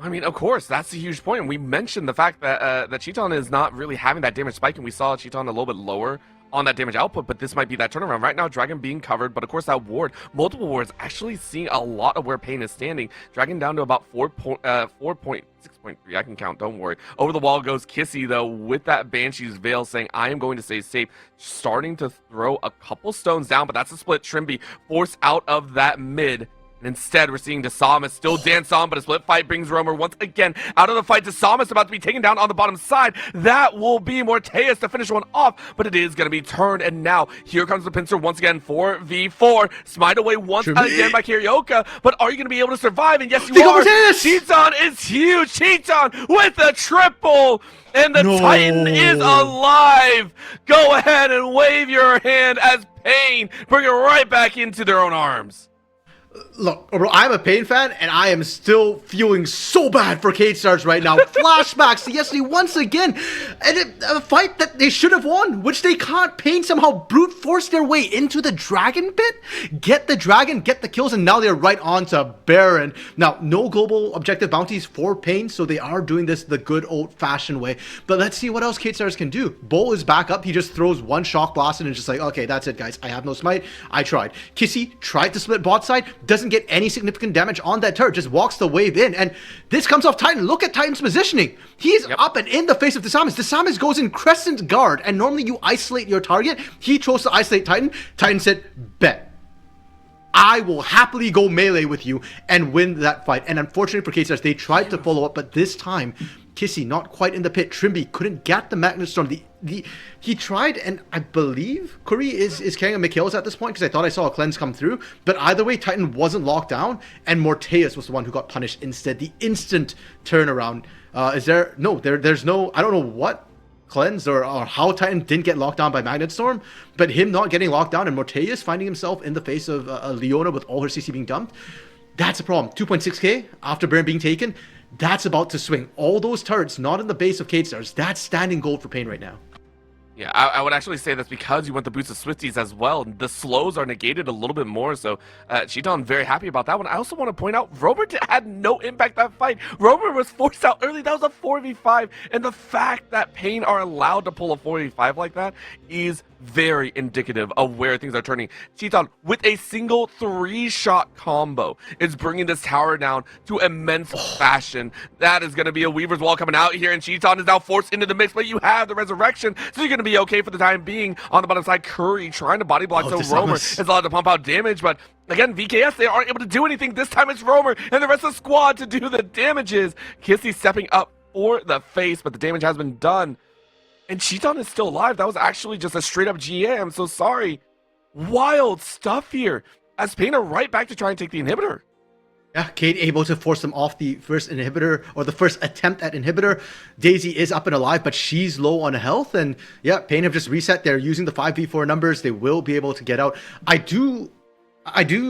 I mean, of course, that's a huge point. And we mentioned the fact that that Cheeton is not really having that damage spike, and we saw Cheeton a little bit lower on that damage output, but this might be that turnaround. Right now, Dragon being covered, but of course that ward, multiple wards, actually seeing a lot of where Pain is standing. Dragon down to about 6.3, I can count, don't worry. Over the wall goes Kissy, though, with that Banshee's Veil, saying, I am going to stay safe, starting to throw a couple stones down, but that's a split. Trimby forced out of that mid. And instead, we're seeing Desamas still dance on, but a split fight brings Romer once again out of the fight. Desamas about to be taken down on the bottom side. That will be Morteus to finish one off, but it is going to be turned. And now, here comes the pincer once again, 4v4. Smite away once again by Kirioka, but are you going to be able to survive? And yes, you are. Cheeton is huge. Cheeton with a triple. And the Titan is alive. Go ahead and wave your hand as Pain, bring it right back into their own arms. Look, bro, I'm a Pain fan, and I am still feeling so bad for K-Stars right now. Flashbacks to yesterday once again, and a fight that they should have won, which they can't. Pain somehow brute force their way into the Dragon pit, get the Dragon, get the kills, and now they're right on to Baron. Now, no global objective bounties for Pain, so they are doing this the good old-fashioned way. But let's see what else K-Stars can do. Bull is back up. He just throws one shock blast, and it's just like, okay, that's it, guys. I have no smite. I tried. Kissy tried to split bot side. Doesn't get any significant damage on that turret, just walks the wave in, and this comes off Titan. Look at Titan's positioning. He's up and in the face of Desamis. Desamis goes in crescent guard, and normally you isolate your target. He chose to isolate Titan. Titan said, bet. I will happily go melee with you and win that fight. And unfortunately for K-Stars, they tried to follow up, but this time, Kissy not quite in the pit. Trimby couldn't get the Magnet Storm. He tried, and I believe Curry is carrying a Mikhails at this point, because I thought I saw a cleanse come through. But either way, Titan wasn't locked down, and Morteus was the one who got punished instead. The instant turnaround. Is there? No, there's no. I don't know what cleanse or how Titan didn't get locked down by Magnet Storm, but him not getting locked down and Morteus finding himself in the face of Leona with all her CC being dumped. That's a problem. 2.6k after Baron being taken. That's about to swing. All those turrets not in the base of K-Stars. That's standing gold for Pain right now. Yeah, I would actually say that's because you want the boost of Swifties as well. The slows are negated a little bit more, so Cheeton very happy about that one. I also want to point out, Romer had no impact that fight. Romer was forced out early. That was a 4v5, and the fact that Pain are allowed to pull a 4v5 like that is very indicative of where things are turning. Cheeton, with a single 3-shot combo, is bringing this tower down to immense fashion. That is going to be a Weaver's Wall coming out here, and Cheeton is now forced into the mix, but you have the Resurrection, so you're going to be okay for the time being. On the bottom side, Curry trying to body block, so Romer is allowed to pump out damage, but again, VKS, they aren't able to do anything. This time it's Romer and the rest of the squad to do the damages. Kissy stepping up for the face, but the damage has been done. And Cheeton is still alive. That was actually just a straight up GA. I'm so sorry. Wild stuff here. As Pain are right back to try and take the inhibitor. Yeah, Kate able to force them off the first inhibitor, or the first attempt at inhibitor. Daisy is up and alive, but she's low on health. And yeah, Pain have just reset. They're using the 5v4 numbers. They will be able to get out. I do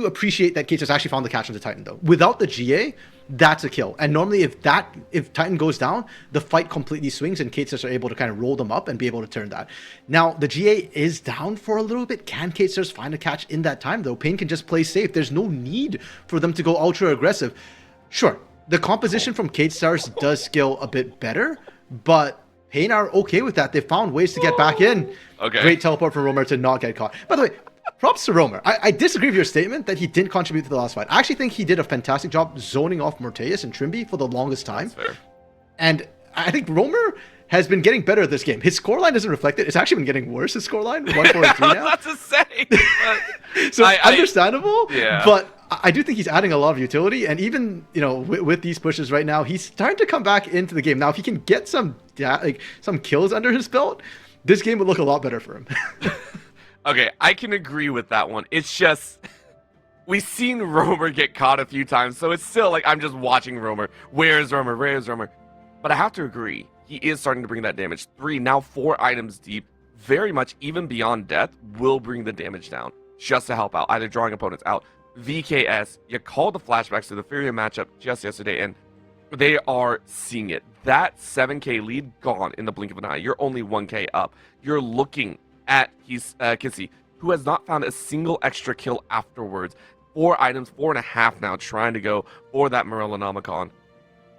appreciate that Kate has actually found the catch on the Titan, though. Without the GA, that's a kill. And normally if Titan goes down, the fight completely swings, and K-Stars are able to kind of roll them up and be able to turn that. Now, the GA is down for a little bit. Can K-Stars find a catch in that time, though? Pain can just play safe. There's no need for them to go ultra aggressive. Sure, the composition from K-Stars does scale a bit better, but Pain are okay with that. They found ways to get back in. Okay. Great teleport from Romer to not get caught. By the way, props to Romer. I disagree with your statement that he didn't contribute to the last fight. I actually think he did a fantastic job zoning off Morteus and Trimby for the longest time. That's fair. And I think Romer has been getting better at this game. His scoreline doesn't reflect it. It's actually been getting worse, his scoreline. 1-4-3 now. That's a say. So understandable. Yeah. But I do think he's adding a lot of utility. And even, you know, with these pushes right now, he's starting to come back into the game. Now, if he can get some kills under his belt, this game would look a lot better for him. Okay, I can agree with that one. It's just, we've seen Romer get caught a few times, so it's still like I'm just watching Romer. Where's Romer? Where's Romer? But I have to agree, he is starting to bring that damage. 3, now 4 items deep, very much even beyond death, will bring the damage down just to help out, either drawing opponents out. VKS, you called the flashbacks to the Furia matchup just yesterday, and they are seeing it. That 7k lead gone in the blink of an eye. You're only 1k up. You're looking at Kissy, who has not found a single extra kill afterwards. 4 items, 4.5 now, trying to go for that Morellonomicon.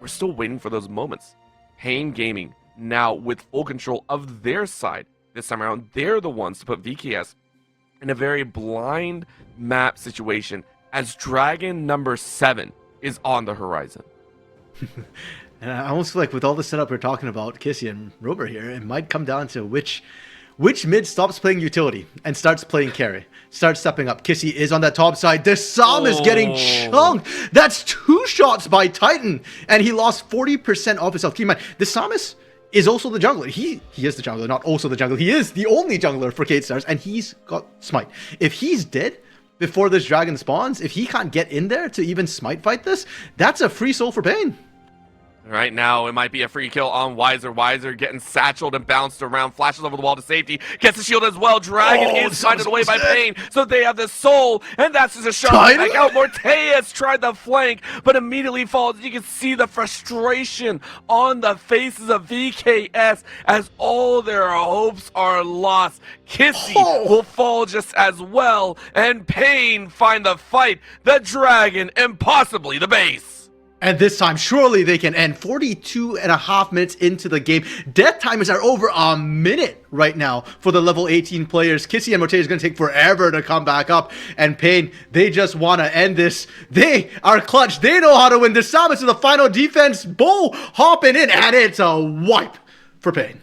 We're still waiting for those moments. Pain Gaming, now with full control of their side. This time around, they're the ones to put VKS in a very blind map situation, as Dragon number 7 is on the horizon. And I almost feel like with all the setup we're talking about, Kissy and Romer here, it might come down to which mid stops playing utility and starts playing carry, starts stepping up. Kissy is on that top side. Desam is getting chunked. That's 2 shots by Titan, and he lost 40% off his health. Keep in mind, Desamis is also the jungler. He is the jungler, not also the jungler. He is the only jungler for K-Stars, and he's got smite. If he's dead before this dragon spawns, if he can't get in there to even smite fight this, that's a free soul for Pain. Right now, it might be a free kill on Wiser. Wiser getting satcheled and bounced around, flashes over the wall to safety, gets the shield as well. Dragon is sighted away by Pain, so they have the soul, and that's just a shot back out. Morteus tried the flank, but immediately falls. You can see the frustration on the faces of VKS as all their hopes are lost. Kissy will fall just as well, and Pain find the fight, the dragon, and possibly the base. And this time, surely they can end 42.5 minutes into the game. Death timers are over a minute right now for the level 18 players. Kissy and Morteus is going to take forever to come back up. And Pain, they just want to end this. They are clutch. They know how to win. The Samus to the final defense. Bo hopping in, and it's a wipe for Pain.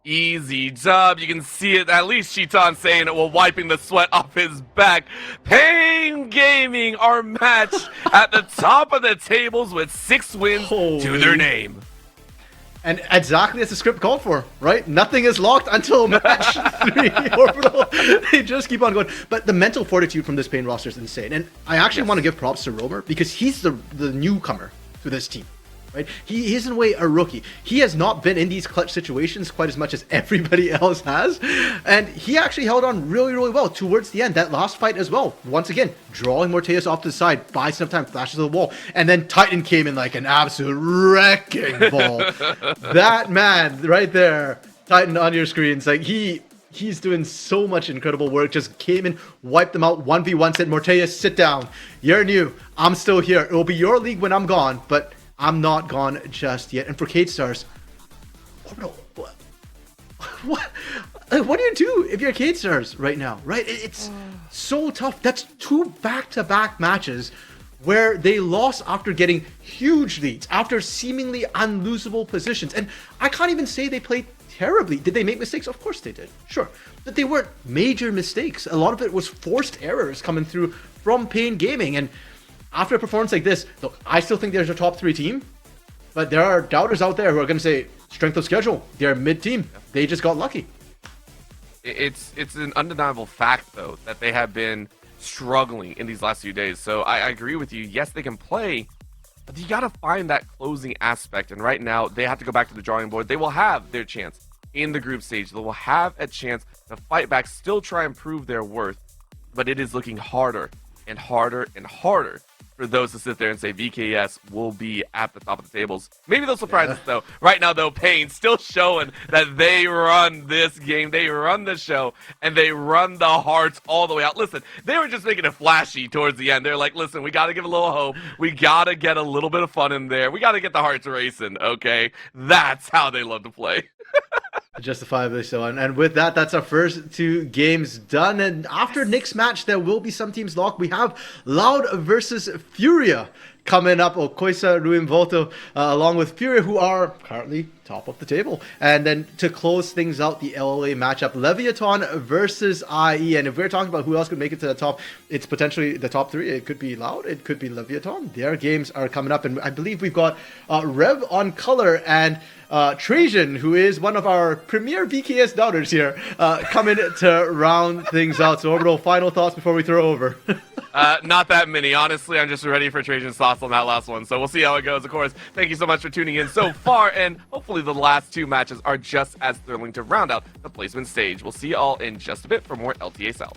Easy dub. You can see it, at least Cheaton saying it while wiping the sweat off his back. Pain Gaming are matched at the top of the tables with 6 wins to their name. And exactly as the script called for, right? Nothing is locked until match 3. Orbital, they just keep on going. But the mental fortitude from this Pain roster is insane. And I actually want to give props to Romer because he's the newcomer to this team. Right? He is in a way a rookie. He has not been in these clutch situations quite as much as everybody else has. And he actually held on really, really well towards the end. That last fight as well. Once again, drawing Morteus off to the side, buys enough time, flashes to the wall. And then Titan came in like an absolute wrecking ball. That man right there, Titan on your screens, like he's doing so much incredible work. Just came in, wiped them out, 1v1, said, Morteus, sit down. You're new. I'm still here. It will be your league when I'm gone, but I'm not gone just yet. And for Cade Stars, what do you do if you're Cade Stars right now? Right? It's so tough. That's 2 back-to-back matches where they lost after getting huge leads, after seemingly unlosable positions. And I can't even say they played terribly. Did they make mistakes? Of course they did. Sure. But they weren't major mistakes. A lot of it was forced errors coming through from Pain Gaming. And after a performance like this, look, I still think there's a top 3 team, but there are doubters out there who are going to say, strength of schedule, they're mid-team. They just got lucky. It's an undeniable fact, though, that they have been struggling in these last few days. So I agree with you. Yes, they can play, but you got to find that closing aspect. And right now, they have to go back to the drawing board. They will have their chance in the group stage. They will have a chance to fight back, still try and prove their worth, but it is looking harder and harder and harder for those to sit there and say VKS will be at the top of the tables. Maybe they'll surprise us, though. Right now, though, Pain still showing that they run this game, they run the show, and they run the hearts all the way out. Listen, they were just making it flashy towards the end. They're like, listen, we got to give a little hope. We got to get a little bit of fun in there. We got to get the hearts racing, okay? That's how they love to play. Justifiably so. And with that, that's our first 2 games done. And after Nick's match, there will be some teams locked. We have Loud versus Furia coming up. Okoisa, Ruin Volto, along with Furia, who are currently top of the table. And then to close things out, the LLA matchup, Leviathan versus IE. And if we're talking about who else could make it to the top, it's potentially the top 3. It could be Loud, it could be Leviathan. Their games are coming up. And I believe we've got Rev on color and Trajan, who is one of our premier VKS doubters here, coming to round things out. So Orbital, final thoughts before we throw over. Not that many. Honestly, I'm just ready for Trajan's thoughts on that last one. So we'll see how it goes. Of course, thank you so much for tuning in so far. And hopefully the last 2 matches are just as thrilling to round out the placement stage. We'll see you all in just a bit for more LTA South.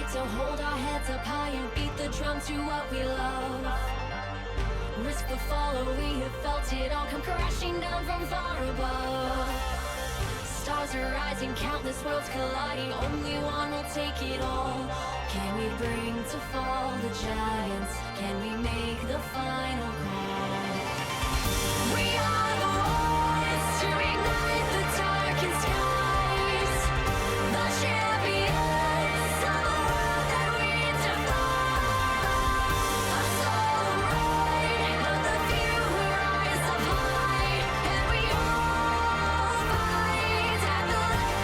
So hold our heads up high and beat the drum to what we love. Risk the fall, or we have felt it all come crashing down from far above. Stars are rising, countless worlds colliding, only one will take it all. Can we bring to fall the giants? Can we make the final call? We are the ones to ignite the darkened skies. The champions of the world that we defy. A solo ride of the few who rise up high, and we all fight at the last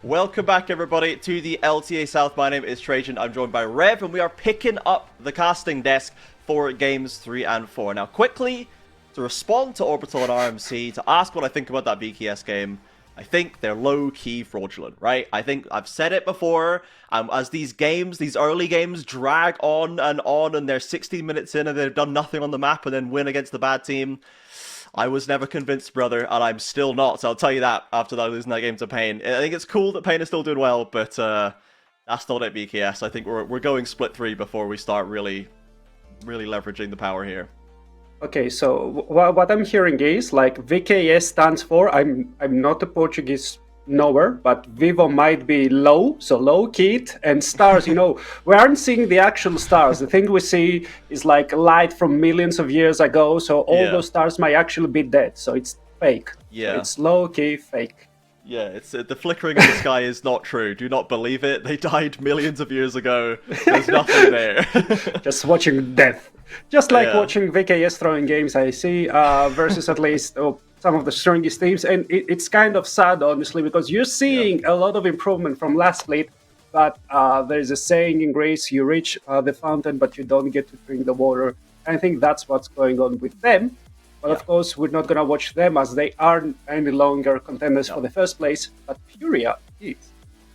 Welcome back, everybody, to the LTA South. My name is Trajan. I'm joined by Rev, and we are picking up the casting desk for games 3 and 4. Now, quickly, to respond to Orbital and RMC, to ask what I think about that BKS game, I think they're low-key fraudulent, right? I think I've said it before, as these games, these early games drag on, and they're 60 minutes in and they've done nothing on the map and then win against the bad team, I was never convinced, brother, and I'm still not. So I'll tell you that after that losing that game to Pain. I think it's cool that Pain is still doing well, but that's not at BKS. I think we're going split 3 before we start really leveraging the power here. Okay, so what I'm hearing is like VKS stands for I'm not a Portuguese knower, but Vivo might be low, so low kit, and stars. You know, we aren't seeing the actual stars. The thing we see is like light from millions of years ago. So all those stars might actually be dead. So it's fake. Yeah, so it's low key fake. Yeah, it's the flickering in the sky is not true. Do not believe it. They died millions of years ago. There's nothing there. Just watching death. Just like watching VKS throwing games, I see, versus at least some of the strongest teams. And it's kind of sad, honestly, because you're seeing a lot of improvement from last split. But there's a saying in Greece, you reach the fountain, but you don't get to drink the water. And I think that's what's going on with them. But of course, we're not going to watch them as they aren't any longer contenders for the first place, but Furia is.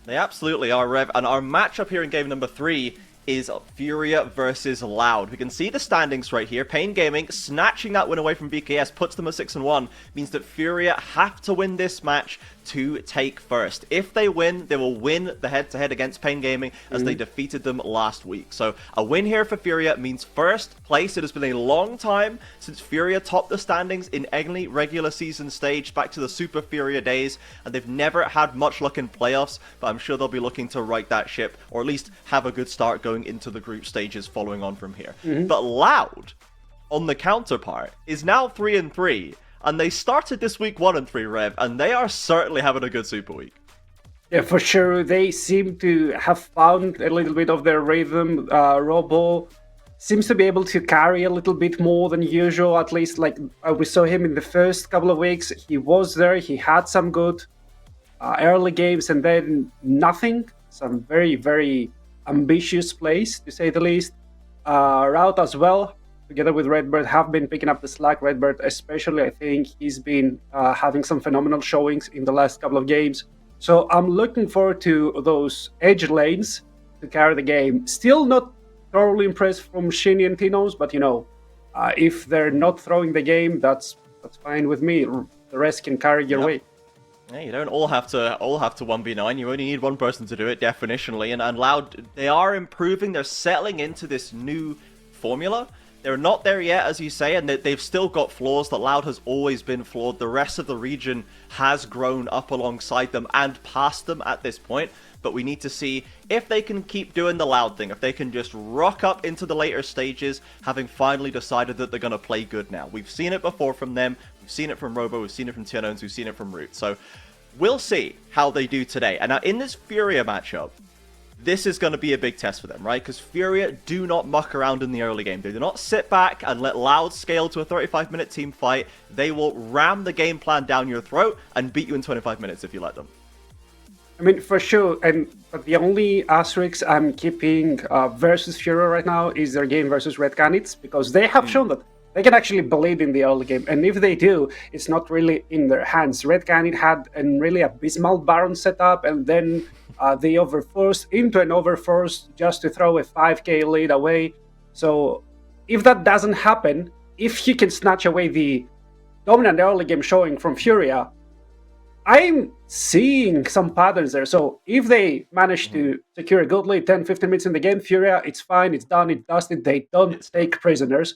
They absolutely are, Rev. And our matchup here in game number 3 is Furia versus Loud. We can see the standings right here. Pain Gaming snatching that win away from BKS puts them at 6-1, means that Furia have to win this match to take first. If they win, they will win the head-to-head against Pain Gaming as they defeated them last week. So a win here for Furia means first place. It has been a long time since Furia topped the standings in any regular season stage back to the Super Furia days, and they've never had much luck in playoffs, but I'm sure they'll be looking to right that ship, or at least have a good start going into the group stages following on from here. But Loud, on the counterpart, is now 3-3, and they started this week 1-3, Rev, and they are certainly having a good Super Week. Yeah, for sure. They seem to have found a little bit of their rhythm. Robo seems to be able to carry a little bit more than usual, at least like we saw him in the first couple of weeks. He was there, he had some good early games, and then nothing. Some very, very ambitious plays, to say the least. Route as well, together with Redbird, have been picking up the slack. Redbird especially, I think he's been having some phenomenal showings in the last couple of games. So I'm looking forward to those edge lanes to carry the game. Still not thoroughly impressed from Shinny and Tinos, but you know, if they're not throwing the game, that's fine with me. The rest can carry your way. Yeah, you don't all have to 1v9. You only need one person to do it, definitionally. And Loud, they are improving. They're settling into this new formula. They're not there yet, as you say, and they've still got flaws. That Loud has always been flawed. The rest of the region has grown up alongside them and past them at this point. But we need to see if they can keep doing the Loud thing, if they can just rock up into the later stages, having finally decided that they're going to play good now. We've seen it before from them. We've seen it from Robo. We've seen it from Tiernones. We've seen it from Root. So we'll see how they do today. And now in this Furia matchup, this is going to be a big test for them, right? Because Furia do not muck around in the early game. They do not sit back and let Loud scale to a 35-minute team fight. They will ram the game plan down your throat and beat you in 25 minutes if you let them. I mean, for sure, but the only asterisk I'm keeping versus Furia right now is their game versus Red Canids, because they have shown that they can actually bleed in the early game, and if they do, it's not really in their hands. Red Canid had a really abysmal Baron setup, and then they overforced into an overforce just to throw a 5k lead away. So if that doesn't happen, if you can snatch away the dominant early game showing from Furia, I'm seeing some patterns there. So if they manage to secure a good lead, 10-15 minutes in the game, Furia, it's fine, it's done, it's dusted, they don't take prisoners.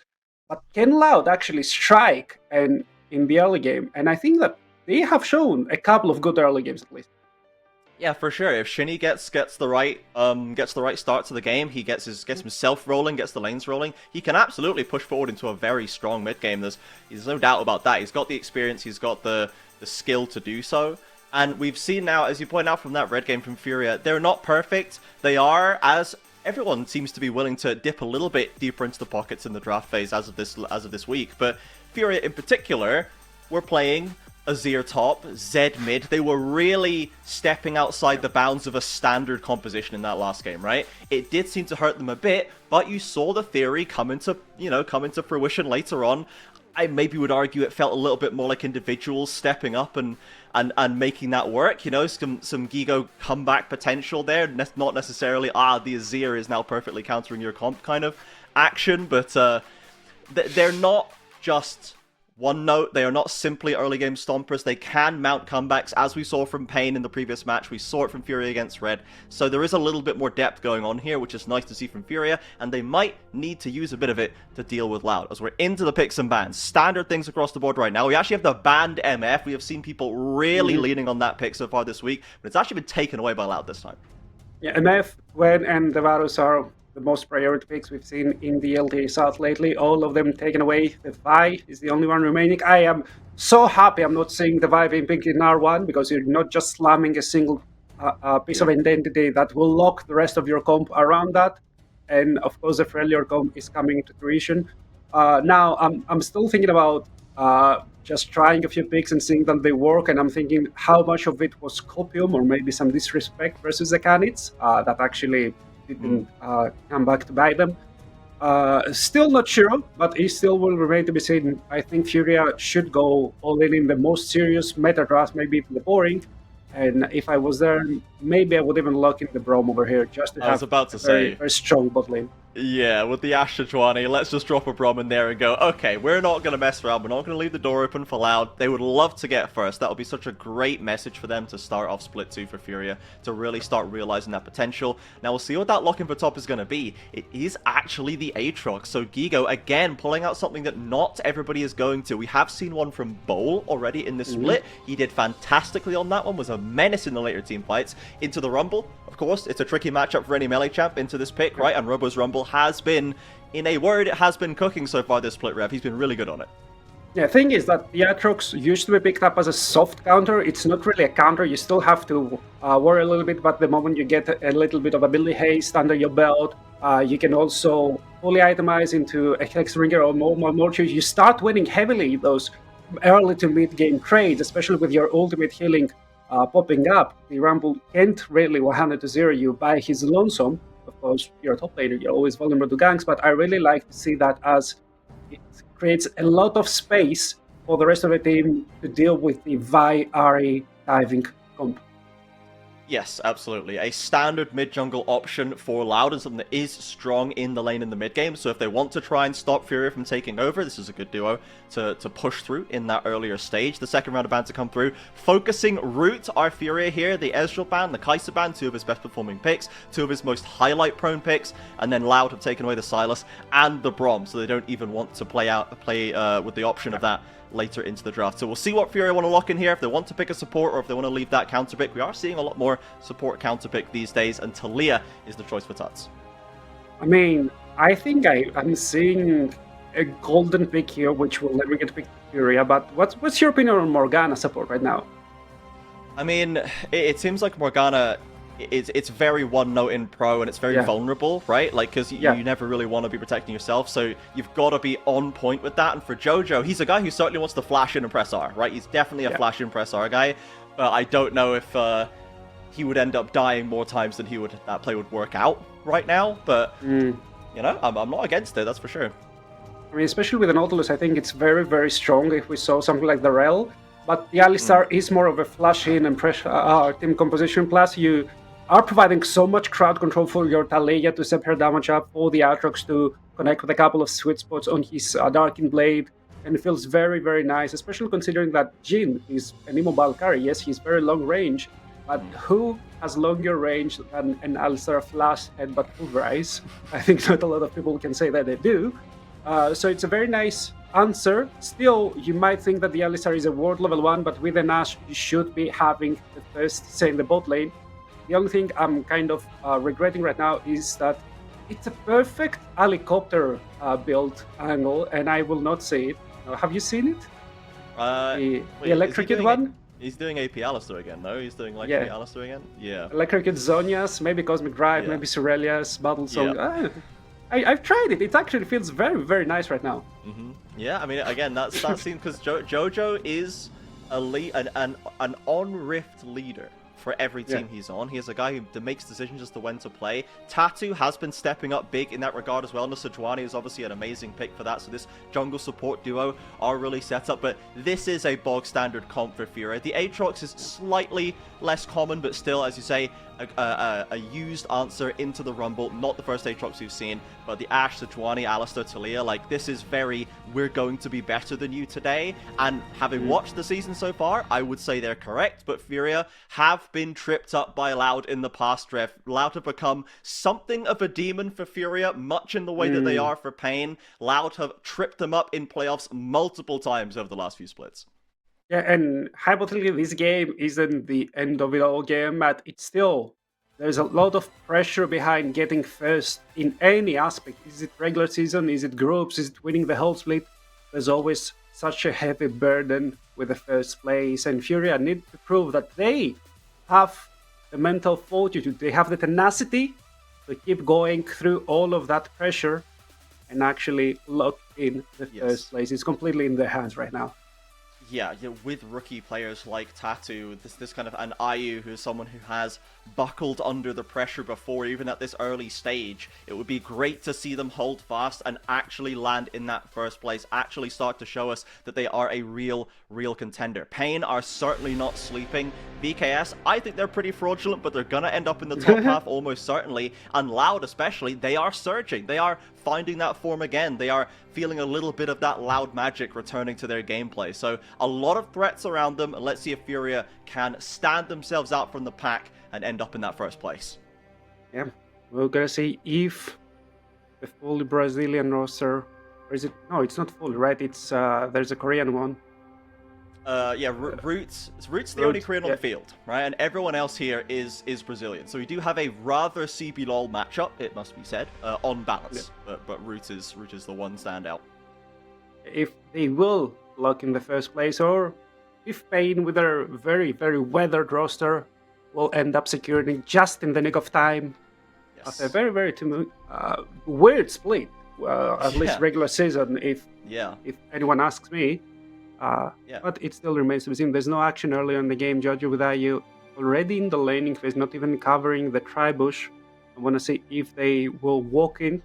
But can Loud actually strike in the early game? And I think that they have shown a couple of good early games at least. Yeah, for sure. If Shinny gets the right start to the game, he gets himself rolling, gets the lanes rolling, he can absolutely push forward into a very strong mid game. There's no doubt about that. He's got the experience, he's got the skill to do so. And we've seen now, as you point out from that red game from Furia, they're not perfect. They are, as everyone seems to be willing to dip a little bit deeper into the pockets in the draft phase as of this week. But Furia in particular were playing Azir top, Zed mid. They were really stepping outside the bounds of a standard composition in that last game, right? It did seem to hurt them a bit, but you saw the theory come into fruition later on. I maybe would argue it felt a little bit more like individuals stepping up and making that work. You know, some Gigo comeback potential there. Not necessarily, the Azir is now perfectly countering your comp kind of action, but they're not just One note, they are not simply early game stompers. They can mount comebacks, as we saw from Pain in the previous match. We saw it from Furia against Red. So there is a little bit more depth going on here, which is nice to see from Furia, and they might need to use a bit of it to deal with Loud. As we're into the picks and bans, standard things across the board right now. We actually have the banned MF. We have seen people really leaning on that pick so far this week, but it's actually been taken away by Loud this time. Yeah, MF, Gwen, and the Varus are the most priority picks we've seen in the LTA South lately. All of them taken away. The Vi is the only one remaining. I am so happy I'm not seeing the Vi being picked in R1, because you're not just slamming a single piece of identity that will lock the rest of your comp around that. And of course, the failure comp is coming to fruition. Now, I'm still thinking about just trying a few picks and seeing that they work, and I'm thinking how much of it was copium or maybe some disrespect versus the Canids that actually didn't come back to bite them. Still not sure, but it still will remain to be seen. I think Furia should go all in the most serious meta draft, maybe even the boring. And if I was there, maybe I would even lock in the Braum over here just to have a very strong bot lane. Yeah, with the Ashe Sejuani, let's just drop a Braum in there and go, okay, we're not going to mess around. We're not going to leave the door open for Loud. They would love to get first. That would be such a great message for them to start off Split 2 for Furia, to really start realizing that potential. Now, we'll see what that lock-in for top is going to be. It is actually the Aatrox. So Gigo, again, pulling out something that not everybody is going to. We have seen one from Bowl already in the split. He did fantastically on that one, was a menace in the later team fights. Into the Rumble, of course, it's a tricky matchup for any melee champ into this pick, right? And Robo's Rumble has been, in a word, it has been cooking so far this split, Rev. He's been really good on it. Yeah, thing is that the Aatrox used to be picked up as a soft counter. It's not really a counter. You still have to worry a little bit, but the moment you get a little bit of ability haste under your belt, you can also fully itemize into a Hexbringer or Mortuary. You start winning heavily those early to mid game trades, especially with your ultimate healing popping up. The Rumble can't really 100-0 you by his lonesome. Of course, you're a top laner, you're always vulnerable to ganks, but I really like to see that as it creates a lot of space for the rest of the team to deal with the Vi Ahri diving comp. Yes, absolutely. A standard mid-jungle option for Loud and something that is strong in the lane in the mid-game. So if they want to try and stop Furia from taking over, this is a good duo to push through in that earlier stage. The second round of ban to come through. Focusing Root our Furia here. The Ezreal ban, the Kai'Sa ban, two of his best performing picks, two of his most highlight-prone picks, and then Loud have taken away the Sylas and the Braum, so they don't even want to play with the option of that later into the draft. So we'll see what Furia want to lock in here, if they want to pick a support or if they want to leave that counter pick. We are seeing a lot more support counter pick these days, and Talia is the choice for Tuts. I mean, I think I'm seeing a golden pick here, which will never get picked to Furia, but what's your opinion on Morgana support right now? I mean, it seems like Morgana, it's very one note in pro, and it's very vulnerable, right? Like, because you never really want to be protecting yourself, so you've got to be on point with that. And for Jojo, he's a guy who certainly wants to flash in and press R, right? He's definitely a flash in press R guy. I don't know if he would end up dying more times than that play would work out right now. But you know, I'm not against it, that's for sure. I mean, especially with the Nautilus, I think it's very, very strong if we saw something like the Rel. But the Alistar is more of a flash in and pressure team composition. Plus, you are providing so much crowd control for your Talia to step her damage up, for the Aatrox to connect with a couple of sweet spots on his Darkin Blade, and it feels very, very nice, especially considering that Jhin is an immobile carry. Yes, he's very long range, but who has longer range than an Alistar Flash Headbutt Pulverize? I think not a lot of people can say that they do. So it's a very nice answer. Still, you might think that the Alistar is a world level 1, but with an Ashe, you should be having the first say in the bot lane. The only thing I'm kind of regretting right now is that it's a perfect helicopter build angle, and I will not say it. Have you seen it? The electrocuted one? He's doing AP Alistar again, no? He's doing like AP Alistar again? Yeah. Electrocuted Zonias, maybe Cosmic Drive, maybe Cerelia's Battle Song. I've tried it. It actually feels very, very nice right now. Yeah, I mean, again, that seems because Jojo is an on-rift leader for every team he's on. He is a guy who makes decisions as to when to play. Tattoo has been stepping up big in that regard as well. And Sejuani is obviously an amazing pick for that. So this jungle support duo are really set up. But this is a bog standard comp for Furia. The Aatrox is slightly less common, but still, as you say, a used answer into the Rumble, not the first Aatrox we've seen, but the Ashe, Sejuani, Alistar, Talia, like, this is very, we're going to be better than you today, and having watched the season so far, I would say they're correct, but Furia have been tripped up by Loud in the past, Rev. Loud have become something of a demon for Furia, much in the way that they are for Pain. Loud have tripped them up in playoffs multiple times over the last few splits. Yeah, and hypothetically, this game isn't the end of it all game, but it's still, there's a lot of pressure behind getting first in any aspect. Is it regular season? Is it groups? Is it winning the whole split? There's always such a heavy burden with the first place, and Furia need to prove that they have the mental fortitude, they have the tenacity to keep going through all of that pressure and actually lock in the first place. It's completely in their hands right now. Yeah, with rookie players like Tattoo, this kind of an IU who is someone who has buckled under the pressure before, even at this early stage, it would be great to see them hold fast and actually land in that first place, actually start to show us that they are a real contender. Pain are certainly not sleeping. VKS, I think they're pretty fraudulent, but they're gonna end up in the top half almost certainly, and Loud especially, they are surging. They are finding that form again. They are feeling a little bit of that Loud magic returning to their gameplay. So a lot of threats around them. Let's see if Furia can stand themselves out from the pack and end up in that first place. Yeah, we're gonna see if the fully Brazilian roster, or is it? No, it's not fully, right? It's there's a Korean one. Roots the only Korean on the field, right? And everyone else here is Brazilian. So we do have a rather CBLOL matchup, it must be said, on balance. Yeah. But Roots is the one standout. If they will lock in the first place, or if Pain with their very weathered roster will end up securing just in the nick of time. Yes. A very weird split, at least regular season, if anyone asks me. But it still remains to be seen. There's no action earlier in the game. Jojo with IU already in the laning phase, not even covering the tri-bush. I want to see if they will walk in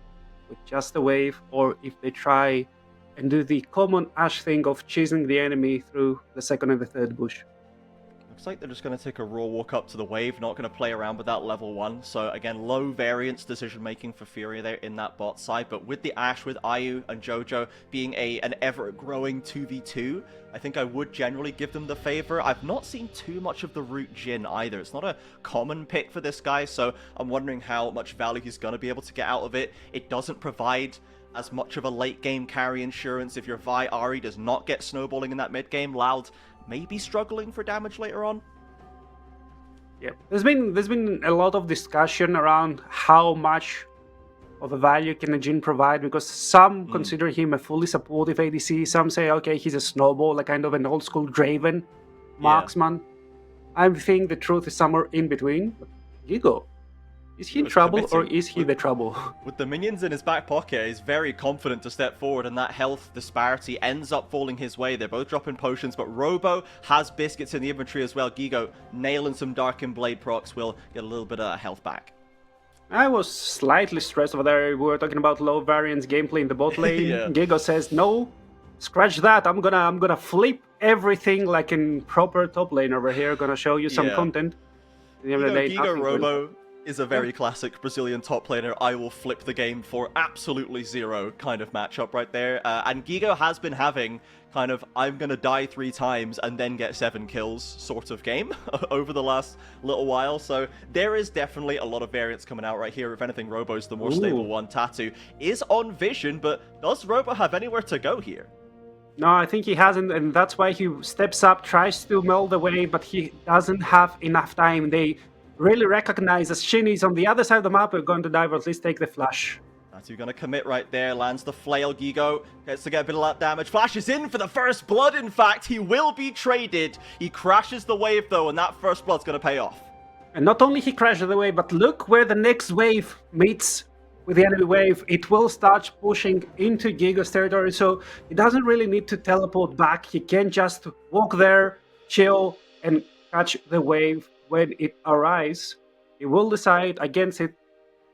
with just a wave, or if they try and do the common Ashe thing of chasing the enemy through the second and the third bush. Looks like they're just going to take a raw walk up to the wave, not going to play around with that level 1. So again, low variance decision making for Furia there in that bot side. But with the Ashe, with IU and Jojo being an ever-growing 2v2, I think I would generally give them the favor. I've not seen too much of the Root Jhin either. It's not a common pick for this guy, so I'm wondering how much value he's going to be able to get out of it. It doesn't provide as much of a late game carry insurance. If your Vi Ahri does not get snowballing in that mid game, Loud maybe struggling for damage later on. Yeah, there's been a lot of discussion around how much of a value can a Jhin provide, because some consider him a fully supportive ADC. Some say, okay, he's a snowball, like kind of an old school Draven marksman. I think the truth is somewhere in between. Gigo, is he in trouble, or is he the trouble? With the minions in his back pocket, he's very confident to step forward, and that health disparity ends up falling his way. They're both dropping potions, but Robo has biscuits in the inventory as well. Gigo nailing some Darkened Blade procs will get a little bit of health back. I was slightly stressed over there. We were talking about low variance gameplay in the bot lane. Gigo says, no, scratch that. I'm gonna flip everything like in proper top lane over here. Gonna show you some content. Gigo Robo is a very classic Brazilian top laner. I will flip the game for absolutely zero kind of matchup right there. And Gigo has been having kind of I'm gonna die 3 times and then get 7 kills sort of game over the last little while. So there is definitely a lot of variance coming out right here. If anything, Robo's the more stable one. Tattoo is on vision, but does Robo have anywhere to go here? No, I think he hasn't, and that's why he steps up, tries to meld away, but he doesn't have enough time. They really recognize as Shin is on the other side of the map, we're going to dive, or at least take the flash. Tattoo gonna commit right there, lands the flail. Gigo gets to get a bit of that damage. Flashes in for the first blood, in fact. He will be traded. He crashes the wave though, and that first blood's gonna pay off. And not only he crashes the wave, but look where the next wave meets with the enemy wave. It will start pushing into Gigo's territory, so he doesn't really need to teleport back. He can just walk there, chill, and catch the wave when it arrives. He will decide against it,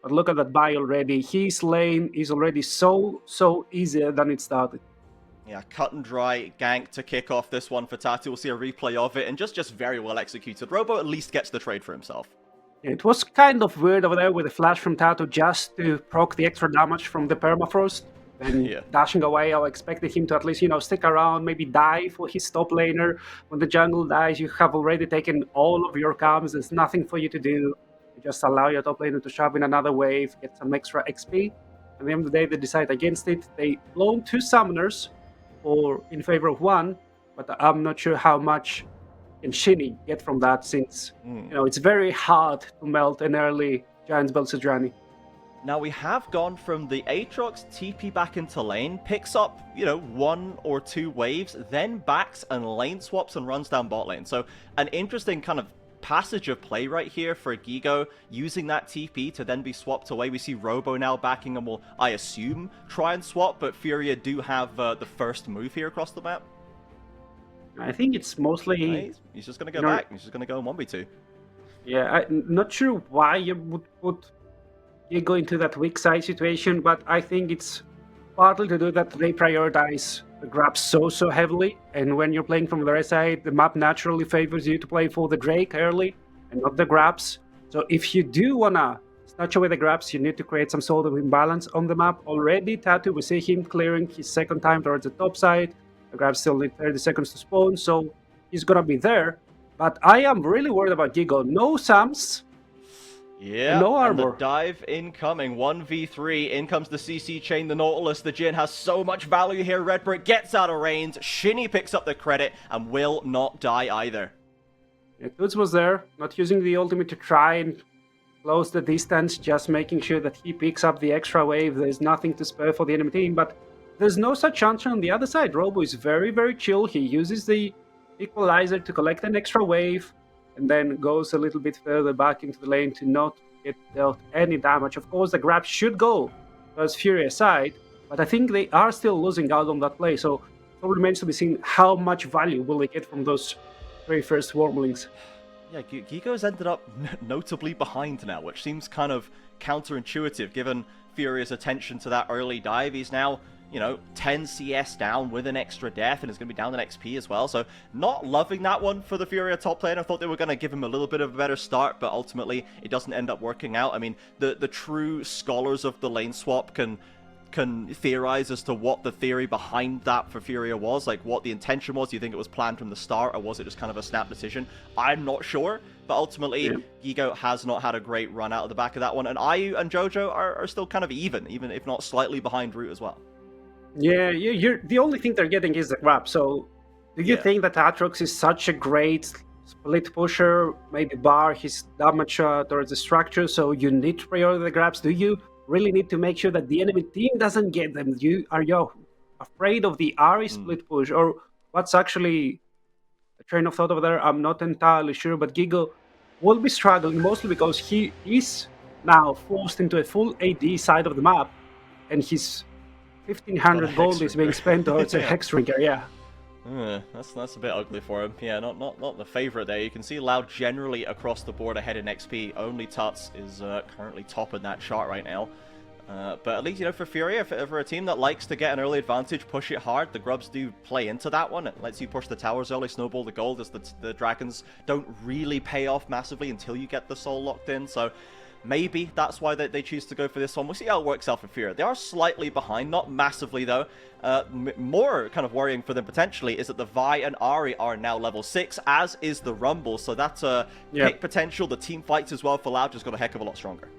but look at that buy already. His lane is already so easier than it started. Yeah, cut and dry gank to kick off this one for Tattoo. We'll see a replay of it, and just very well executed. Robo at least gets the trade for himself. It was kind of weird over there with a flash from Tato just to proc the extra damage from the permafrost. And Yeah. dashing away, I expected him to at least, stick around, maybe die for his top laner. When the jungle dies, you have already taken all of your camps. There's nothing for you to do. You just allow your top laner to shove in another wave, get some extra XP. At the end of the day, they decide against it. They loan 2 summoners in favor of 1, but I'm not sure how much can Shinny get from that, since it's very hard to melt an early Giants Belt Sedrani. Now we have gone from the Aatrox TP back into lane, picks up, 1 or 2 waves, then backs and lane swaps and runs down bot lane. So an interesting kind of passage of play right here for Gigo, using that TP to then be swapped away. We see Robo now backing and will, I assume, try and swap, but Furia do have the first move here across the map. I think it's mostly... Right? He's just going to go back. He's just going to go in 1v2. Yeah, I'm not sure why you would put Gigo into that weak side situation, but I think it's partly to do that they prioritize the grabs so heavily, and when you're playing from the right side, the map naturally favors you to play for the Drake early and not the grabs. So if you do wanna snatch away the grabs, you need to create some sort of imbalance on the map. Already Tattoo, we see him clearing his second time towards the top side. The grabs still need 30 seconds to spawn, so he's gonna be there. But I am really worried about Gigo. No Sams. Yeah, no and the armor. dive incoming, 1v3, in comes the CC chain, the Nautilus, the Jhin has so much value here, Redbrick gets out of range, Shinny picks up the credit, and will not die either. Yeah, Toots was there, not using the ultimate to try and close the distance, just making sure that he picks up the extra wave. There's nothing to spare for the enemy team, but there's no such answer on the other side. Robo is very chill, he uses the equalizer to collect an extra wave, and then goes a little bit further back into the lane to not get dealt any damage. Of course, the grab should go towards Fury side, but I think they are still losing out on that play, so it remains to be seen how much value will they get from those very first Wormlings. Yeah, Gigo's ended up notably behind now, which seems kind of counterintuitive given Furia's attention to that early dive. He's now, 10 CS down with an extra death, and is going to be down an XP as well. So not loving that one for the Furia top lane. I thought they were going to give him a little bit of a better start, but ultimately it doesn't end up working out. I mean, the true scholars of the lane swap can theorize as to what the theory behind that for Furia was, like what the intention was. Do you think it was planned from the start, or was it just kind of a snap decision? I'm not sure, but ultimately Gigo has not had a great run out of the back of that one, and Ayu and Jojo are still kind of even if not slightly behind Root as well. Yeah, you're the only thing they're getting is the grab. So do you think that Aatrox is such a great split pusher, maybe bar his damage towards the structure, so you need to prioritize the grabs? Do you really need to make sure that the enemy team doesn't get them? Are you afraid of the Ahri split push, or what's actually a train of thought over there? I'm not entirely sure, but Gigo will be struggling mostly because he is now forced into a full AD side of the map, and his 1500 gold is being spent towards a Hexdrinker. That's a bit ugly for him. Yeah, not the favorite there. You can see Loud generally across the board ahead in XP. Only Tuts is currently top in that chart right now. But at least, for Furia, for a team that likes to get an early advantage, push it hard, the Grubs do play into that one. It lets you push the towers early, snowball the gold, as the Dragons don't really pay off massively until you get the soul locked in. So maybe that's why they choose to go for this one. We'll see how it works out for Furia. They are slightly behind, not massively though. More kind of worrying for them potentially is that the Vi and Ahri are now level 6, as is the Rumble. So that's pick potential. The team fights as well for Loud just got a heck of a lot stronger.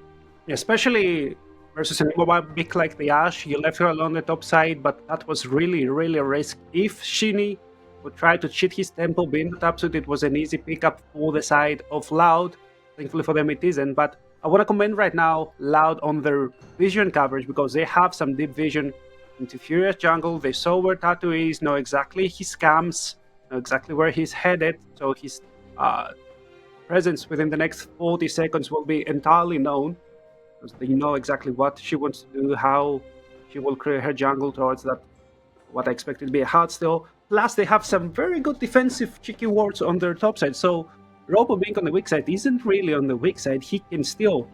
Yeah, especially versus an immobile pick like the Ashe. You left her alone on the top side, but that was really a risk. If Shinny would try to cheat his tempo being the top suit, it was an easy pickup for the side of Loud. Thankfully for them it isn't, but I want to comment right now Loud on their vision coverage, because they have some deep vision into Furia's jungle. They saw where Tattoo is, know exactly his scams, know exactly where he's headed, so his presence within the next 40 seconds will be entirely known, because they know exactly what she wants to do, how she will create her jungle towards that, what I expected to be a hard steal. Plus, they have some very good defensive cheeky wards on their top side, so Robo being on the weak side isn't really on the weak side. He can still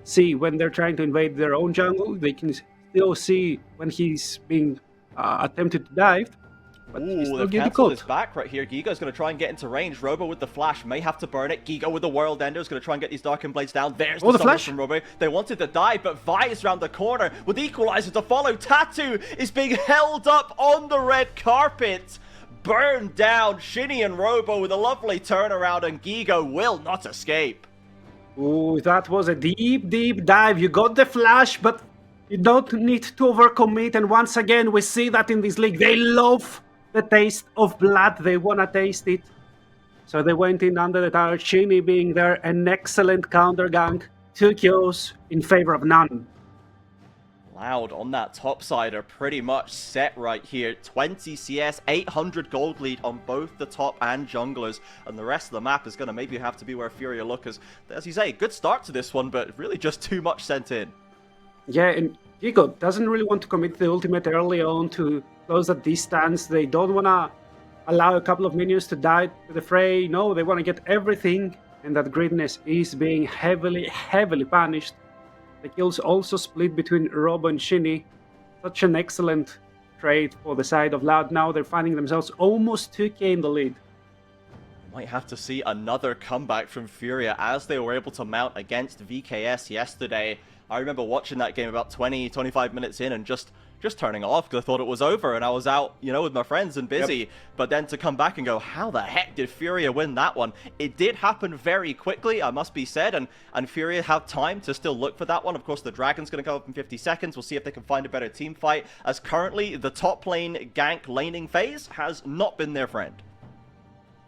see when they're trying to invade their own jungle. They can still see when he's being attempted to dive. But he Ooh, still the get the cancel code. is back right here. Gigo's going to try and get into range. Robo with the flash may have to burn it. Gigo with the World Ender is going to try and get these Darkened Blades down. There's the flash from Robo. They wanted to die, but Vi is around the corner with Equalizer to follow. Tattoo is being held up on the red carpet. Burned down. Shinny and Robo with a lovely turnaround, and Gigo will not escape. Ooh, that was a deep, deep dive. You got the flash, but you don't need to overcommit. And once again, we see that in this league. They love the taste of blood. They want to taste it. So they went in under the tower. Shinny being there, an excellent counter gank. 2 kills in favor of none. Loud on that top side are pretty much set right here. 20 CS, 800 gold lead on both the top and junglers. And the rest of the map is going to maybe have to be where Furia look. As you say, good start to this one, but really just too much sent in. Yeah, and Gigo doesn't really want to commit the ultimate early on to close that distance. They don't want to allow a couple of minions to die to the fray. No, they want to get everything, and that greediness is being heavily, heavily punished. The kills also split between Robo and Shinny. Such an excellent trade for the side of Loud. Now they're finding themselves almost 2k in the lead. Might have to see another comeback from Furia as they were able to mount against VKS yesterday. I remember watching that game about 20-25 minutes in and just turning off because I thought it was over and I was out, with my friends and busy. Yep. But then to come back and go, how the heck did Furia win that one? It did happen very quickly, I must be said, and Furia have time to still look for that one. Of course, the Dragon's going to come up in 50 seconds. We'll see if they can find a better team fight, as currently the top lane gank laning phase has not been their friend.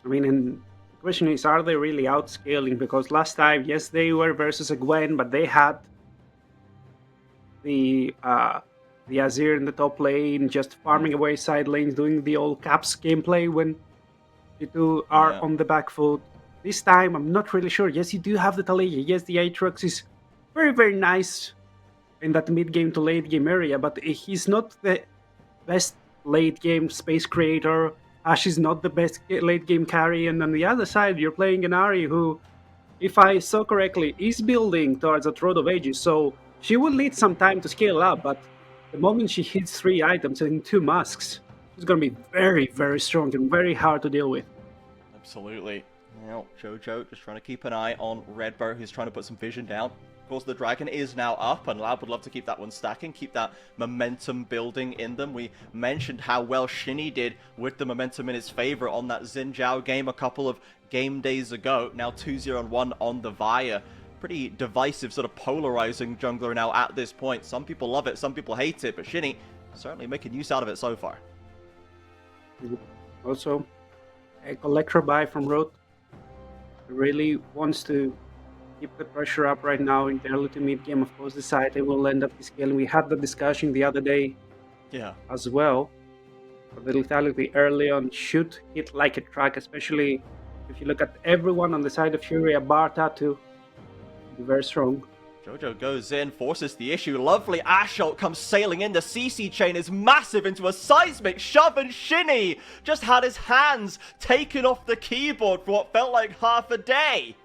I mean, and the question is, are they really outscaling? Because last time, yes, they were versus a Gwen, but they had the Azir in the top lane, just farming away side lanes, doing the old caps gameplay when you two are on the back foot. This time, I'm not really sure. Yes, you do have the Talia. Yes, the Aatrox is very, very nice in that mid-game to late-game area, but he's not the best late-game space creator. Ashe is not the best late-game carry, and on the other side, you're playing an Ahri who, if I saw correctly, is building towards a Road of Ages, so she will need some time to scale up, but the moment she hits 3 items and 2 masks, she's going to be very, very strong and very hard to deal with. Absolutely. Now, Jojo just trying to keep an eye on Redbird, who's trying to put some vision down. Of course, the Dragon is now up, and Loud would love to keep that one stacking, keep that momentum building in them. We mentioned how well Shinny did with the momentum in his favor on that Xin Zhao game a couple of game days ago. Now 2-0-1 on the Via. Pretty divisive, sort of polarizing jungler now at this point. Some people love it, some people hate it, but Shinny certainly making use out of it so far. Also, a Electro buy from Road really wants to keep the pressure up right now in the early to mid game. Of course, the side they will end up scaling. We had the discussion the other day as well. But the lethality early on should hit like a truck, especially if you look at everyone on the side of Furia, bar Tattoo. Very strong. Jojo goes in, forces the issue. Lovely Ashe ult comes sailing in. The CC chain is massive into a seismic shove, and Shinny just had his hands taken off the keyboard for what felt like half a day.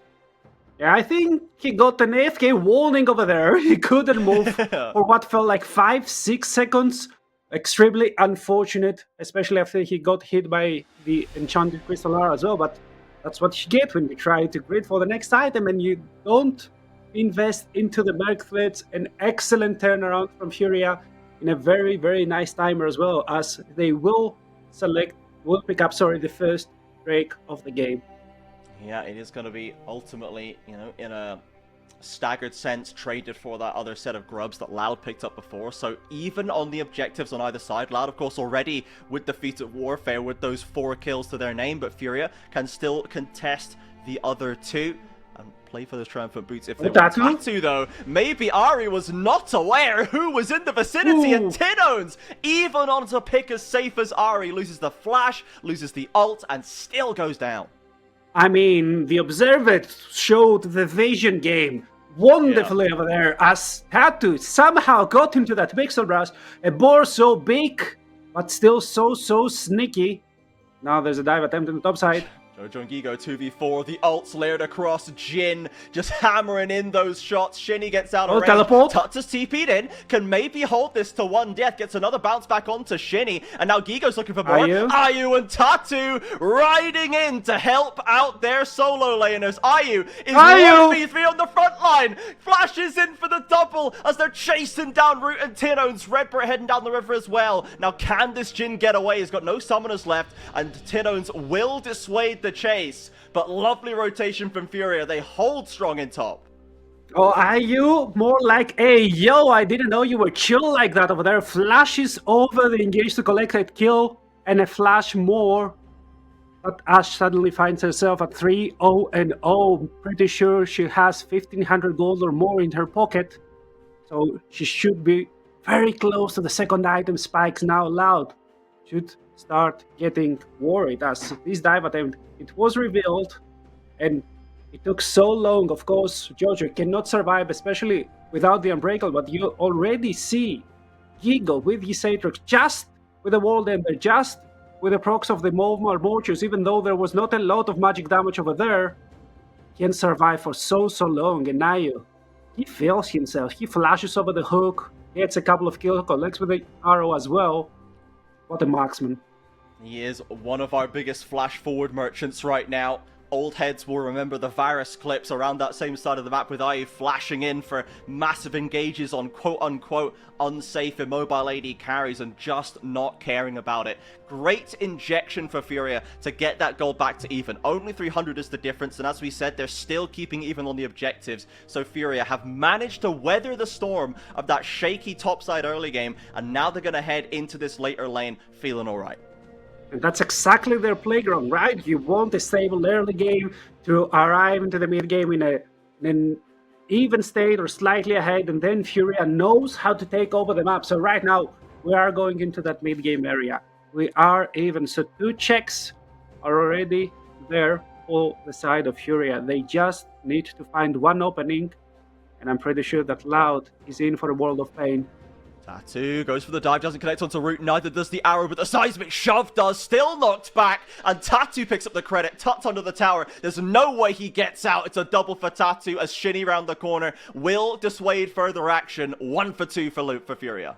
Yeah, I think he got an AFK warning over there. He couldn't move for what felt like 5-6 seconds. Extremely unfortunate, especially after he got hit by the Enchanted Crystal as well. But that's what you get when you try to grid for the next item and you don't invest into the Merc threads. An excellent turnaround from Furia in a very, very nice timer as well, as they will pick up the first Drake of the game. Yeah, it is going to be ultimately, in a staggered sense, traded for that other set of grubs that Loud picked up before. So even on the objectives on either side, Loud, of course, already with the feat of Warfare with those 4 kills to their name, but Furia can still contest the other 2. And play for those triumphant boots if they want to, though. Maybe Ahri was not aware who was in the vicinity, and Tinones, even on to pick as safe as Ahri, loses the flash, loses the ult, and still goes down. I mean, the Observer showed the vision game wonderfully over there, as Tattoo somehow got into that pixel brush, a boar so big, but still so sneaky. Now there's a dive attempt on the top side. Jojo and Gigo 2v4, the ults layered across, Jin just hammering in those shots. Shinny gets out of range. Teleport. Tuta's TP'd in, can maybe hold this to one death, gets another bounce back onto Shinny, and now Gigo's looking for more. Ayu and Tatu riding in to help out their solo laners. Ayu is 1v3 on the front line, flashes in for the double as they're chasing down Root and Tinones. Redbird heading down the river as well. Now can this Jin get away? He's got no summoners left, and Tinones will dissuade the chase, but lovely rotation from Furia. They hold strong in top. Oh, are you more like, hey, yo, I didn't know you were chill like that over there. Flashes over the engage to collect that kill, and a flash more. But Ash suddenly finds herself at 3-0-0. Pretty sure she has 1,500 gold or more in her pocket. So she should be very close to the second item. Spikes now Loud should start getting worried as this dive attempt, it was revealed, and it took so long. Of course, Jojo cannot survive, especially without the Unbreakable, but you already see Gigo with his Aatrox, just with the World Ender, just with the procs of the Mortius, even though there was not a lot of magic damage over there, can survive for so long. And Nayu, he feels himself, he flashes over the hook, gets a couple of kills, collects with the arrow as well. What a marksman. He is one of our biggest flash forward merchants right now. Old heads will remember the virus clips around that same side of the map with Ayu flashing in for massive engages on quote-unquote unsafe immobile AD carries and just not caring about it. Great injection for Furia to get that gold back to even. Only 300 is the difference, and as we said, they're still keeping even on the objectives. So Furia have managed to weather the storm of that shaky topside early game, and now they're going to head into this later lane feeling alright. And that's exactly their playground, right? You want a stable early game to arrive into the mid game in an even state or slightly ahead, and then Furia knows how to take over the map. So right now, we are going into that mid game area. We are even. So 2 checks are already there for the side of Furia. They just need to find one opening, and I'm pretty sure that Loud is in for a world of pain. Tatu goes for the dive, doesn't connect onto Root, neither does the arrow, but the seismic shove does, still knocked back, and Tatu picks up the credit, tucked under the tower. There's no way he gets out. It's a double for Tatu as Shinny round the corner will dissuade further action. 1 for 2 for Furia.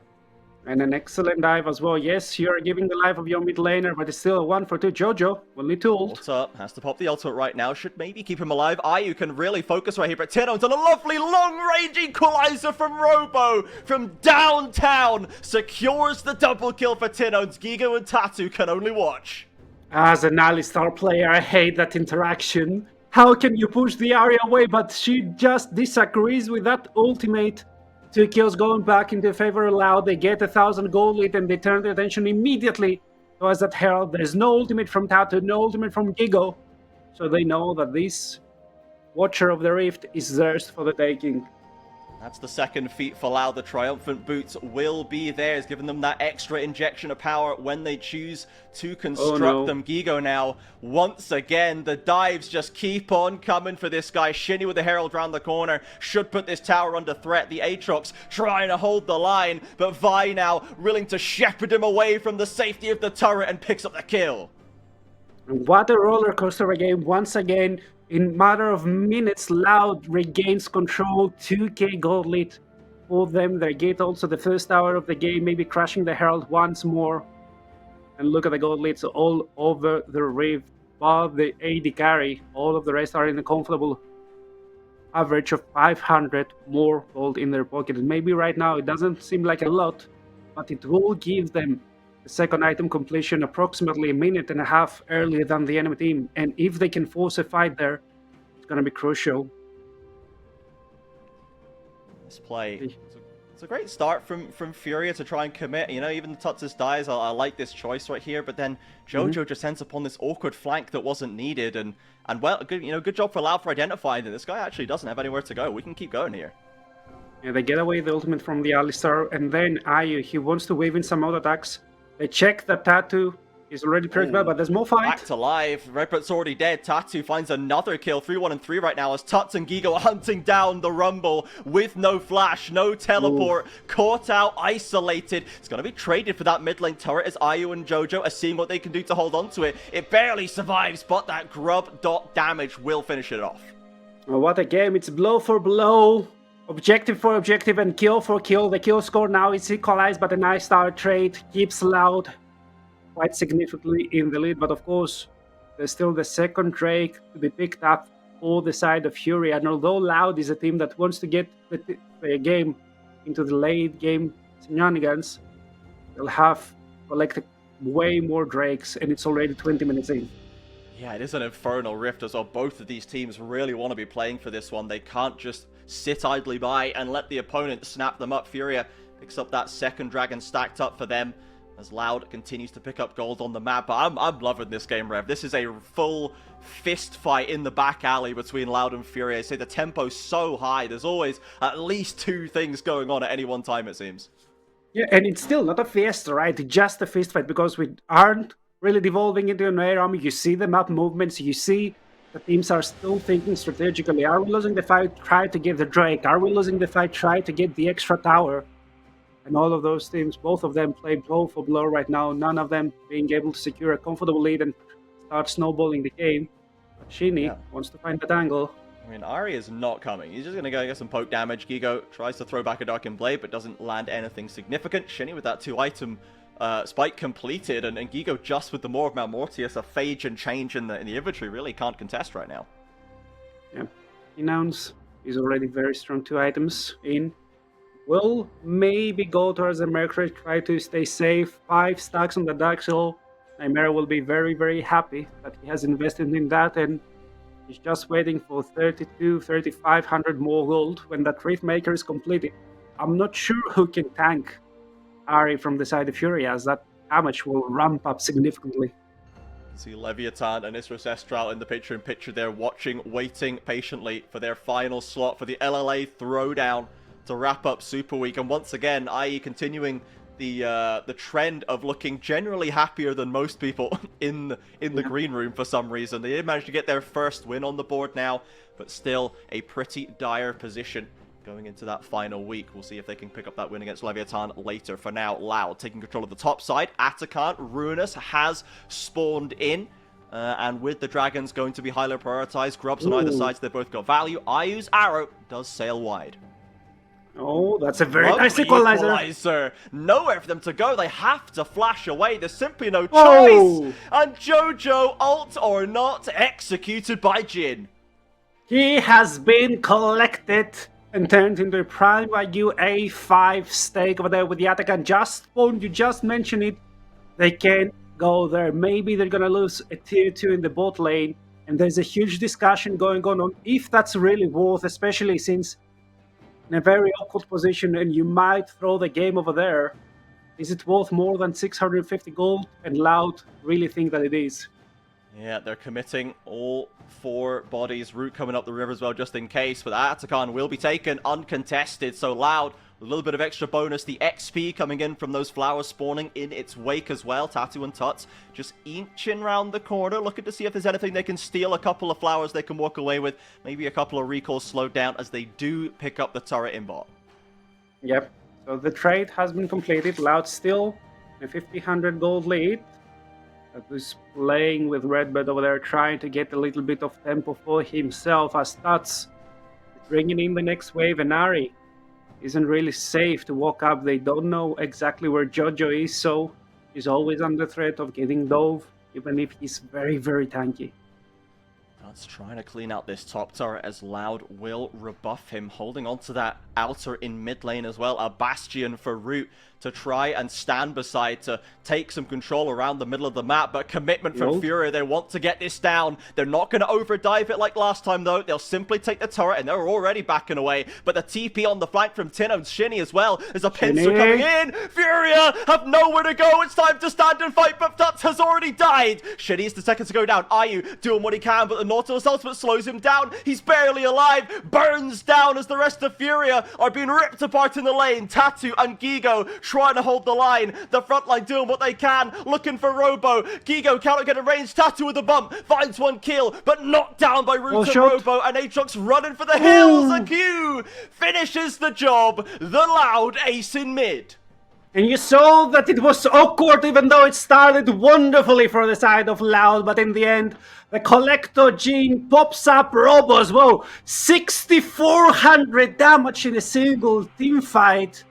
And an excellent dive as well. Yes, you're giving the life of your mid laner, but it's still a 1 for 2. Jojo will need to ult. Up, has to pop the ultimate right now. Should maybe keep him alive. Ayu can really focus right here, but Tino's on a lovely long-range equalizer from Robo from downtown. Secures the double kill for Tino's. Gigo and Tatu can only watch. As an Alistar player, I hate that interaction. How can you push the area away? But she just disagrees with that ultimate. 2 kills going back into favor of Loud. They get 1,000 gold lead and they turn their attention immediately towards that Herald. There's no ultimate from Tatu, no ultimate from Gigo. So they know that this Watcher of the Rift is theirs for the taking. That's the second feat for Loud. The Triumphant Boots will be theirs, giving them that extra injection of power when they choose to construct them. Gigo now, once again, the dives just keep on coming for this guy. Shinny with the Herald round the corner should put this tower under threat. The Aatrox trying to hold the line, but Vi now willing to shepherd him away from the safety of the turret and picks up the kill. What a roller coaster game once again. In matter of minutes, Loud regains control. 2k gold lead for them. They get also the first hour of the game, maybe crashing the Herald once more. And look at the gold leads all over the Rift. But the AD carry, all of the rest are in a comfortable average of 500 more gold in their pocket. And maybe right now it doesn't seem like a lot, but it will give them the second item completion approximately 1.5 minutes earlier than the enemy team. And if they can force a fight there, it's going to be crucial. This play, it's a great start from Furia to try and commit. You know, even the Tutsis dies, I like this choice right here. But then Jojo just ends up on this awkward flank that wasn't needed. And well, good job for Loud for identifying that this guy actually doesn't have anywhere to go. We can keep going here. Yeah, they get away the ultimate from the Alistar. And then Ayu, he wants to wave in some other attacks. They check that Tatu He's already perked up, but there's more fight. Back to life. Redbirt's already dead. Tattoo finds another kill. 3-1 and 3 right now as Tuts and Gigo are hunting down the Rumble with no flash, no teleport. Caught out, isolated. It's going to be traded for that mid lane turret as Ayu and Jojo are seeing what they can do to hold on to it. It barely survives, but that grub dot damage will finish it off. Well, what a game. It's blow for blow. Objective for objective and kill for kill. The kill score now is equalized, but a nice tower trade keeps Loud quite significantly in the lead. But of course, there's still the second Drake to be picked up for the side of Fury. And although Loud is a team that wants to get the game into the late game shenanigans, they'll have collected way more Drakes, and it's already 20 minutes in. Yeah, it is an infernal rift as well. Both of these teams really want to be playing for this one. They can't just sit idly by and let the opponent snap them up. Furia picks up that second dragon stacked up for them as Loud continues to pick up gold on the map. But I'm loving this game, Rev. This is a full fist fight in the back alley between Loud and Furia. I say the tempo's so high. There's always at least two things going on at any one time, it seems. Yeah, and it's still not a fiesta, right? It's just a fist fight because we aren't really devolving into an air army. You see the map movements, you see the teams are still thinking strategically. Are we losing the fight? Try to get the Drake. Are we losing the fight? Try to get the extra tower. And all of those teams, both of them play blow for blow right now. None of them being able to secure a comfortable lead and start snowballing the game. But Shinny wants to find that angle. I mean, Ari is not coming. He's just going to go get some poke damage. Gigo tries to throw back a Darkened Blade, but doesn't land anything significant. Shinny with that 2-item spike completed, and Gigo just with the Maw of Mount Mortius, a phage and change in the inventory, really can't contest right now. Yeah, Renounce is already very strong 2 items in. Will maybe go towards the Mercury, try to stay safe. 5 stacks on the Daxel. Nightmare will be very, very happy that he has invested in that, and he's just waiting for 3,500 more gold when that Rift Maker is completed. I'm not sure who can tank Ari from the side of Fury, as that damage will ramp up significantly. See Leviathan and Isros Estral in the picture-in-picture there, watching, waiting patiently for their final slot for the LLA throwdown to wrap up Super Week. And once again, IE continuing the trend of looking generally happier than most people in the green room for some reason. They did manage to get their first win on the board now, but still a pretty dire position going into that final week. We'll see if they can pick up that win against Leviathan later. For now, Loud taking control of the top side. Atakan, Ruinous has spawned in. And with the dragons going to be highly prioritized, grubs on either side, so they've both got value. Ayu's arrow does sail wide. Oh, that's a very nice equalizer. Nowhere for them to go. They have to flash away. There's simply no choice. And Jojo, ult or not, executed by Jin. He has been collected and turned into a Prime Wagyu A5 stake over there with the Atakan just spawned. You just mentioned it. They can go there. Maybe they're going to lose a tier 2 in the bot lane. And there's a huge discussion going on if that's really worth, especially since in a very awkward position and you might throw the game over there. Is it worth more than 650 gold? And Loud really think that it is. Yeah, they're committing all 4 bodies. Root coming up the river as well, just in case. But Atakan will be taken uncontested. So Loud, a little bit of extra bonus. The XP coming in from those flowers spawning in its wake as well. Tattoo and Tuts just inching round the corner, looking to see if there's anything they can steal. A couple of flowers they can walk away with. Maybe a couple of recalls slowed down as they do pick up the turret in bot. Yep. So the trade has been completed. Loud still a 1,500 gold lead. Who's playing with Redbird over there, trying to get a little bit of tempo for himself as Tuts bringing in the next wave. And Ari isn't really safe to walk up. They don't know exactly where Jojo is, so he's always under threat of getting dove, even if he's very, very tanky. Tuts trying to clean out this top turret as Loud will rebuff him, holding on to that outer in mid lane as well. A bastion for Root to try and stand beside to take some control around the middle of the map, but commitment from Fury. They want to get this down. They're not going to overdive it like last time though. They'll simply take the turret and they're already backing away. But the TP on the flank from Tin and Shinny as well. There's a pincer coming in. Furia have nowhere to go. It's time to stand and fight, but Tuts has already died. Shinny is the second to go down. Ayu doing what he can, but the Nautilus ultimate slows him down. He's barely alive. Burns down as the rest of Furia are being ripped apart in the lane. Tattoo and Gigo trying to hold the line. The front line doing what they can, looking for Robo. Gigo cannot get a range. Tattoo with a bump, finds one kill, but knocked down by Root and Robo, and Aatrox running for the hills. A Q finishes the job. The Loud ace in mid. And you saw that it was awkward, even though it started wonderfully for the side of Loud, but in the end, the Collector Gene pops up Robo as well. 6,400 damage in a single team fight.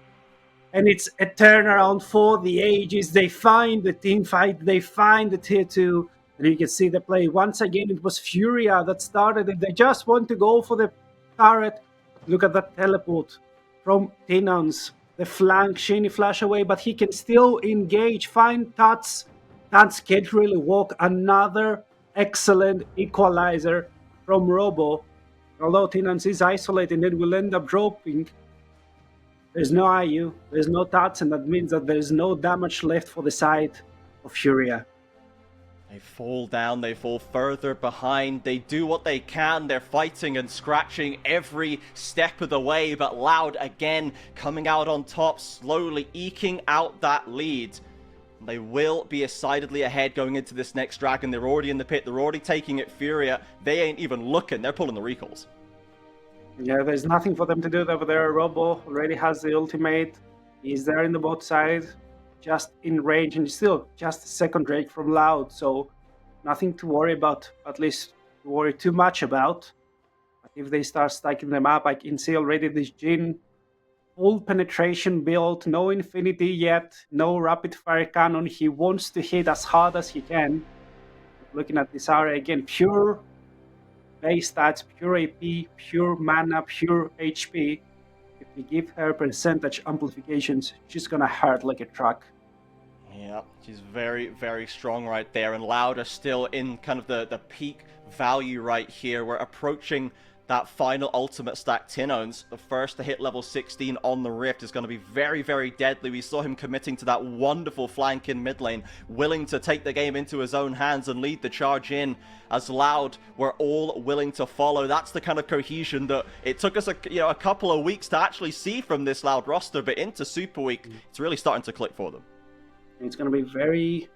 And it's a turnaround for the Ages. They find the team fight, they find the tier 2, and you can see the play. Once again, it was Furia that started it. They just want to go for the turret. Look at that teleport from Tinons. The flank, Shinny flash away, but he can still engage, find Tuts. Tuts can't really walk. Another excellent equalizer from Robo. Although Tinons is isolated and will end up dropping. There's no IU, there's no Tuts, and that means that there's no damage left for the side of Furia. They fall down, they fall further behind, they do what they can, they're fighting and scratching every step of the way, but Loud again coming out on top, slowly eking out that lead. They will be decidedly ahead going into this next Dragon. They're already in the pit, they're already taking it Furia, they ain't even looking, they're pulling the recalls. Yeah, there's nothing for them to do over there. Robo already has the ultimate, he's there in the bot side. Just in range, and still just a second Drake from Loud, so nothing to worry about, at least to worry too much about. But if they start stacking them up, I can see already this Jin full penetration build, no infinity yet, no rapid fire cannon. He wants to hit as hard as he can. Looking at this area again, pure base stats, pure AP, pure mana, pure HP. If we give her percentage amplifications, she's gonna hurt like a truck. Yeah, she's very, very strong right there. And Loud are still in kind of the peak value right here. We're approaching that final ultimate stack. Tinons, the first to hit level 16 on the Rift, is going to be very, very deadly. We saw him committing to that wonderful flank in mid lane, willing to take the game into his own hands and lead the charge in. As Loud were all willing to follow. That's the kind of cohesion that it took us a couple of weeks to actually see from this Loud roster, but into Super Week, it's really starting to click for them. It's going to be very,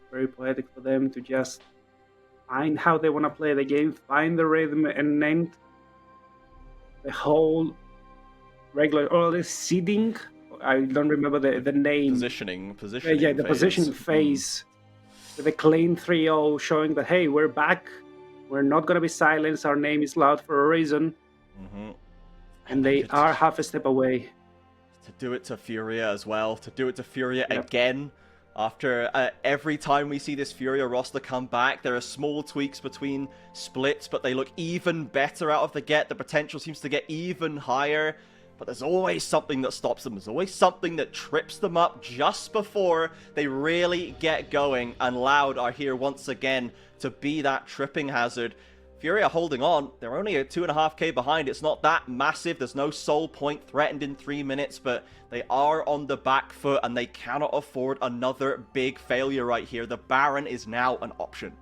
very poetic for them to just find how they want to play the game, find the rhythm, and then the whole regular, or the seeding, I don't remember the name. Positioning yeah, the phase. Positioning phase. With a clean 3-0 showing that, hey, we're back. We're not going to be silenced. Our name is Loud for a reason. Mm-hmm. And they are half a step away. To do it to Furia as well. To do it to Furia again. After every time we see this Furia roster come back, there are small tweaks between splits, but they look even better out of the get. The potential seems to get even higher. But there's always something that stops them. There's always something that trips them up just before they really get going. And Loud are here once again to be that tripping hazard. Furia holding on. They're only at 2.5k behind. It's not that massive. There's no soul point threatened in 3 minutes, but they are on the back foot and they cannot afford another big failure right here. The Baron is now an option.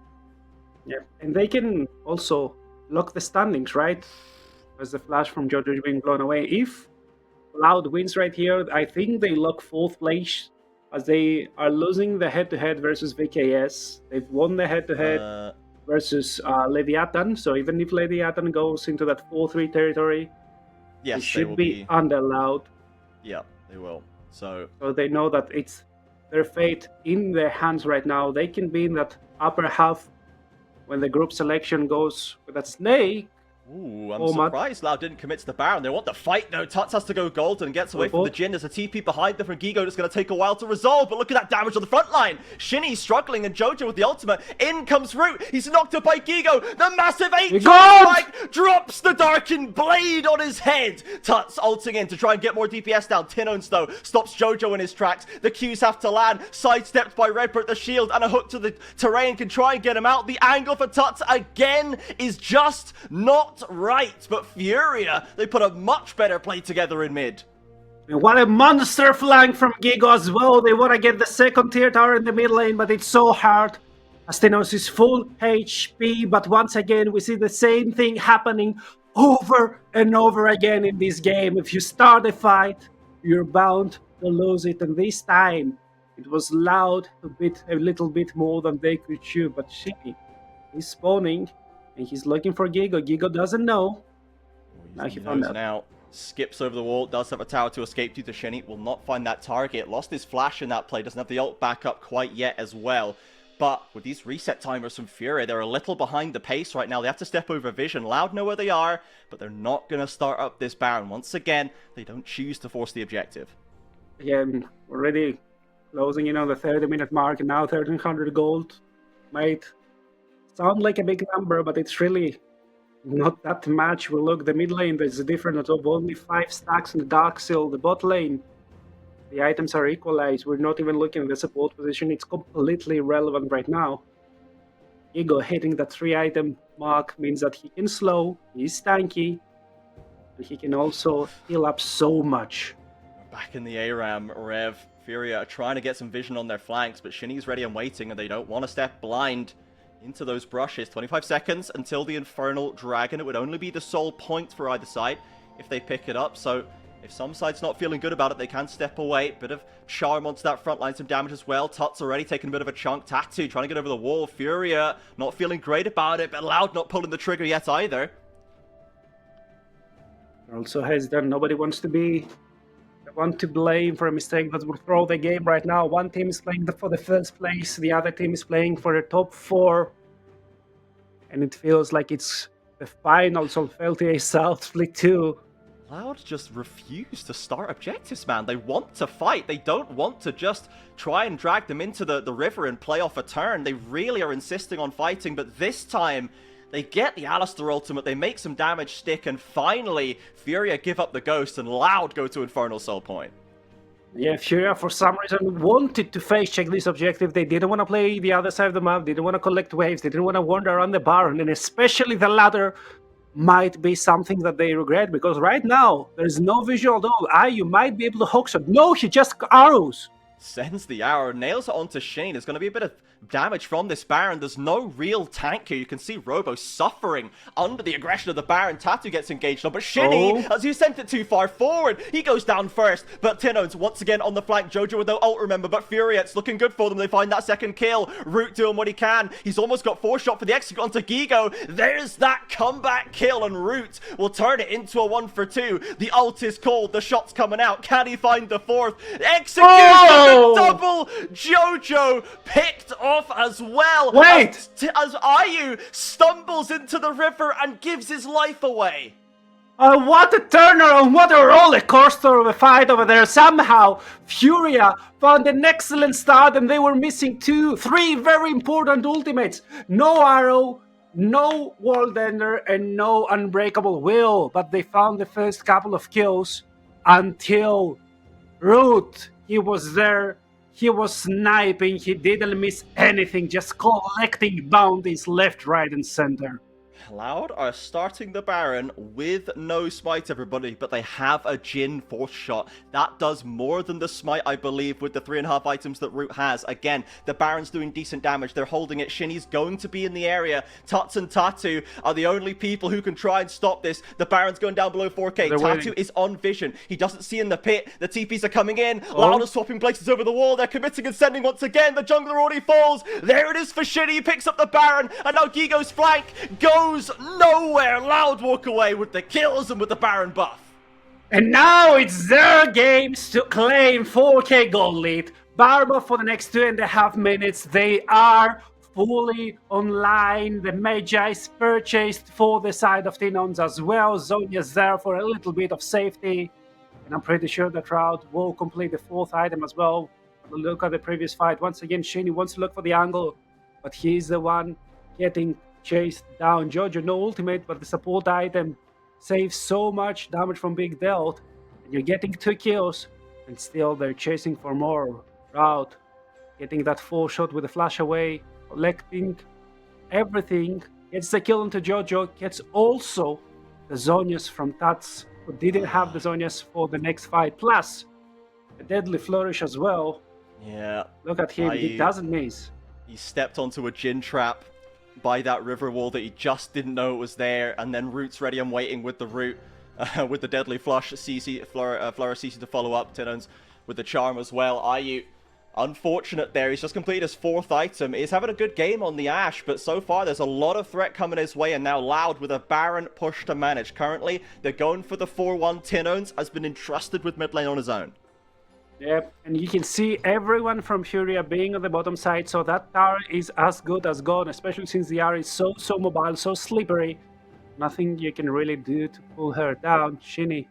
Yeah, and they can also lock the standings, right? As the flash from Jojo is being blown away. If Loud wins right here, I think they lock 4th place, as they are losing the head-to-head versus VKS. They've won the head-to-head versus Leviathan, so even if Leviathan goes into that 4-3 territory, yes, they should be under Loud. Yeah, they will. So they know that it's their fate in their hands right now. They can be in that upper half when the group selection goes with that snake. Ooh, I'm surprised Loud didn't commit to the Baron. They want the fight, though. Tuts has to go golden and gets away from the Jhin. There's a TP behind them from Gigo that's going to take a while to resolve, but look at that damage on the front line. Shinny's struggling, and Jojo with the ultimate. In comes Root. He's knocked up by Gigo. The massive 8 spike drops the Darkened Blade on his head. Tuts ulting in to try and get more DPS down. Tinons, though, stops Jojo in his tracks. The Qs have to land. Sidestepped by Redbird. The shield and a hook to the terrain can try and get him out. The angle for Tuts again is just not right, but Furia, they put a much better play together in mid. And what a monster flank from Gigo as well. They want to get the second tier tower in the mid lane, but it's so hard. Astenos is full HP, but once again, we see the same thing happening over and over again in this game. If you start a fight, you're bound to lose it, and this time it was Loud to beat a little bit more than they could chew, but Shinny is spawning, and he's looking for Gigo. Gigo doesn't know. Now he found knows out. now. Skips over the wall, does have a tower to escape to Shinny, will not find that target. Lost his flash in that play, doesn't have the ult back up quite yet as well. But with these reset timers from Fury, they're a little behind the pace right now. They have to step over Vision. Loud know where they are, but they're not going to start up this Baron. Once again, they don't choose to force the objective. Again, already closing in on the 30-minute mark, and now 1,300 gold. Might sound like a big number, but it's really not that much. We look, the mid lane, there's a difference of only 5 stacks in the Dark Seal. The bot lane, the items are equalized. We're not even looking at the support position. It's completely irrelevant right now. Ego hitting that 3-item mark means that he can slow, he's tanky, and he can also heal up so much. Back in the ARAM, Rev, Fury are trying to get some vision on their flanks, but Shinny's ready and waiting, and they don't want to step blind into those brushes. 25 seconds until the Infernal Dragon. It would only be the sole point for either side if they pick it up, so if some side's not feeling good about it, they can step away. Bit of charm onto that front line, some damage as well. Tut's already taking a bit of a chunk. Tattoo trying to get over the wall. Furia not feeling great about it, but Loud not pulling the trigger yet either. Also hesitant. Nobody wants to be the one to blame for a mistake that will throw the game right now. One team is playing for the first place, the other team is playing for the top 4, and it feels like it's the finals of LTA South Split 2. Loud just refuse to start objectives, man. They want to fight. They don't want to just try and drag them into the river and play off a turn. They really are insisting on fighting, but this time they get the Alistair ultimate, they make some damage stick, and finally Furia give up the ghost and Loud go to Infernal Soul Point. Yeah, Furia for some reason wanted to face check this objective. They didn't want to play the other side of the map, they didn't want to collect waves, they didn't want to wander around the Baron, and especially the latter might be something that they regret, because right now there's no visual at all. You might be able to hook shot. No, he just arrows. Sends the arrow, nails it onto Shane. There's going to be a bit of damage from this Baron. There's no real tank here. You can see Robo suffering under the aggression of the Baron. Tattoo gets engaged on, but Shinny, as he sent it too far forward, he goes down first. But Tino's once again on the flank. Jojo with no ult, remember, but Fury, it's looking good for them. They find that second kill. Root doing what he can. He's almost got 4 shot for the execute onto Gigo. There's that comeback kill, and Root will turn it into a 1 for 2. The ult is called. The shot's coming out. Can he find the 4th? Execute! Double Jojo picked off as well. Wait! As Ayu stumbles into the river and gives his life away. What a turnaround, what a roller coaster of a fight over there. Somehow, Furia found an excellent start, and they were missing 3 very important ultimates. No arrow, no world ender, and no unbreakable will. But they found the first couple of kills until Root. He was there, he was sniping, he didn't miss anything, just collecting bounties left, right, and center. Loud are starting the Baron with no smite, everybody, but they have a Jhin 4th shot. That does more than the smite, I believe, with the 3.5 items that Root has. Again, the Baron's doing decent damage. They're holding it. Shinny's going to be in the area. Tuts and Tattoo are the only people who can try and stop this. The Baron's going down below 4k. Tattoo is on vision. He doesn't see in the pit. The TPs are coming in. Loud is swapping places over the wall. They're committing and sending once again. The jungler already falls. There it is for Shinny. He picks up the Baron, and now Gigo's flank goes nowhere. Loud walk away with the kills and with the Baron buff. And now it's their games to claim 4k gold lead. Barba for the next 2.5 minutes. They are fully online. The Magi's purchased for the side of Tinons as well. Zonya's there for a little bit of safety. And I'm pretty sure that Trout will complete the 4th item as well. Look at the previous fight. Once again, Shinny wants to look for the angle, but he's the one getting chased down. Jojo, no ultimate, but the support item saves so much damage from Big Delt. And you're getting 2 kills, and still they're chasing for more. Route getting that 4 shot with a flash away, collecting everything, gets the kill into Jojo, gets also the Zonias from Tats, who didn't have the Zonias for the next fight, plus a deadly flourish as well. Yeah. Look at him, he doesn't miss. He stepped onto a Jhin trap by that river wall that he just didn't know it was there, and then Root's ready and waiting with the Root, with the deadly flush, CC, Flora CC to follow up. Tinons with the charm as well. IU, unfortunate there. He's just completed his 4th item. He's having a good game on the Ashe, but so far there's a lot of threat coming his way, and now Loud with a Baron push to manage. Currently, they're going for the 4-1. Tinones has been entrusted with mid lane on his own. Yep, and you can see everyone from Furia being on the bottom side, so that tower is as good as gone, especially since the R is so mobile, so slippery. Nothing you can really do to pull her down. Shinny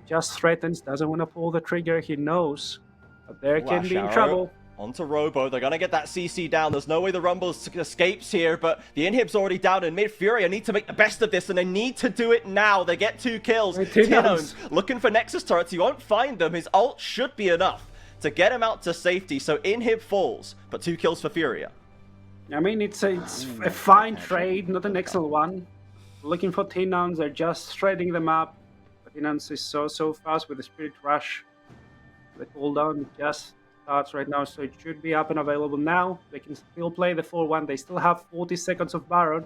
just threatens, doesn't want to pull the trigger, he knows. But there can be in trouble. Onto Robo, they're gonna get that CC down. There's no way the Rumble escapes here, but the inhib's already down in mid. Furia need to make the best of this, and they need to do it now. They get 2 kills. Tinones looking for Nexus turrets. He won't find them. His ult should be enough to get him out to safety, so inhib falls, but 2 kills for Furia. I mean, it's a fine trade, not an excellent one. Looking for Tinones, they're just threading them up. But Tinones is so fast with the Spirit Rush. The cooldown just starts right now, so it should be up and available now. They can still play the 4-1. They still have 40 seconds of Baron,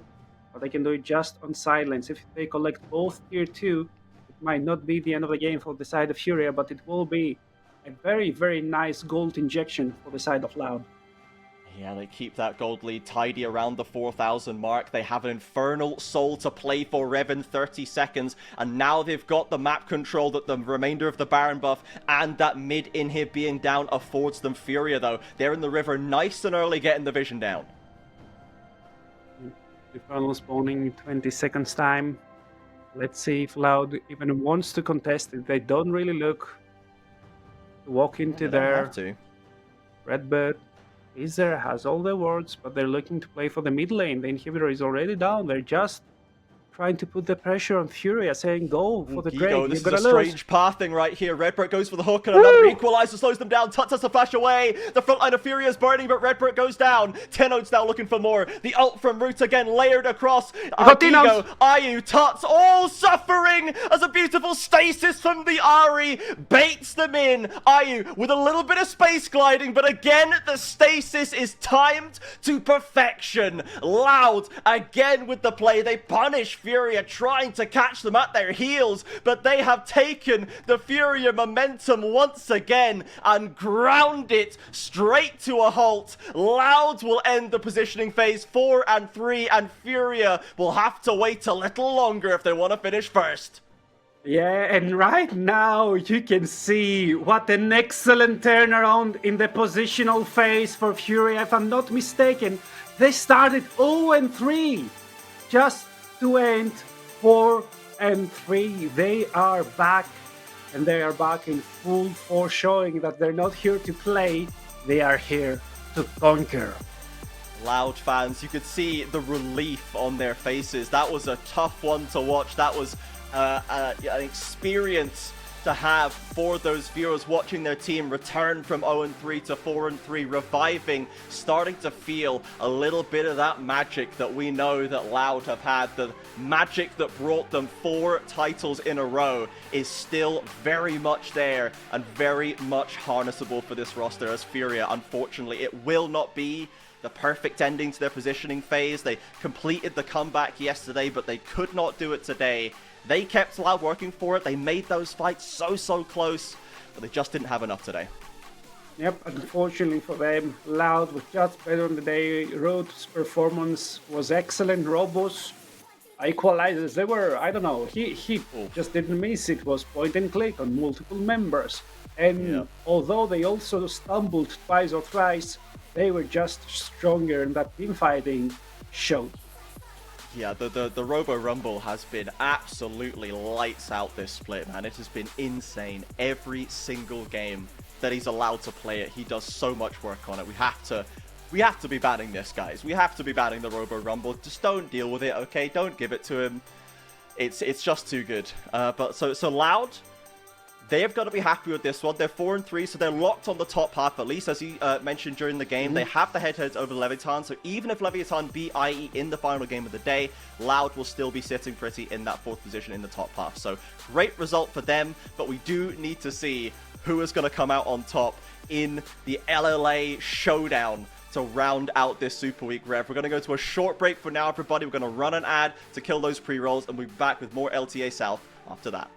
but they can do it just on silence. If they collect both tier 2, it might not be the end of the game for the side of Furia, but it will be a very nice gold injection for the side of Loud. Yeah, they keep that gold lead tidy around the 4,000 mark. They have an Infernal Soul to play for Rev in 30 seconds. And now they've got the map control that the remainder of the Baron buff and that mid inhib being down affords them. Furia, though, they're in the river nice and early, getting the vision down. Infernal spawning in 20 seconds time. Let's see if Loud even wants to contest it. They don't really look to walk into there. Redbird is there, has all the wards, but they're looking to play for the mid lane. The inhibitor is already down. They're just trying to put the pressure on Furia, saying go for the Drake. This is a strange pathing right here. Redbird goes for the hook, and another equalizer slows them down. Tuts has to flash away. The front line of Furia is burning, but Redbird goes down. Tinodes now looking for more. The ult from Root again layered across. Artigo, IU, Tuts, all suffering as a beautiful stasis from the Ahri baits them in. IU with a little bit of space gliding, but again, the stasis is timed to perfection. Loud again with the play. They punish Furia, trying to catch them at their heels, but they have taken the Furia momentum once again and ground it straight to a halt. Loud will end the positioning phase 4 and 3, and Furia will have to wait a little longer if they want to finish first. Yeah, and right now you can see what an excellent turnaround in the positional phase for Furia. If I'm not mistaken, they started 0-3 just to end 4-3. They are back, and they are back in full force, showing that they're not here to play, they are here to conquer. Loud fans, you could see the relief on their faces. That was a tough one to watch. That was an experience to have for those viewers watching their team return from 0-3 to 4-3, reviving, starting to feel a little bit of that magic that we know that Loud have had. The magic that brought them 4 titles in a row is still very much there and very much harnessable for this roster as Furia. Unfortunately, it will not be the perfect ending to their positioning phase. They completed the comeback yesterday, but they could not do it today. They kept Loud working for it. They made those fights so close, but they just didn't have enough today. Yep, unfortunately for them, Loud was just better on the day. Road's performance was excellent. Robo's equalizers, they were, I don't know, he just didn't miss. It was point and click on multiple members. And although they also stumbled twice or thrice, they were just stronger, and that team fighting showed. Yeah, the Robo Rumble has been absolutely lights out this split, man. It has been insane. Every single game that he's allowed to play it, he does so much work on it. We have to be banning this, guys. We have to be banning the Robo Rumble. Just don't deal with it, okay? Don't give it to him. It's just too good. But so Loud, they have got to be happy with this one. They're 4-3, so they're locked on the top half, at least, as he mentioned during the game. They have the head-to-heads over Leviathan, so even if Leviathan beat IE in the final game of the day, Loud will still be sitting pretty in that 4th position in the top half. So great result for them, but we do need to see who is going to come out on top in the LLA showdown to round out this Super Week Rev. We're going to go to a short break for now, everybody. We're going to run an ad to kill those pre-rolls, and we'll be back with more LTA South after that.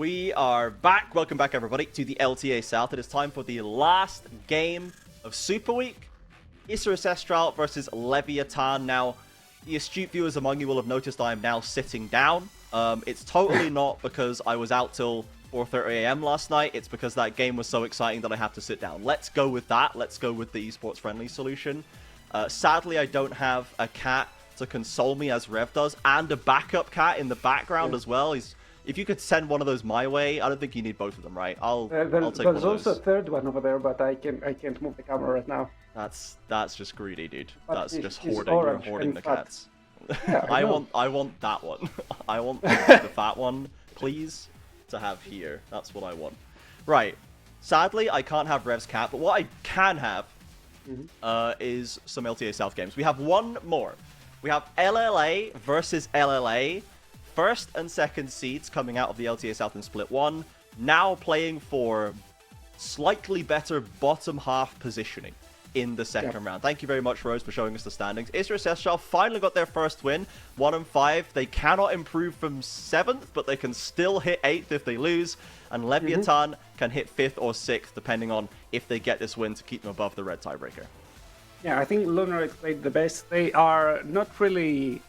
We are back. Welcome back, everybody, to the LTA South. It is time for the last game of Super Week. Isurus Estral versus Leviathan. Now, the astute viewers among you will have noticed I am now sitting down. It's totally not because I was out till 4:30 a.m. last night. It's because that game was so exciting that I have to sit down. Let's go with that. Let's go with the esports friendly solution. Sadly, I don't have a cat to console me as Rev does, and a backup cat in the background as well. If you could send one of those my way, I don't think you need both of them, right? I'll take one of those. There's also a third one over there, but I can't move the camera right now. That's just greedy, dude. But That's just he's hoarding. You're orange hoarding and the fat. cats. Yeah, I want that one. I want the fat one, please, to have here. That's what I want. Right. Sadly, I can't have Rev's cat, but what I can have is some LTA South games. We have one more. We have LLA versus LLA. First and second seeds coming out of the LTA South in Split 1. Now playing for slightly better bottom half positioning in the second round. Thank you very much, Rose, for showing us the standings. Isurus Estral finally got their first win, 1-5. They cannot improve from 7th, but they can still hit 8th if they lose. And Leviathan can hit 5th or 6th, depending on if they get this win to keep them above the red tiebreaker. Yeah, I think Lunar played the best. They are not really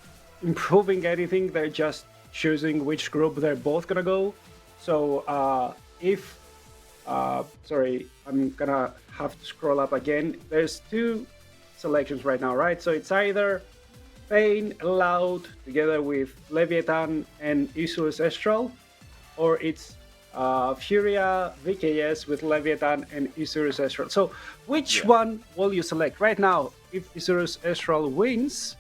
improving anything. They're just choosing which group they're both gonna go. So sorry, I'm gonna have to scroll up again. There's 2 selections right now, right? So it's either Pain Loud together with Leviathan and Isurus Estral, or it's Furia VKS with Leviathan and Isurus Estral. So which one will you select? Right now, if Isurus Estral wins,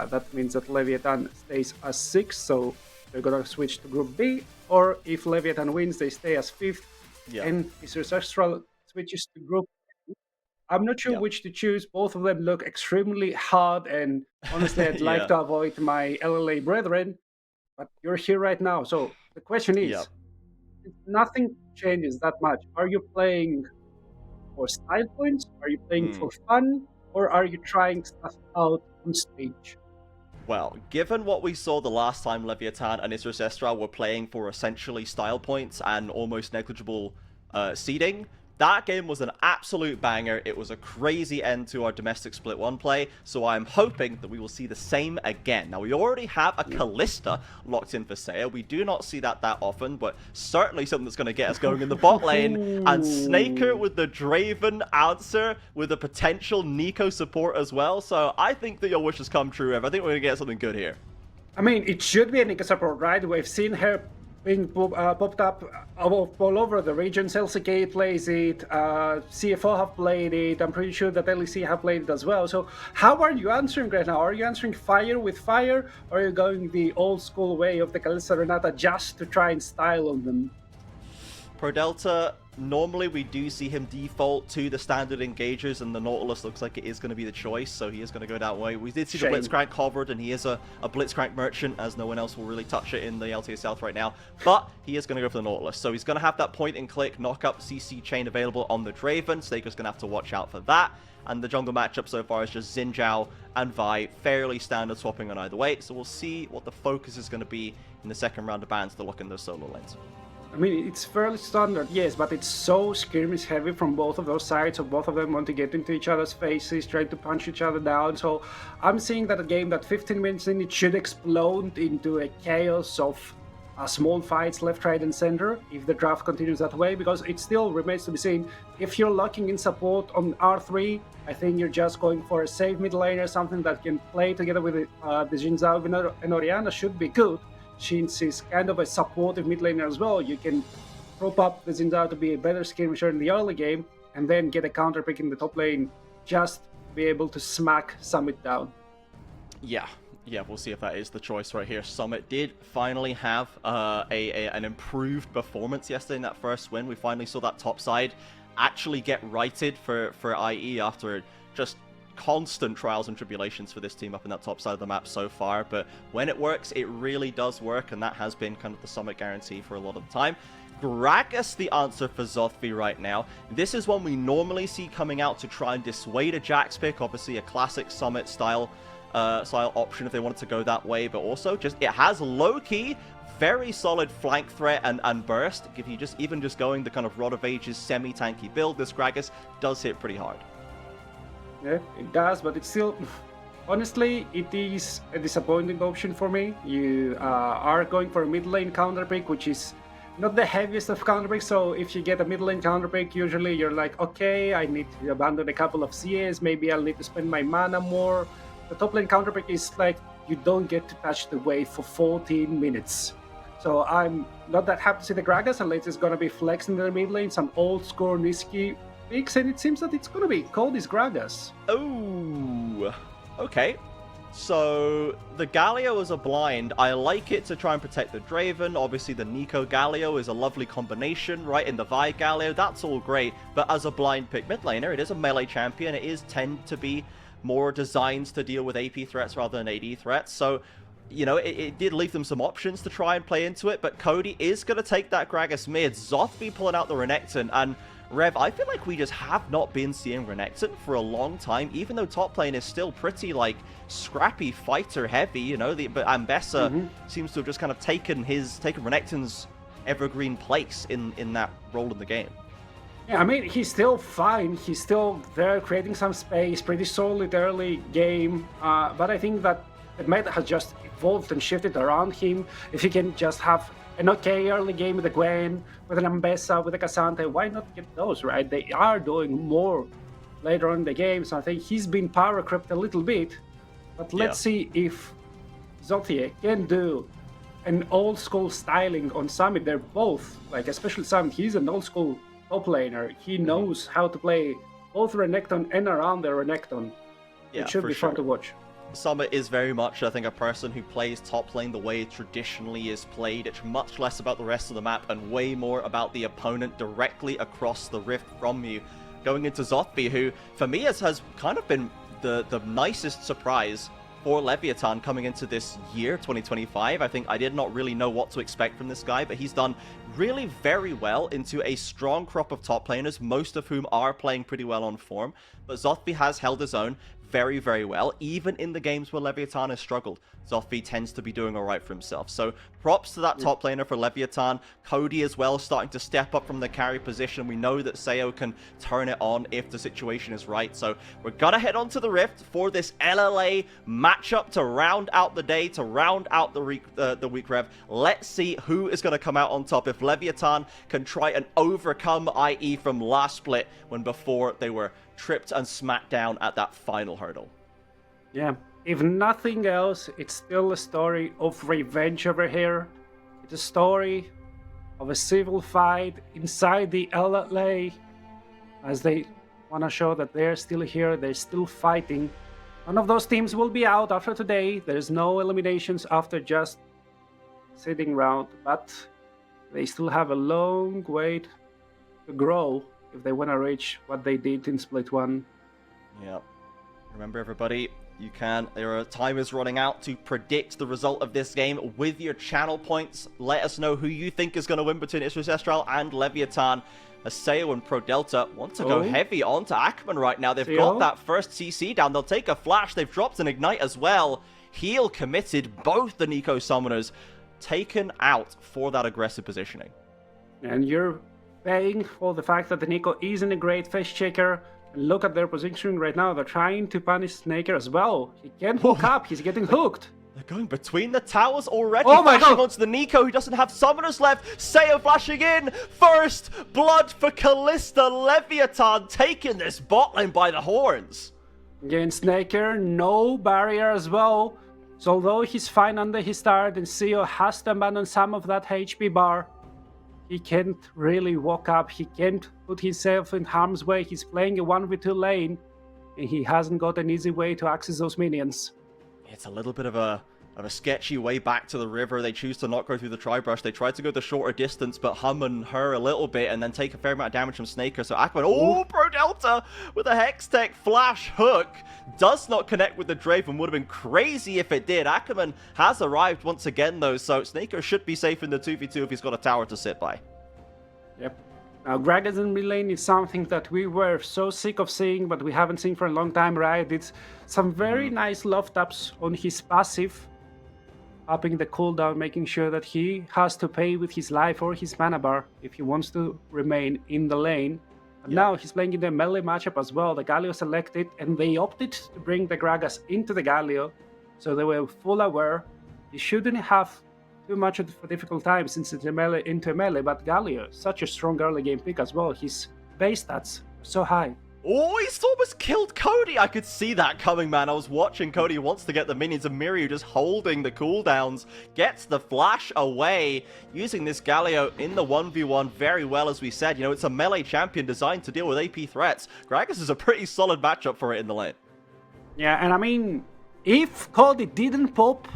that means that Leviathan stays as 6th, so they're gonna switch to Group B. Or if Leviathan wins, they stay as 5th, and Isurus Estral switches to Group A. I'm not sure which to choose. Both of them look extremely hard, and honestly, I'd like to avoid my LLA brethren, but you're here right now. So the question is, nothing changes that much. Are you playing for style points? Are you playing for fun? Or are you trying stuff out on stage? Well, given what we saw the last time Leviathan and Isurus Estral were playing for essentially style points and almost negligible seeding, that game was an absolute banger. It was a crazy end to our domestic Split 1 play, so I'm hoping that we will see the same again. Now, we already have a Callista locked in for sale. We do not see that often, but certainly something that's going to get us going in the bot lane. And Snaker with the Draven answer with a potential Nico support as well. So I think that your wish has come true, Ev. I think we're going to get something good here. I mean, it should be a Nico support, right? We've seen her being popped up all over the regions. LCK plays it, CFO have played it, I'm pretty sure that LEC have played it as well. So how are you answering right now? Are you answering fire with fire, or are you going the old school way of the Kalista Renata just to try and style on them? Pro Delta, normally we do see him default to the standard engagers, and the Nautilus looks like it is going to be the choice, so he is going to go that way. We did see the Blitzcrank covered, and he is a Blitzcrank merchant, as no one else will really touch it in the LTA South right now, but he is going to go for the Nautilus. So he's going to have that point-and-click knock-up CC chain available on the Draven. Snaker's going to have to watch out for that, and the jungle matchup so far is just Xin Zhao and Vi, fairly standard swapping on either way, so we'll see what the focus is going to be in the second round of bans to lock in those solo lanes. I mean, it's fairly standard, yes, but it's so skirmish heavy from both of those sides, so both of them want to get into each other's faces, trying to punch each other down. So I'm seeing that a game that 15 minutes in, it should explode into a chaos of small fights left, right, and center if the draft continues that way, because it still remains to be seen. If you're locking in support on R3, I think you're just going for a safe mid laner, something that can play together with the Xin Zhao and Orianna should be good. Shinz is kind of a supportive mid laner as well. You can prop up the Xin Zhao to be a better skirmisher in the early game, and then get a counter pick in the top lane, just to be able to smack Summit down. Yeah, we'll see if that is the choice right here. Summit did finally have an improved performance yesterday in that first win. We finally saw that top side actually get righted for IE after just constant trials and tribulations for this team up in that top side of the map so far, but when it works, it really does work, and that has been kind of the Summit guarantee for a lot of the time. Gragas the answer for Zothvi right now. This is one we normally see coming out to try and dissuade a Jax pick, obviously a classic Summit style style option if they wanted to go that way, but also just it has low-key very solid flank threat and burst. If you even just going the kind of Rod of Ages semi-tanky build, this Gragas does hit pretty hard. Yeah, it does, but it's still... Honestly, it is a disappointing option for me. You are going for a mid lane counter pick, which is not the heaviest of counter picks, so if you get a mid lane counter pick, usually you're like, okay, I need to abandon a couple of CS, maybe I'll need to spend my mana more. The top lane counter pick is like, you don't get to touch the wave for 14 minutes. So I'm not that happy to see the Gragas, unless it's gonna be flexing in the mid lane, some old school Niski picks, and it seems that it's gonna be Cody's Gragas. Oh, okay. So the Galio is a blind. I like it to try and protect the Draven. Obviously the Nico Galio is a lovely combination, right? In the Vi Galio, that's all great. But as a blind pick mid laner, it is a melee champion. It is tend to be more designed to deal with AP threats rather than AD threats. So, you know, it did leave them some options to try and play into it. But Cody is going to take that Gragas mid. Zothby pulling out the Renekton. And Rev, I feel like we just have not been seeing Renekton for a long time, even though top lane is still pretty, like, scrappy, fighter heavy, you know, but Ambessa seems to have just kind of taken Renekton's evergreen place in that role in the game. Yeah, I mean, he's still fine. He's still there creating some space, pretty solid early game. But I think that the meta has just evolved and shifted around him. If he can just have an okay early game with a Gwen, with an Ambessa, with a Cassandra, why not get those, right? They are doing more later on in the game, so I think he's been power crept a little bit. But let's see if Zothie can do an old school styling on Summit. They're both, like, especially Summit, he's an old school top laner. He knows how to play both Renekton and around the Renekton. It should be fun to watch. Summit is very much, I think, a person who plays top lane the way it traditionally is played. It's much less about the rest of the map and way more about the opponent directly across the rift from you. Going into Zothby, who, for me, has kind of been the nicest surprise for Leviathan coming into this year, 2025. I think I did not really know what to expect from this guy, but he's done really very well into a strong crop of top laners, most of whom are playing pretty well on form. But Zothby has held his own very, very well. Even in the games where Leviathan has struggled, Zothby tends to be doing alright for himself. So props to that top laner for Leviathan. Cody as well starting to step up from the carry position. We know that Sayo can turn it on if the situation is right. So we're gonna head on to the Rift for this LLA matchup to round out the day, to round out the week, Rev. Let's see who is gonna come out on top. If Leviathan can try and overcome IE from last split, when before they were tripped and smacked down at that final hurdle. Yeah, if nothing else, it's still a story of revenge over here. It's a story of a civil fight inside the LLA, as they want to show that they're still here, they're still fighting. None of those teams will be out after today. There's no eliminations after just sitting around, but they still have a long wait to grow if they want to reach what they did in Split 1. Yeah. Remember, everybody, your time is running out to predict the result of this game with your channel points. Let us know who you think is going to win between Isrus Estral and Leviathan. Aseo and Pro Delta want to go heavy onto Ackerman right now. They've got that first CC down. They'll take a flash. They've dropped an Ignite as well. Heal committed. Both the Nico Summoners taken out for that aggressive positioning. And you're paying for the fact that the Nico isn't a great face checker. And look at their positioning right now. They're trying to punish Snaker as well. He can't hook up. He's getting hooked. They're going between the towers already. Oh my god! Onto the Nico, who doesn't have summoners left. Sayo flashing in. First blood for Callista. Leviathan taking this bot lane by the horns. Again, Snaker, no barrier as well. So although he's fine under his start and Seo has to abandon some of that HP bar, he can't really walk up. He can't put himself in harm's way. He's playing a 1v2 lane, and he hasn't got an easy way to access those minions. It's a little bit of a sketchy way back to the river. They choose to not go through the tri-brush. They try to go the shorter distance, but hum and her a little bit, and then take a fair amount of damage from Snaker. So Ackerman, Pro Delta with a Hextech flash hook. Does not connect with the Draven. Would have been crazy if it did. Ackerman has arrived once again, though, so Snaker should be safe in the 2v2 if he's got a tower to sit by. Yep. Now, Gragas in mid lane is something that we were so sick of seeing, but we haven't seen for a long time, right? It's some very nice love taps on his passive, upping the cooldown, making sure that he has to pay with his life or his mana bar if he wants to remain in the lane. And now he's playing in the melee matchup as well. The Galio selected, and they opted to bring the Gragas into the Galio, so they were full aware. He shouldn't have too much of a difficult time since it's into melee, but Galio, such a strong early game pick as well. His base stats are so high. Oh, he's almost killed Cody. I could see that coming, man. I was watching Cody wants to get the minions, and Miryu just holding the cooldowns. Gets the flash away, using this Galio in the 1v1 very well, as we said. You know, it's a melee champion designed to deal with AP threats. Gragas is a pretty solid matchup for it in the lane. Yeah, and I mean, if Cody didn't pop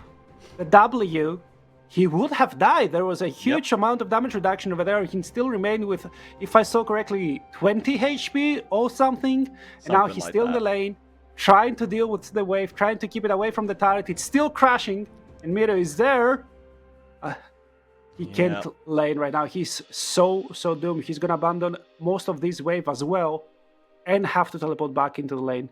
the W, he would have died. There was a huge amount of damage reduction over there. He still remained with, if I saw correctly, 20 HP or something. And now he's like still in the lane, trying to deal with the wave, trying to keep it away from the turret. It's still crashing, and Miryu is there. He can't lane right now. He's so doomed. He's gonna abandon most of this wave as well, and have to teleport back into the lane.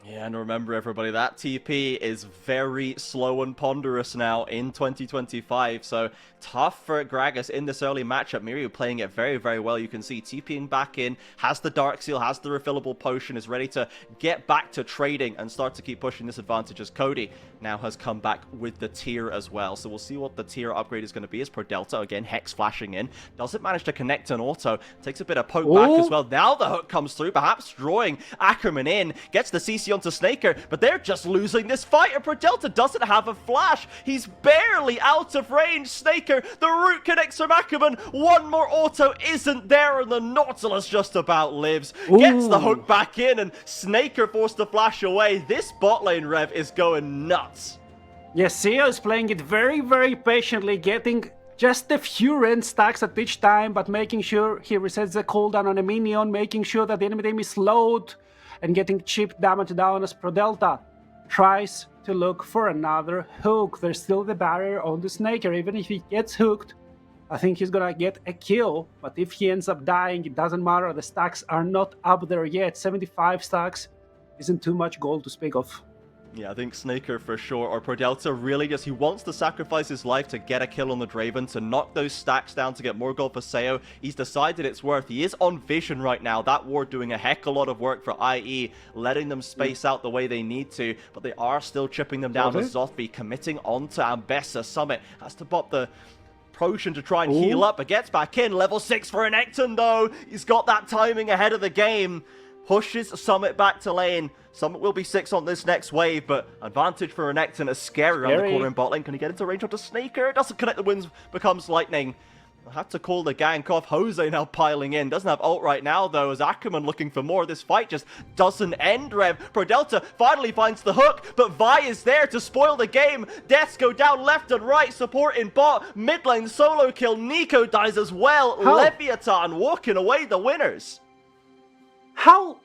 Yeah, and remember everybody, that TP is very slow and ponderous now in 2025, so tough for Gragas in this early matchup. Miryu playing it very, very well. You can see TPing back in, has the Dark Seal, has the refillable potion, is ready to get back to trading and start to keep pushing this advantage, as Cody now has come back with the tier as well. So we'll see what the tier upgrade is going to be as per Delta. Again, Hex flashing in. Doesn't manage to connect an auto. Takes a bit of poke back as well. Now the hook comes through, perhaps drawing Ackerman in. Gets the CC onto Snaker, but they're just losing this fight. And Delta doesn't have a flash. He's barely out of range. Snaker, the root connects from Ackerman. One more auto isn't there, and the Nautilus just about lives. Gets the hook back in, and Snaker forced to flash away. This bot lane Rev is going nuts. Yes, Seo is playing it very, very patiently, getting just a few rend stacks at each time, but making sure he resets the cooldown on a minion, making sure that the enemy team is slowed, and getting cheap damage down as Delta tries to look for another hook. There's still the barrier on the Snaker. Even if he gets hooked, I think he's gonna get a kill, but if he ends up dying, it doesn't matter. The stacks are not up there yet. 75 stacks isn't too much gold to speak of. Yeah, I think Snaker for sure, or Delta really just, he wants to sacrifice his life to get a kill on the Draven, to knock those stacks down, to get more gold for Seo. He's decided it's worth. He is on Vision right now. That ward doing a heck of a lot of work for IE, letting them space out the way they need to, but they are still chipping them down with Zothby, committing onto Ambessa. Summit has to pop the potion to try and heal up, but gets back in. Level 6 for Renekton though. He's got that timing ahead of the game. Pushes Summit back to lane. Summit will be 6 on this next wave, but advantage for Renekton is scary around the corner in bot lane. Can he get into range onto Snaker? Doesn't connect, the winds, becomes lightning. I had to call the gank off. Jose now piling in. Doesn't have ult right now, though, as Ackerman looking for more. This fight just doesn't end, Rev. Delta finally finds the hook, but Vi is there to spoil the game. Deaths go down left and right. Support in bot. Mid lane solo kill. Nico dies as well. Leviathan walking away the winners. How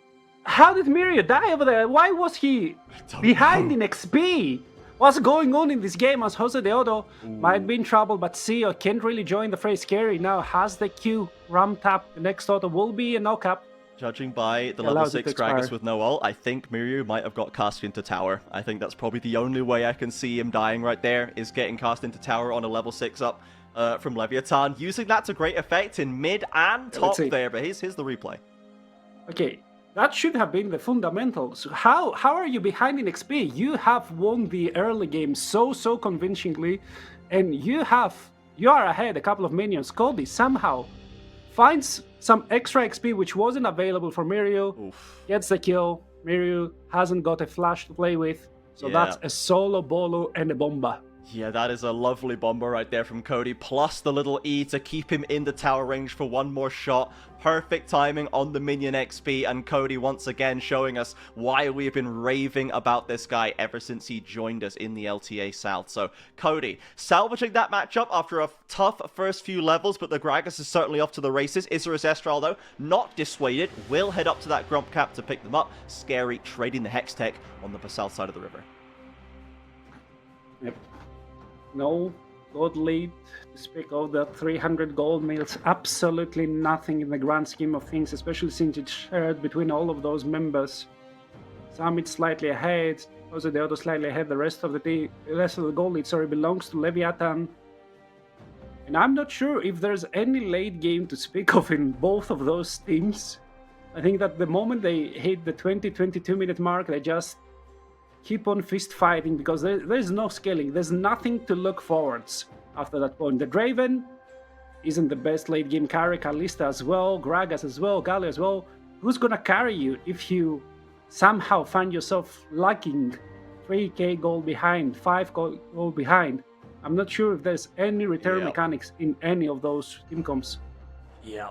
did Miryu die over there? Why was he behind in XP? What's going on in this game, as Jose Deodo might be in trouble, but Seo can't really join the fray. Scary now has the Q ramped up. The next auto will be a knock-up. Judging by the level 6 Gragas with no ult, I think Miryu might have got cast into tower. I think that's probably the only way I can see him dying right there, is getting cast into tower on a level 6 up from Leviathan. Using that to great effect in mid and top there, but here's the replay. Okay, that should have been the fundamentals. How are you behind in XP? You have won the early game so convincingly, and you are ahead a couple of minions. Cody somehow finds some extra XP which wasn't available for Miryu, gets the kill. Miryu hasn't got a flash to play with, so that's a solo bolo and a bomba. Yeah, that is a lovely bomber right there from Cody, plus the little E to keep him in the tower range for one more shot. Perfect timing on the minion XP, and Cody once again showing us why we've been raving about this guy ever since he joined us in the LTA South. So Cody salvaging that matchup after a tough first few levels, but the Gragas is certainly off to the races. Isurus Estral though, not dissuaded, will head up to that Grump Cap to pick them up. Scary trading the Hex Tech on the south side of the river. Yep. No gold lead to speak of. The 300 gold means absolutely nothing in the grand scheme of things, especially since it's shared between all of those members. Summit slightly ahead, also the other slightly ahead. The rest of the gold lead, belongs to Leviathan. And I'm not sure if there's any late game to speak of in both of those teams. I think that the moment they hit the 20-22 minute mark, they just keep on fist fighting because there's no scaling. There's nothing to look forwards after that point. The Draven isn't the best late game carry. Kalista as well, Gragas as well, Galio as well. Who's gonna carry you if you somehow find yourself lacking 3k gold behind, 5 gold behind? I'm not sure if there's any return mechanics in any of those team comps. Yeah,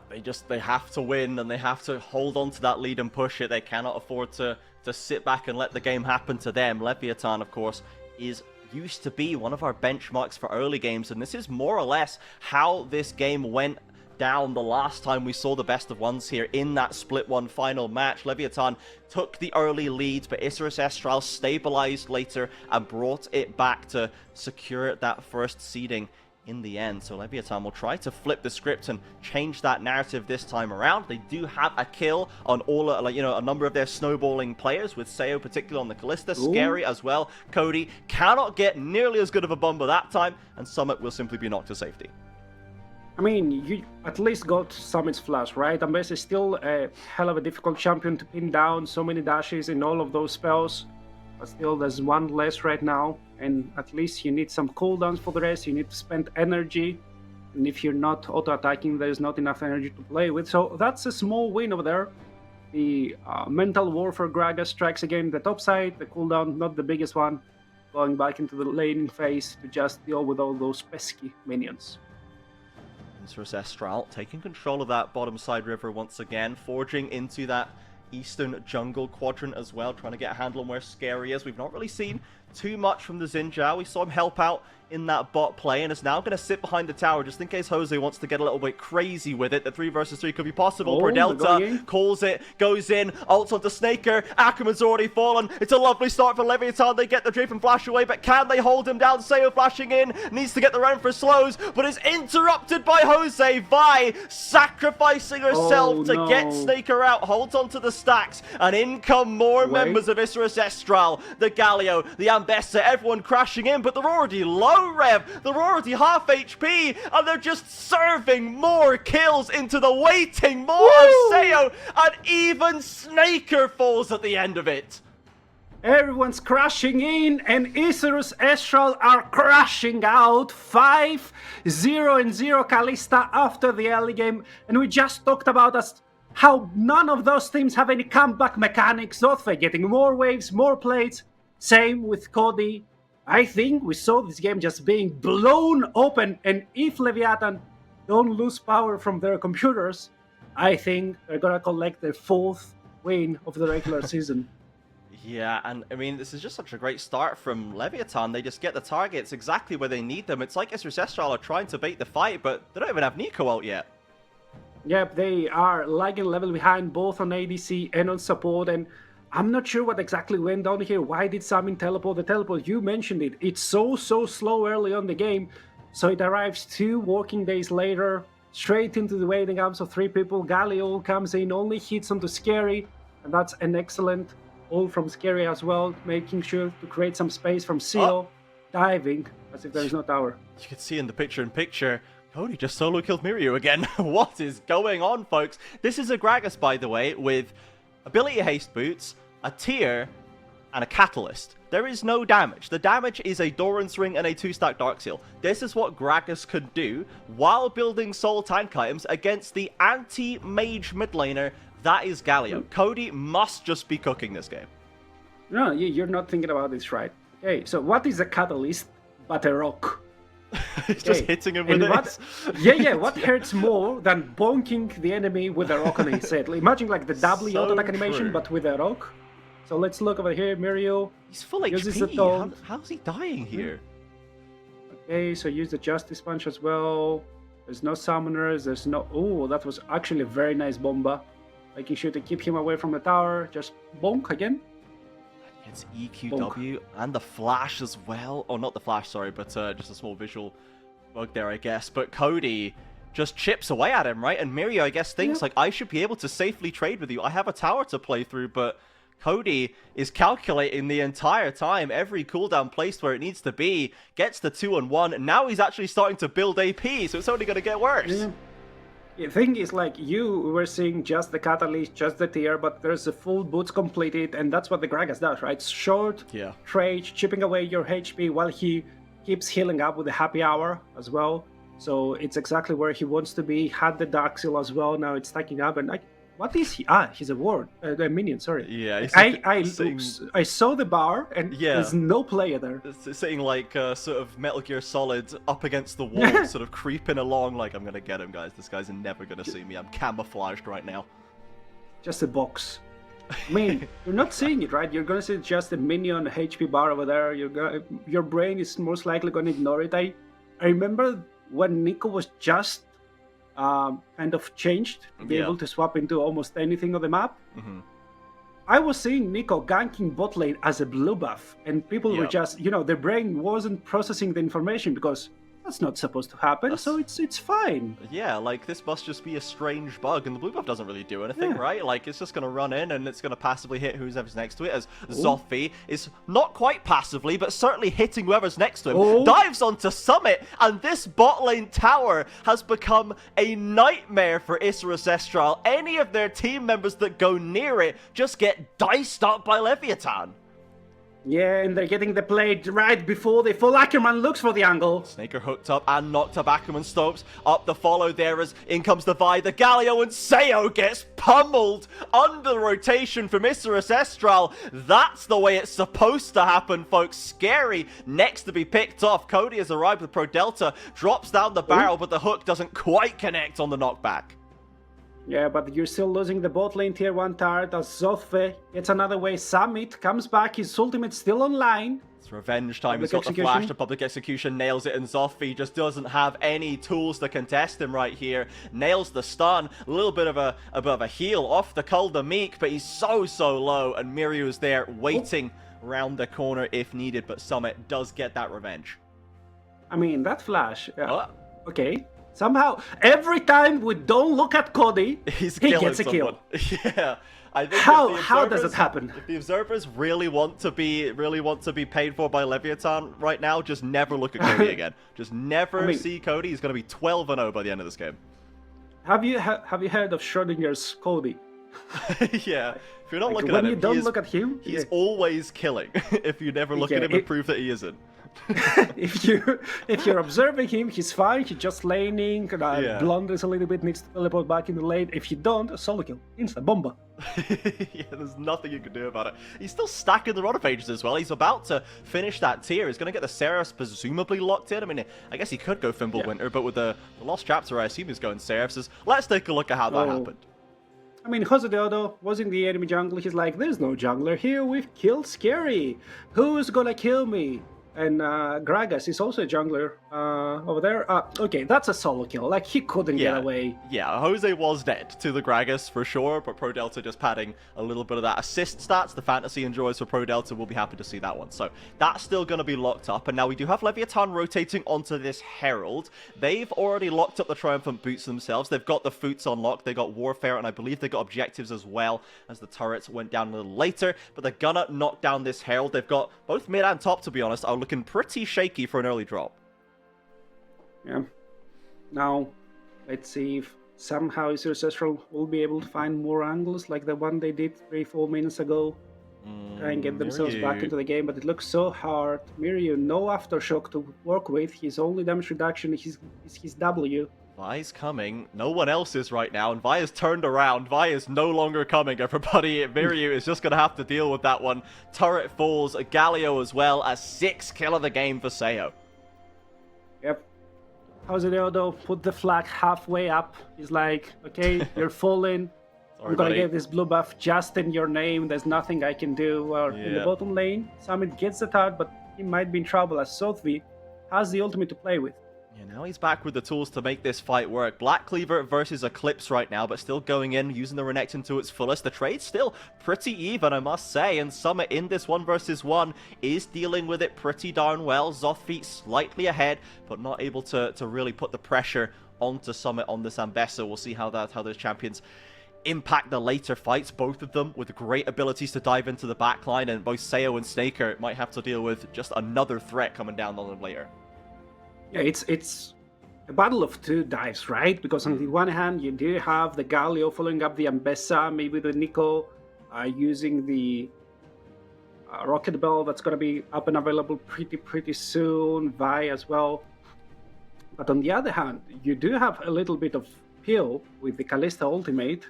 they have to win, and they have to hold on to that lead and push it. They cannot afford to sit back and let the game happen to them. Leviathan, of course, used to be one of our benchmarks for early games, and this is more or less how this game went down the last time we saw the best of ones here in that split one final match. Leviathan took the early lead, but Isurus Estral stabilized later and brought it back to secure that first seeding in the end. So Leviathan will try to flip the script and change that narrative this time around. They do have a kill on all, a number of their snowballing players, with Seo particularly on the Kalista. Scary as well. Cody cannot get nearly as good of a bumper that time, and Summit will simply be knocked to safety. I mean, you at least got Summit's flash, right? Ambess is still a hell of a difficult champion to pin down. So many dashes in all of those spells. But still, there's one less right now. And at least you need some cooldowns for the rest. You need to spend energy. And if you're not auto-attacking, there's not enough energy to play with. So that's a small win over there. The mental warfare Gragas strikes again the top side. The cooldown, not the biggest one. Going back into the laning phase to just deal with all those pesky minions. Isurus Estral taking control of that bottom side river once again, forging into that eastern jungle quadrant as well, trying to get a handle on where Scary is. We've not really seen too much from the Xin Zhao. We saw him help out in that bot play, and is now going to sit behind the tower just in case Jose wants to get a little bit crazy with it. The 3 versus 3 could be possible. Delta calls it, goes in, ults onto Snaker. Ackerman's already fallen. It's a lovely start for Leviathan. They get the Drape and flash away, but can they hold him down? Seo flashing in, needs to get the round for slows, but is interrupted by Jose. Vi sacrificing herself to get Snaker out, holds onto the stacks, and in come more members of Isurus Estral. The Galio, the Ambessa, everyone crashing in, but they're already low rev, they're already half HP, and they're just serving more kills into the waiting more of Seo, and even Snaker falls at the end of it. Everyone's crashing in, and Isurus Estral are crashing out. 5-0 and 0 Kalista after the early game, and we just talked about how none of those teams have any comeback mechanics. Zothve getting more waves, more plates. Same with Cody. I think we saw this game just being blown open, and if Leviathan don't lose power from their computers, I think they're gonna collect their 4th win of the regular season. Yeah, and I mean, this is just such a great start from Leviathan. They just get the targets exactly where they need them. It's like Isurus Estral are trying to bait the fight, but they don't even have Nico out yet. Yep, they are lagging level behind both on ADC and on support, and I'm not sure what exactly went on here. Why did Samin teleport? The teleport, you mentioned it. It's so slow early on the game. So it arrives 2 working days later, straight into the waiting arms of 3 people. Galio comes in, only hits onto Scary. And that's an excellent ult from Scary as well, making sure to create some space from Seal, diving as if there is no tower. You can see in the picture-in-picture, Cody just solo killed Miryu again. What is going on, folks? This is a Gragas, by the way, with ability haste boots, a tier, and a catalyst. There is no damage. The damage is a Doran's Ring and a 2-stack Dark Seal. This is what Gragas could do while building soul tank items against the anti-mage mid laner that is Galio. Cody must just be cooking this game. No, you're not thinking about this right. Okay, so what is a catalyst but a rock? Just hitting him with it. What hurts more than bonking the enemy with a rock on his head? Imagine like the W auto attack animation, but with a rock. So let's look over here. Miryu. He's full HP. How's he dying here? Okay, so use the Justice Punch as well. There's no summoners. There's no. Oh, that was actually a very nice bomba. Making sure to keep him away from the tower. Just bonk again. It's EQW and the flash as well. Oh, not the flash, sorry, but just a small visual bug there, I guess. But Cody just chips away at him, right? And Mirio, I guess, thinks, like, I should be able to safely trade with you. I have a tower to play through, but Cody is calculating the entire time, every cooldown placed where it needs to be, gets the 2-on-1, and now he's actually starting to build AP, so it's only going to get worse. Yeah. The thing is, like, you were seeing just the Catalyst, just the tier, but there's a full boots completed, and that's what the Gragas does, right? Short, trade, chipping away your HP while he keeps healing up with the Happy Hour as well. So it's exactly where he wants to be. Had the Dark Seal as well, now it's stacking up, and like, what is he? He's a ward, a minion. Sorry. Yeah. I saw the bar and there's no player there. It's sitting like sort of Metal Gear Solid up against the wall, sort of creeping along. Like, I'm gonna get him, guys. This guy's never gonna see me. I'm camouflaged right now. Just a box. I mean, you're not seeing it, right? You're gonna see just a minion HP bar over there. Your brain is most likely gonna ignore it. I remember when Nico was just kind of changed to be able to swap into almost anything on the map. I was seeing Nico ganking bot lane as a blue buff, and people were just, their brain wasn't processing the information because that's not supposed to happen, so it's fine. Yeah, like, this must just be a strange bug, and the blue buff doesn't really do anything, right? Like, it's just going to run in, and it's going to passively hit whoever's next to it, as Zoffy is not quite passively, but certainly hitting whoever's next to him. Dives onto Summit, and this bot lane tower has become a nightmare for Isrus Estral. Any of their team members that go near it just get diced up by Leviathan. Yeah, and they're getting the play right before the full Ackerman looks for the angle. Snaker hooked up and knocked up Ackerman Stopes. Up the follow there as in comes the Vi, the Galio, and Sayo gets pummeled under the rotation from Isrus Estral. That's the way it's supposed to happen, folks. Scary next to be picked off. Cody has arrived with Pro Delta, drops down the barrel, but the hook doesn't quite connect on the knockback. Yeah, but you're still losing the bot lane tier 1 turret as Zoffe gets another way. Summit comes back, his ultimate still online. It's revenge time. He's got the flash to public execution, nails it, and Zoffi just doesn't have any tools to contest him right here. Nails the stun, a little bit of a heal off the Cul de Meek, but he's so low, and Mirio is there waiting around the corner if needed, but Summit does get that revenge. I mean, that flash, okay. Somehow, every time we don't look at Cody, he gets a kill. Yeah, I think how does it happen? If the observers really want to be paid for by Leviathan right now, just never look at Cody again. Just never see Cody. He's going to be 12-0 by the end of this game. Have you heard of Schrodinger's Cody? Yeah, if you're not looking when at him, you don't look at him, he's always killing. If you never look at him and prove that he isn't. if you're observing him, he's fine. He's just laning, blunders a little bit, needs to teleport back in the lane. If you don't, a solo kill, insta bomba. Yeah, there's nothing you can do about it. He's still stacking the Rod of Ages as well. He's about to finish that tier. He's going to get the Seraphs presumably locked in. I mean, I guess he could go Fimbulwinter, but with the Lost Chapter, I assume he's going Seraphs. Let's take a look at how that happened. I mean, Jose Deodo was in the enemy jungle. He's like, there's no jungler here. We've killed Scary. Who's gonna kill me? And Gragas is also a jungler over there. Okay, that's a solo kill. Like, he couldn't get away. Yeah, Jose was dead to the Gragas for sure, but Pro Delta just padding a little bit of that assist stats. The fantasy enjoys for Pro Delta. We'll be happy to see that one. So that's still going to be locked up. And now we do have Leviathan rotating onto this Herald. They've already locked up the Triumphant Boots themselves. They've got the Foots unlocked. They got Warfare, and I believe they got Objectives as well, as the turrets went down a little later. But they're gonna knock down this Herald. They've got both mid and top, to be honest, are looking pretty shaky for an early drop. Yeah. Now, let's see if somehow Isrus Estral will be able to find more angles like the one they did 3-4 minutes ago. Try and get themselves back into the game, but it looks so hard. Mirio, no Aftershock to work with. His only damage reduction is his W. Vi's coming. No one else is right now, and Vi is turned around. Vi is no longer coming, everybody. Mirio is just going to have to deal with that one. Turret falls, a Galio as well, a 6 kill of the game for Sayo. Yep. Jose Deodo put the flag halfway up. He's like, okay, you're falling. I'm going to get this blue buff just in your name. There's nothing I can do. In the bottom lane, Summit gets the turret, but he might be in trouble as Sothvi has the ultimate to play with. Yeah, now he's back with the tools to make this fight work. Black Cleaver versus Eclipse right now, but still going in, using the Renekton to its fullest. The trade's still pretty even, I must say, and Summit in this 1 versus 1 is dealing with it pretty darn well. Zoffy slightly ahead, but not able to really put the pressure onto Summit on this Ambessa. We'll see how those champions impact the later fights, both of them with great abilities to dive into the backline, and both Sayo and Snaker might have to deal with just another threat coming down on them later. Yeah, it's a battle of two dives, right? Because on the one hand, you do have the Galio following up the Ambessa, maybe the Nico using the Rocket Bell that's going to be up and available pretty soon, Vi as well. But on the other hand, you do have a little bit of peel with the Kalista ultimate,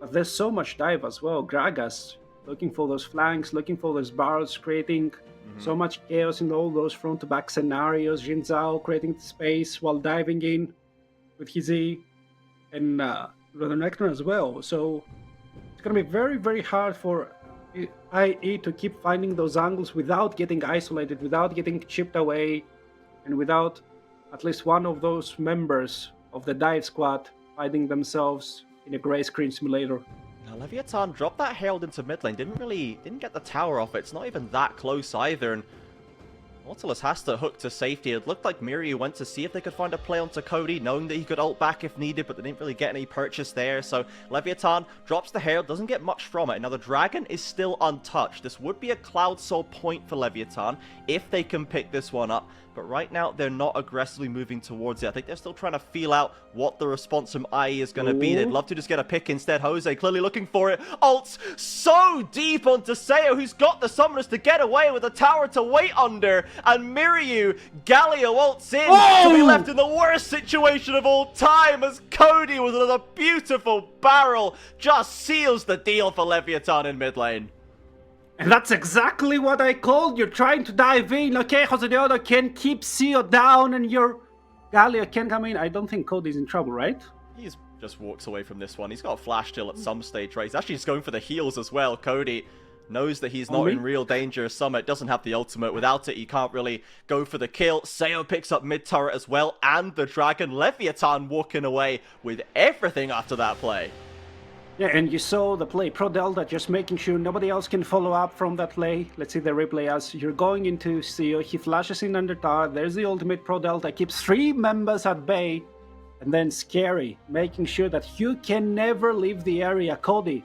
but there's so much dive as well. Gragas looking for those flanks, looking for those barrels, creating so much chaos in all those front-to-back scenarios. Jin Zhao creating space while diving in with his E and Renekton as well. So it's going to be very hard for IE to keep finding those angles without getting isolated, without getting chipped away, and without at least one of those members of the dive squad finding themselves in a gray screen simulator. Now, Leviathan dropped that Herald into mid lane, didn't get the tower off it. It's not even that close either, and Nautilus has to hook to safety. It looked like Miryu went to see if they could find a play onto Cody, knowing that he could ult back if needed, but they didn't really get any purchase there. So Leviathan drops the Herald, doesn't get much from it. Now, the Dragon is still untouched. This would be a Cloud Soul point for Leviathan if they can pick this one up. But right now, they're not aggressively moving towards it. I think they're still trying to feel out what the response from IE is going to be. They'd love to just get a pick instead. Jose clearly looking for it. Ults so deep onto Sayo, who's got the summoners to get away with a tower to wait under. And Miryu, Galio ults in to be left in the worst situation of all time, as Cody with another beautiful barrel just seals the deal for Leviathan in mid lane. And that's exactly what I called. You're trying to dive in. Okay, Jose Deodo can keep Seo down and your Galio can come in. I don't think Cody's in trouble, right? He just walks away from this one. He's got a flash still at some stage, right? He's actually just going for the heals as well. Cody knows that he's not in real danger. Summit doesn't have the ultimate. Without it, he can't really go for the kill. Sayo picks up mid turret as well, and the Dragon. Leviathan walking away with everything after that play. Yeah, and you saw the play. Pro Delta just making sure nobody else can follow up from that play. Let's see the replay as you're going into Seo. He flashes in under tower. There's the ultimate. Pro Delta keeps 3 members at bay. And then Scary, making sure that you can never leave the area. Cody,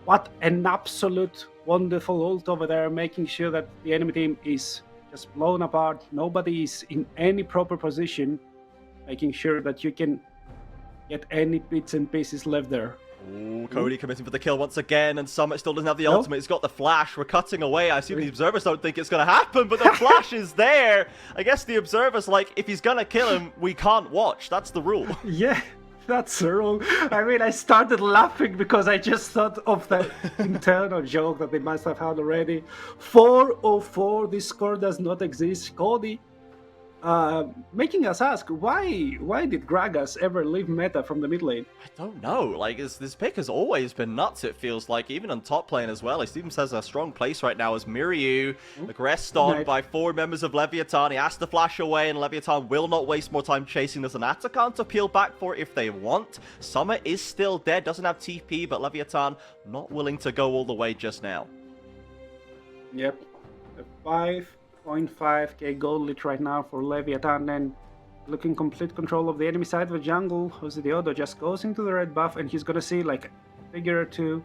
what an absolute wonderful ult over there, making sure that the enemy team is just blown apart. Nobody is in any proper position, making sure that you can get any bits and pieces left there. Ooh, Cody committing for the kill once again, and Summit still doesn't have the ultimate. He's got the flash. We're cutting away. I assume the observers don't think it's going to happen, but the flash is there. I guess the observers, like, if he's going to kill him, we can't watch. That's the rule. Yeah, that's wrong. I mean, I started laughing because I just thought of the internal joke that they must have had already. 404, this score does not exist. Cody, making us ask, why did Gragas ever leave meta from the mid lane? I don't know. Like, this pick has always been nuts, it feels like. Even on top lane as well. He even has a strong place right now as Miryu, aggressed on by 4 members of Leviathan. He has to flash away, and Leviathan will not waste more time chasing. There's an Atakan to peel back for if they want. Summit is still dead, doesn't have TP, but Leviathan not willing to go all the way just now. Yep. 5.5k gold lit right now for Leviathan, and looking complete control of the enemy side of the jungle. Jose Deodo just goes into the red buff, and he's gonna see like a figure or two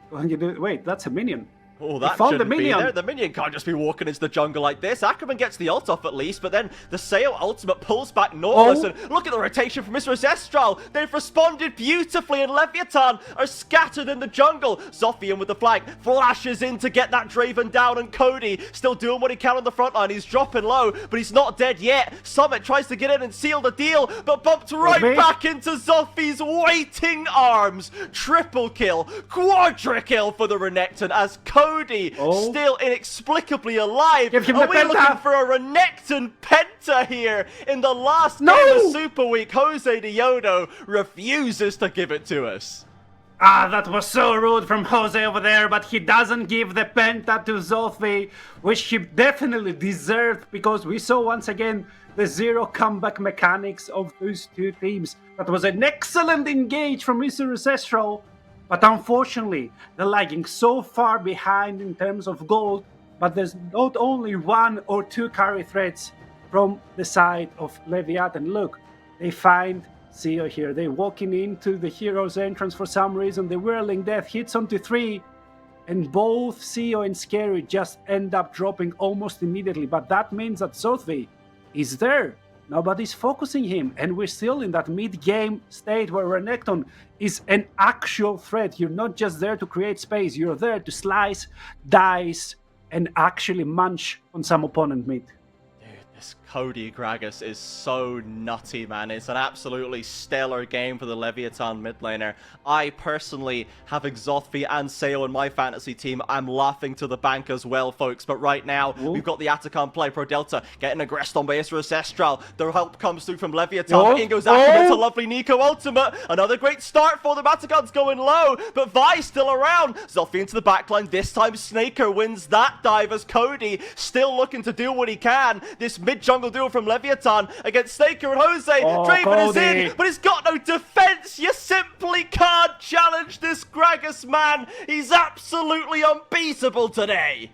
going to do. Wait, that's a minion. Oh, that shouldn't be there. The minion can't just be walking into the jungle like this. Ackerman gets the ult off at least, but then the Sayo ultimate pulls back Nautilus, and look at the rotation from Mr. Zestral. They've responded beautifully, and Leviathan are scattered in the jungle. Zophian with the flag flashes in to get that Draven down, and Cody still doing what he can on the front line. He's dropping low, but he's not dead yet. Summit tries to get in and seal the deal, but bumped right back into Zophi's waiting arms. Triple kill, quadra kill for the Renekton as Cody still inexplicably alive. Are we looking for a Renekton Penta here in the last game of Super Week? Jose Deodo refuses to give it to us. Ah, that was so rude from Jose over there, but he doesn't give the penta to Zothvi, which he definitely deserved, because we saw once again the zero comeback mechanics of those two teams. That was an excellent engage from Mr. Ancestral, but unfortunately, they're lagging so far behind in terms of gold, but there's not only one or two carry threats from the side of Leviathan. Look, they find CEO here. They're walking into the hero's entrance for some reason. The Whirling Death hits onto 3, and both CEO and Scary just end up dropping almost immediately. But that means that Zothvi is there. Nobody's focusing him, and we're still in that mid-game state where Renekton is an actual threat. You're not just there to create space. You're there to slice, dice, and actually munch on some opponent mid. This Cody Gragas is so nutty, man. It's an absolutely stellar game for the Leviathan mid laner. I personally have Zothvi and Seo in my fantasy team. I'm laughing to the bank as well, folks. But right now, we've got the Atacon play. Pro Delta getting aggressed on by Isra Ancestral. The help comes through from Leviathan. In goes Ackerman to lovely Nico ultimate. Another great start for them. Atacon's going low, but Vi still around. Zothvi into the backline. This time, Snaker wins that dive as Cody still looking to do what he can. This mid-jungle duel from Leviathan against Snaker and Jose. Draven is in, but he's got no defense. You simply can't challenge this Gragas, man. He's absolutely unbeatable today.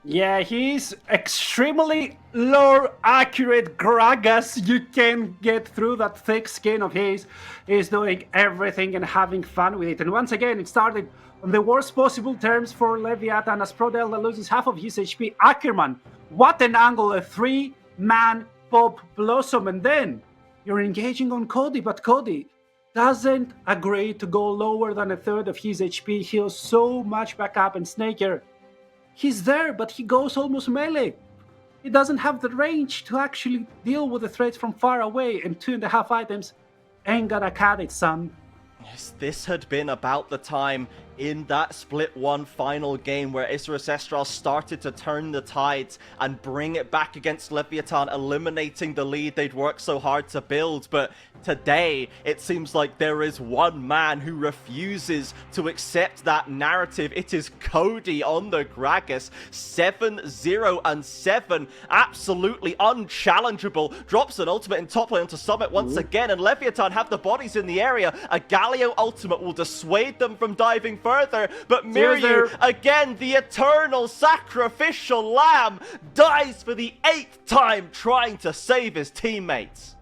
Yeah, he's extremely low accurate Gragas. You can get through that thick skin of his. He's doing everything and having fun with it. And once again, it started on the worst possible terms for Leviathan as Pro Delta loses half of his HP. Ackerman, what an angle, a 3-man pop Blossom, and then you're engaging on Cody, but Cody doesn't agree to go lower than a third of his HP, heals so much back up, and Snaker, he's there, but he goes almost melee. He doesn't have the range to actually deal with the threats from far away, and 2.5 items ain't gonna cut it, son. Yes, this had been about the time in that split one final game where Isra Ancestral started to turn the tides and bring it back against Leviathan, eliminating the lead they'd worked so hard to build. But today, it seems like there is one man who refuses to accept that narrative. It is Cody on the Gragas. 7-0-7. Absolutely unchallengeable. Drops an ultimate in top lane onto Summit once again, and Leviathan have the bodies in the area. A Galio ultimate will dissuade them from diving further, but Miryu, again, the eternal sacrificial lamb, dies for the 8th time trying to save his teammates.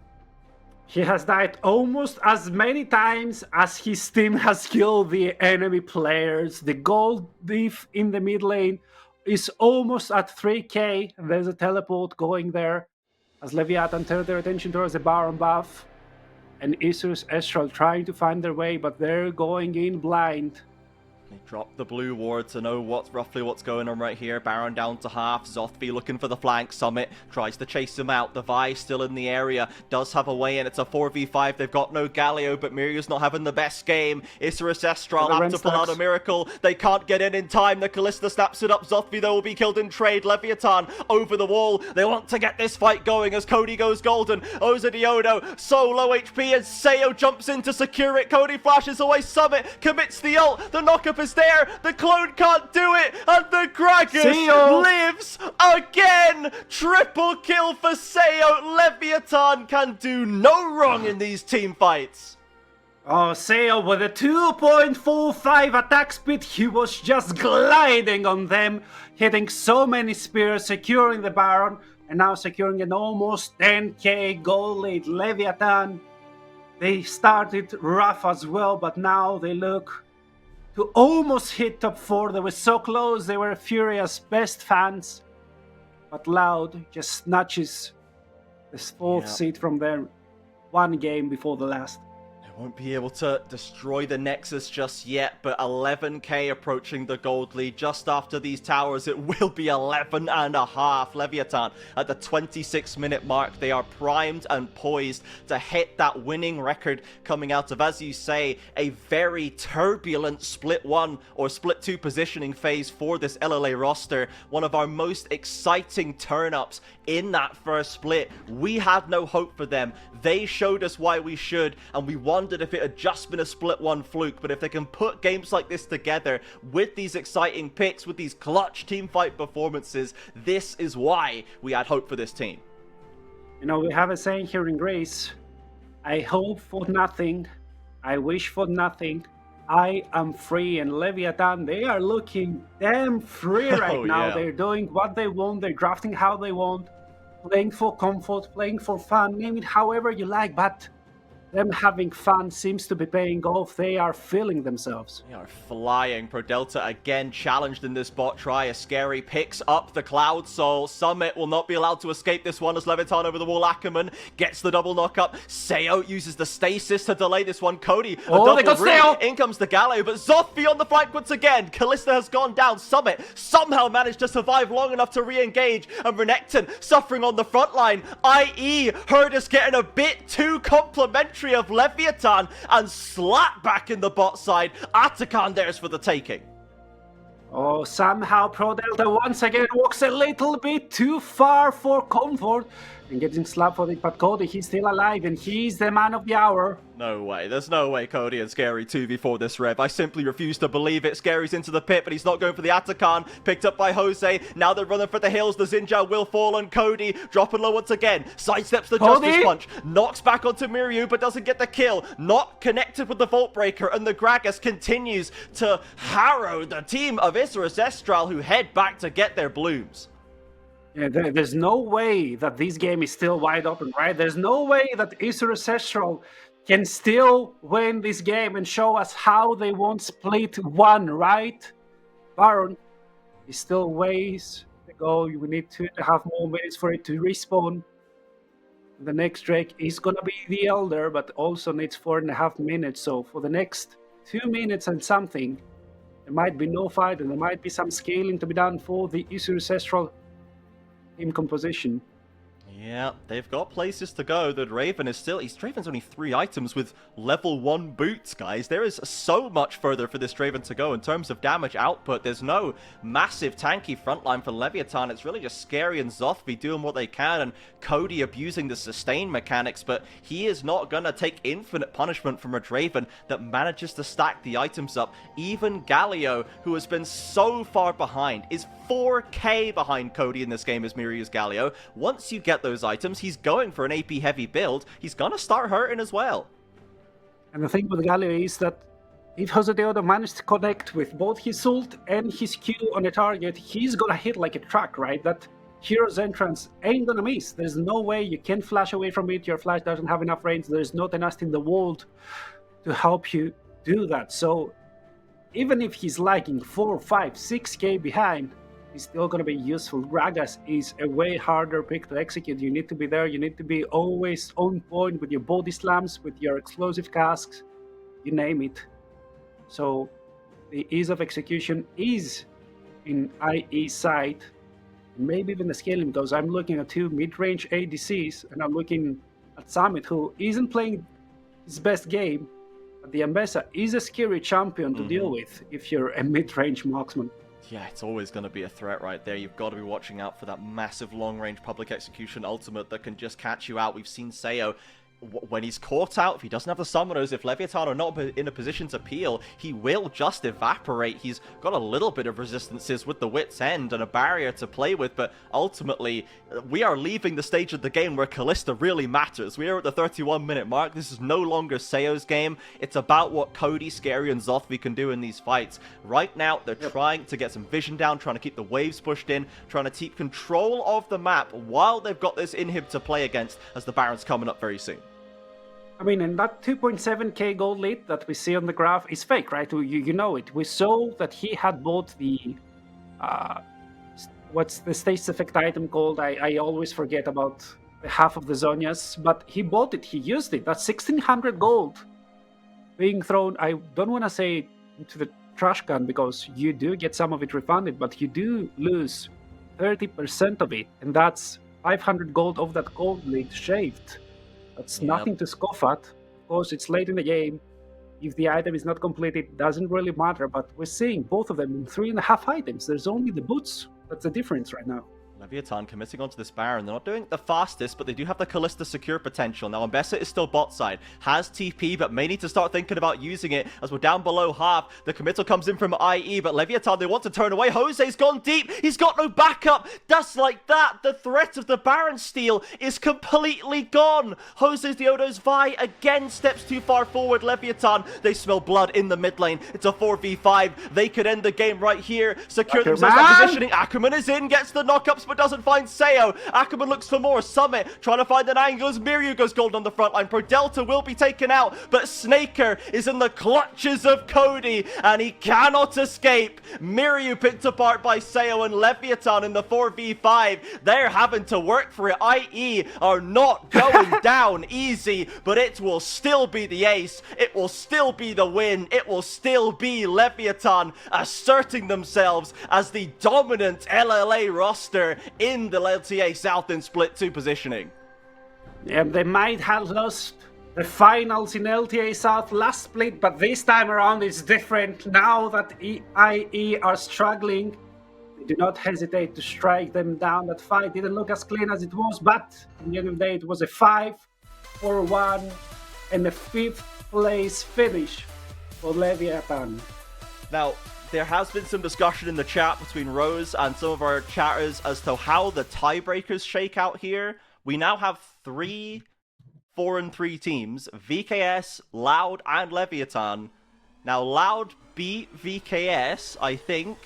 He has died almost as many times as his team has killed the enemy players. The gold diff in the mid lane is almost at 3k. There's a teleport going there as Leviathan turn their attention towards the Baron buff. And Isra Ancestral trying to find their way, but they're going in blind. They drop the blue ward to know roughly what's going on right here. Baron down to half. Zothvi looking for the flank. Summit tries to chase him out. The Vi still in the area. Does have a way in. It's a 4v5. They've got no Galio, but Miryu's not having the best game. Isra Ancestral have to pull out a miracle. They can't get in time. The Callista snaps it up. Zothvi, though, will be killed in trade. Leviathan over the wall. They want to get this fight going as Cody goes golden. Oza Diodo, so low HP, and Seo jumps in to secure it. Cody flashes away. Summit commits the ult. The knockup is there. The clone can't do it, and the Gragas lives again. Triple kill for Seo. Leviathan can do no wrong in these team fights. Oh, Seo with a 2.45 attack speed. He was just gliding on them, hitting so many spears, securing the Baron, and now securing an almost 10k gold lead. Leviathan, they started rough as well, but now they look to almost hit top 4. They were so close. They were furious best fans, but Loud just snatches the 4th seed from them 1 game before the last. Won't be able to destroy the Nexus just yet, but 11k approaching the gold lead. Just after these towers, it will be 11.5. Leviathan at the 26-minute mark. They are primed and poised to hit that winning record coming out of, as you say, a very turbulent split 1 or split 2 positioning phase for this LLA roster. One of our most exciting turn-ups in that first split. We had no hope for them. They showed us why we should, and we won wondered if it had just been a split one fluke, but if they can put games like this together with these exciting picks, with these clutch teamfight performances, this is why we had hope for this team. You know, we have a saying here in Greece, I hope for nothing, I wish for nothing, I am free. And Leviathan, they are looking damn free right now. Yeah. They're doing what they want, they're drafting how they want, playing for comfort, playing for fun, name it however you like, but them having fun seems to be paying off. They are feeling themselves. They are flying. Pro Delta again challenged in this bot try. Scary picks up the Cloud Soul. Summit will not be allowed to escape this one as Leviathan over the wall. Ackerman gets the double knock up. Seo uses the stasis to delay this one. Cody, they got Seo! In comes the Galio, but Zothby on the flank once again. Callista has gone down. Summit somehow managed to survive long enough to re-engage, and Renekton suffering on the front line, i.e. Herdus getting a bit too complimentary of Leviathan and slap back in the bot side. Atakan there's for the taking. Oh, somehow Pro Delta once again walks a little bit too far for comfort and getting slapped for it, but Cody, he's still alive and he's the man of the hour. No way. There's no way Cody and Scary 2v4 this Rev. I simply refuse to believe it. Scary's into the pit, but he's not going for the Atakan. Picked up by Jose. Now they're running for the hills. The Zinja will fall on Cody. Dropping low once again. Sidesteps the Cody? Justice Punch. Knocks back onto Miryu, but doesn't get the kill. Not connected with the Vault Breaker, and the Gragas continues to harrow the team of Isurus Estral, who head back to get their blooms. Yeah, there's no way that this game is still wide open, right? There's no way that Isurus Estral can still win this game and show us how they won't split one, right? Baron is still ways to go. We need 2.5 more minutes for it to respawn. The next Drake is gonna be the Elder, but also needs 4.5 minutes. So for the next 2 minutes and something, there might be no fight and there might be some scaling to be done for the Isurus Estral team composition. Yeah, they've got places to go. The Draven is still... Draven's only 3 items with level 1 boots, guys. There is so much further for this Draven to go in terms of damage output. There's no massive tanky frontline for Leviathan. It's really just Scary and Zothby doing what they can, and Cody abusing the sustain mechanics, but he is not going to take infinite punishment from a Draven that manages to stack the items up. Even Galio, who has been so far behind, is 4k behind Cody in this game as Miryu's Galio. Once you get those items, he's going for an AP heavy build. He's gonna start hurting as well. And the thing with Galio is that if Jose Deodo managed to connect with both his ult and his Q on a target, he's gonna hit like a truck, right? That Hero's entrance ain't gonna miss. There's no way you can flash away from it. Your flash doesn't have enough range. There's no tenacity in the world to help you do that. So even if he's lagging 4, 5, 6k behind, is still going to be useful. Gragas is a way harder pick to execute. You need to be there. You need to be always on point with your body slams, with your explosive casks, you name it. So the ease of execution is in IE side. Maybe even the scaling, because I'm looking at 2 mid-range ADCs, and I'm looking at Summit, who isn't playing his best game. But the Ambessa is a scary champion to deal with if you're a mid-range marksman. Yeah, it's always going to be a threat right there. You've got to be watching out for that massive long-range public execution ultimate that can just catch you out. We've seen Seo, when he's caught out, if he doesn't have the summoners, if Leviathan are not in a position to peel, he will just evaporate. He's got a little bit of resistances with the Wit's End and a barrier to play with, but ultimately, we are leaving the stage of the game where Callista really matters. We are at the 31-minute mark. This is no longer Seo's game. It's about what Cody, Scary, and Zothby can do in these fights. Right now, they're trying to get some vision down, trying to keep the waves pushed in, trying to keep control of the map while they've got this inhib to play against as the Baron's coming up very soon. I mean, and that 2.7k gold lead that we see on the graph is fake, right? You know it. We saw that he had bought the... what's the status effect item called? I always forget about the half of the Zonias, but he bought it, he used it. That's 1600 gold being thrown, I don't want to say into the trash can, because you do get some of it refunded, but you do lose 30% of it, and that's 500 gold of that gold lead shaved. That's nothing to scoff at. Of course, it's late in the game. If the item is not completed, it doesn't really matter, but we're seeing both of them in 3.5 items. There's only the boots. That's the difference right now. Leviathan committing onto this Baron. They're not doing it the fastest, but they do have the Callista secure potential. Now, Ambessa is still bot side. Has TP, but may need to start thinking about using it as we're down below half. The committal comes in from IE, but Leviathan, they want to turn away. Jose's gone deep. He's got no backup. Just like that, the threat of the Baron steal is completely gone. Jose's Diodo's Vi again steps too far forward. Leviathan, they smell blood in the mid lane. It's a 4v5. They could end the game right here. Secure themselves that positioning. Ackerman is in, gets the knockups, but doesn't find Seo. Ackerman looks for more. Summit trying to find an angle as Miryu goes gold on the front line. Pro Delta will be taken out, but Snaker is in the clutches of Cody, and he cannot escape. Miryu picked apart by Seo, and Leviathan in the 4v5. They're having to work for it. IE are not going down easy, but it will still be the ace. It will still be the win. It will still be Leviathan asserting themselves as the dominant LLA roster in the LTA South in Split 2 positioning. Yeah, they might have lost the finals in LTA South last split, but this time around it's different. Now that IE are struggling, they do not hesitate to strike them down. That fight didn't look as clean as it was, but in the end of the day, it was a 5-4-1 and a 5th place finish for Leviathan. Now, there has been some discussion in the chat between Rose and some of our chatters as to how the tiebreakers shake out here. We now have 3 4-3 teams, VKS, Loud, and Leviathan. Now, Loud beat VKS, I think,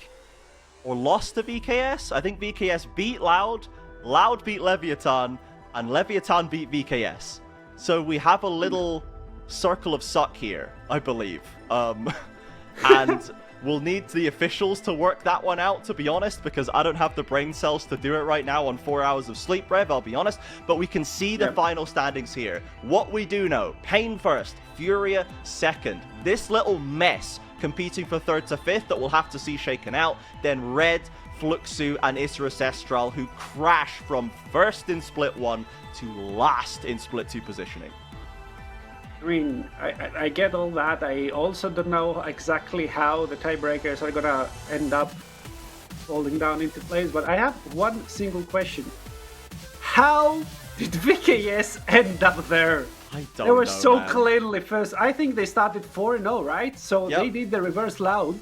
or lost to VKS. I think VKS beat Loud, Loud beat Leviathan, and Leviathan beat VKS. So we have a little circle of suck here, I believe. And we'll need the officials to work that one out, to be honest, because I don't have the brain cells to do it right now on 4 hours of sleep, Rev, I'll be honest. But we can see the final standings here. What we do know, Pain first, Furia second. This little mess competing for 3rd to 5th that we'll have to see shaken out. Then Red, Fluxu, and Isrus Estral, who crash from 1st in Split 1 to last in Split 2 positioning. I mean, I get all that. I also don't know exactly how the tiebreakers are gonna end up falling down into place, but I have one single question. How did VKS end up there? I don't know, They were so man. cleanly first. I think they started 4-0, right? So Yep. they did the reverse Loud,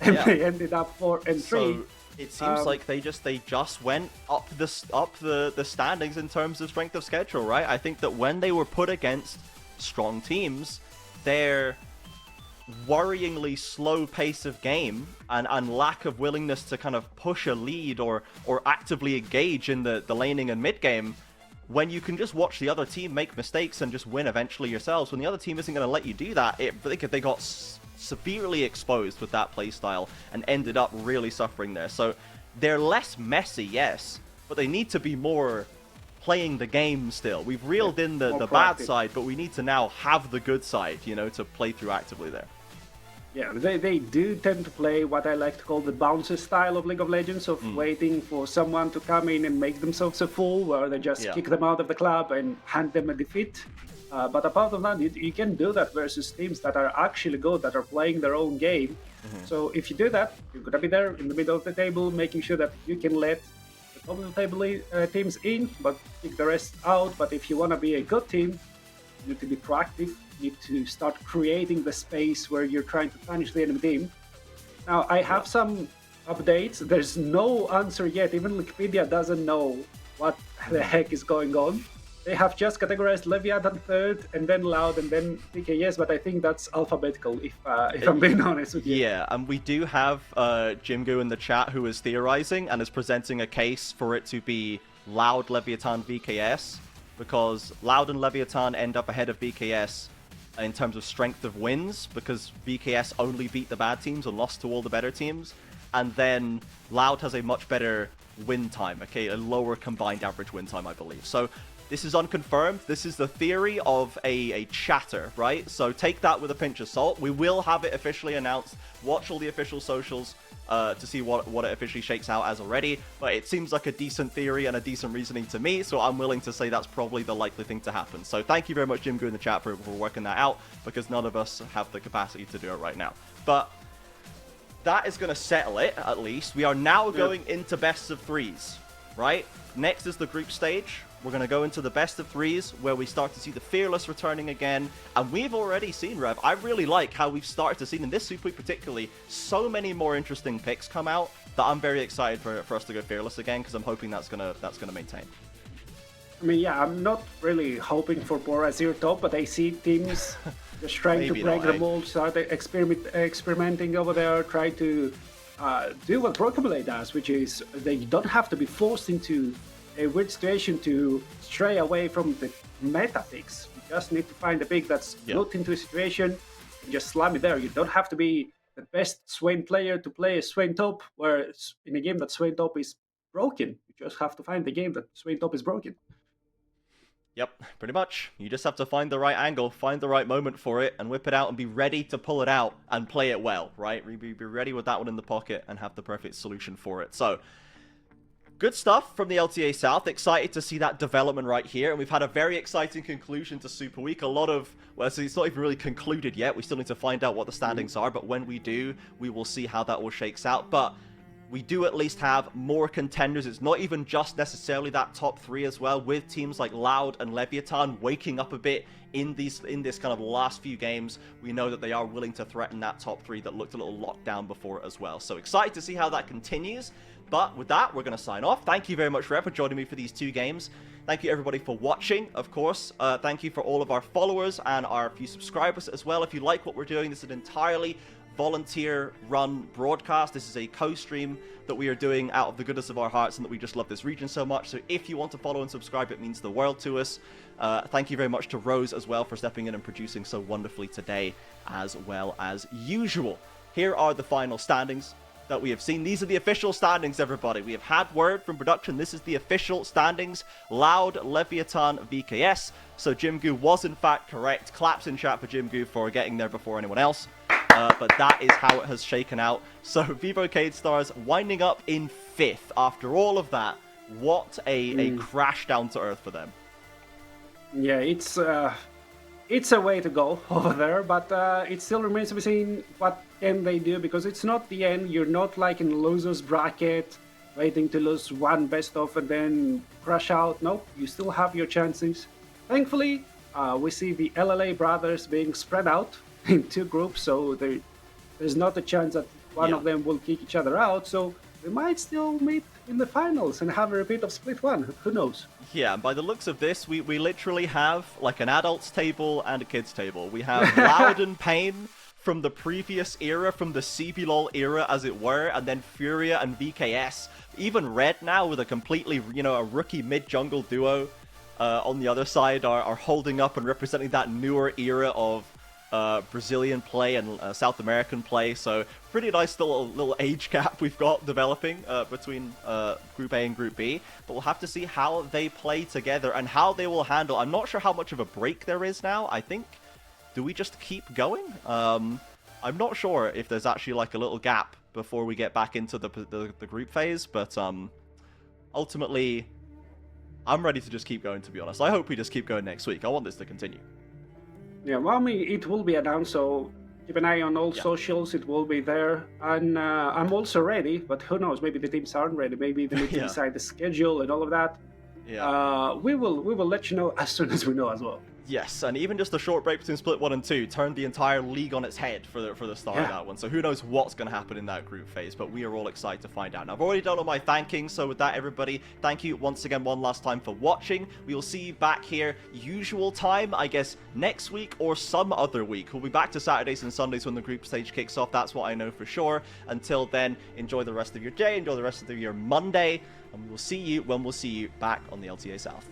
and Yeah. they ended up 4-3. So it seems like they just went up the standings in terms of strength of schedule, right? I think that when they were put against strong teams, their worryingly slow pace of game and lack of willingness to kind of push a lead or actively engage in the laning and mid game, when you can just watch the other team make mistakes and just win eventually yourselves, when the other team isn't going to let you do that, they got severely exposed with that playstyle and ended up really suffering there. So they're less messy, yes, but they need to be more playing the game still. We've reeled in the bad side, but we need to now have the good side, you know, to play through actively there. Yeah, they do tend to play what I like to call the bouncer style of League of Legends, of waiting for someone to come in and make themselves a fool, where they just kick them out of the club and hand them a defeat. But apart from that, you can do that versus teams that are actually good, that are playing their own game. So if you do that, you're going to be there in the middle of the table, making sure that you can let the top of the table teams in, but kick the rest out. But if you want to be a good team, you need to be proactive. You need to start creating the space where you're trying to punish the enemy team. Now, I have some updates. There's no answer yet. Even Wikipedia doesn't know what the heck is going on. They have just categorized Leviathan 3rd, and then Loud, and then PKS, but I think that's alphabetical, if I'm being honest with you. Yeah, and we do have Jimgu in the chat who is theorizing and is presenting a case for it to be Loud, Leviathan, VKS, because Loud and Leviathan end up ahead of VKS in terms of strength of wins, because VKS only beat the bad teams and lost to all the better teams, and then Loud has a much better win time, okay, a lower combined average win time, I believe. So this is unconfirmed. This is the theory of a chatter, right? So take that with a pinch of salt. We will have it officially announced. Watch all the official socials to see what it officially shakes out as already. But it seems like a decent theory and a decent reasoning to me, so I'm willing to say that's probably the likely thing to happen. So thank you very much, Jimgu, in the chat for working that out, because none of us have the capacity to do it right now. But that is going to settle it, at least. We are now going into best of threes. right? Next is the group stage. We're going to go into the best of threes, where we start to see the Fearless returning again. And we've already seen, Rev, I really like how we've started to see, in this Super Week particularly, so many more interesting picks come out that I'm very excited for us to go Fearless again, because I'm hoping that's gonna maintain. I mean, yeah, I'm not really hoping for Bora 0 top, but I see teams just trying to Maybe break not, the mold, start experimenting over there, try to do what Broken does, which is they don't have to be forced into a weird situation to stray away from the meta picks. You just need to find a pick that's built into a situation and just slam it there. You don't have to be the best Swain player to play a Swain top, where in a game that Swain top is broken. You just have to find the game that Swain top is broken. Yep, pretty much. You just have to find the right angle, find the right moment for it, and whip it out and be ready to pull it out and play it well, right? Be ready with that one in the pocket and have the perfect solution for it. So, good stuff from the LTA South. Excited to see that development right here. And we've had a very exciting conclusion to Super Week. A lot of, well, so it's not even really concluded yet. We still need to find out what the standings are. But when we do, we will see how that all shakes out. But we do at least have more contenders. It's not even just necessarily that top three as well, with teams like Loud and Leviathan waking up a bit in this kind of last few games. We know that they are willing to threaten that top three that looked a little locked down before as well. So excited to see how that continues. But with that, we're going to sign off. Thank you very much, Rev, for joining me for these 2 games. Thank you, everybody, for watching, of course. Thank you for all of our followers and our few subscribers as well. If you like what we're doing, this is an entirely volunteer-run broadcast. This is a co-stream that we are doing out of the goodness of our hearts, and that we just love this region so much. So if you want to follow and subscribe, it means the world to us. Thank you very much to Rose as well for stepping in and producing so wonderfully today, as well as usual. Here are the final standings that we have seen. These are the official standings, everybody. We have had word from production. This is the official standings. Loud, Leviathan, VKS. So Jim Goo was in fact correct. Claps in chat for Jim Goo for getting there before anyone else. But that is how it has shaken out. So Vivocade Stars winding up in 5th after all of that. What a crash down to earth for them. Yeah, it's a way to go over there, but it still remains to be seen what can they do, because it's not the end. You're not like in losers bracket waiting to lose one best of and then crash out. Nope, you still have your chances. Thankfully, we see the LLA brothers being spread out in 2 groups, so there's not a chance that one of them will kick each other out. So we might still meet in the finals and have a repeat of Split 1. Who knows? Yeah, by the looks of this, we literally have like an adults table and a kids table. We have Loud and Pain from the previous era, from the CBLOL era as it were, and then Furia and VKS. Even Red now with a completely, a rookie mid-jungle duo on the other side are holding up and representing that newer era of Brazilian play and South American play. So pretty nice little age gap we've got developing between Group A and Group B. But we'll have to see how they play together and how they will handle. I'm not sure how much of a break there is now. I think, do we just keep going? I'm not sure if there's actually like a little gap before we get back into the group phase. But ultimately, I'm ready to just keep going, to be honest. I hope we just keep going next week. I want this to continue. Yeah, well, I mean, it will be announced, so keep an eye on all socials. It will be there. And I'm also ready, but who knows? Maybe the teams aren't ready. Maybe they need to decide the schedule and all of that. Yeah. We will let you know as soon as we know as well. Yes, and even just a short break between Split 1 and 2 turned the entire league on its head for the start of that one. So who knows what's going to happen in that group phase, but we are all excited to find out. Now, I've already done all my thanking, so with that, everybody, thank you once again one last time for watching. We will see you back here, usual time, I guess, next week or some other week. We'll be back to Saturdays and Sundays when the group stage kicks off. That's what I know for sure. Until then, enjoy the rest of your day, enjoy the rest of your Monday, and we will see you when we'll see you back on the LTA South.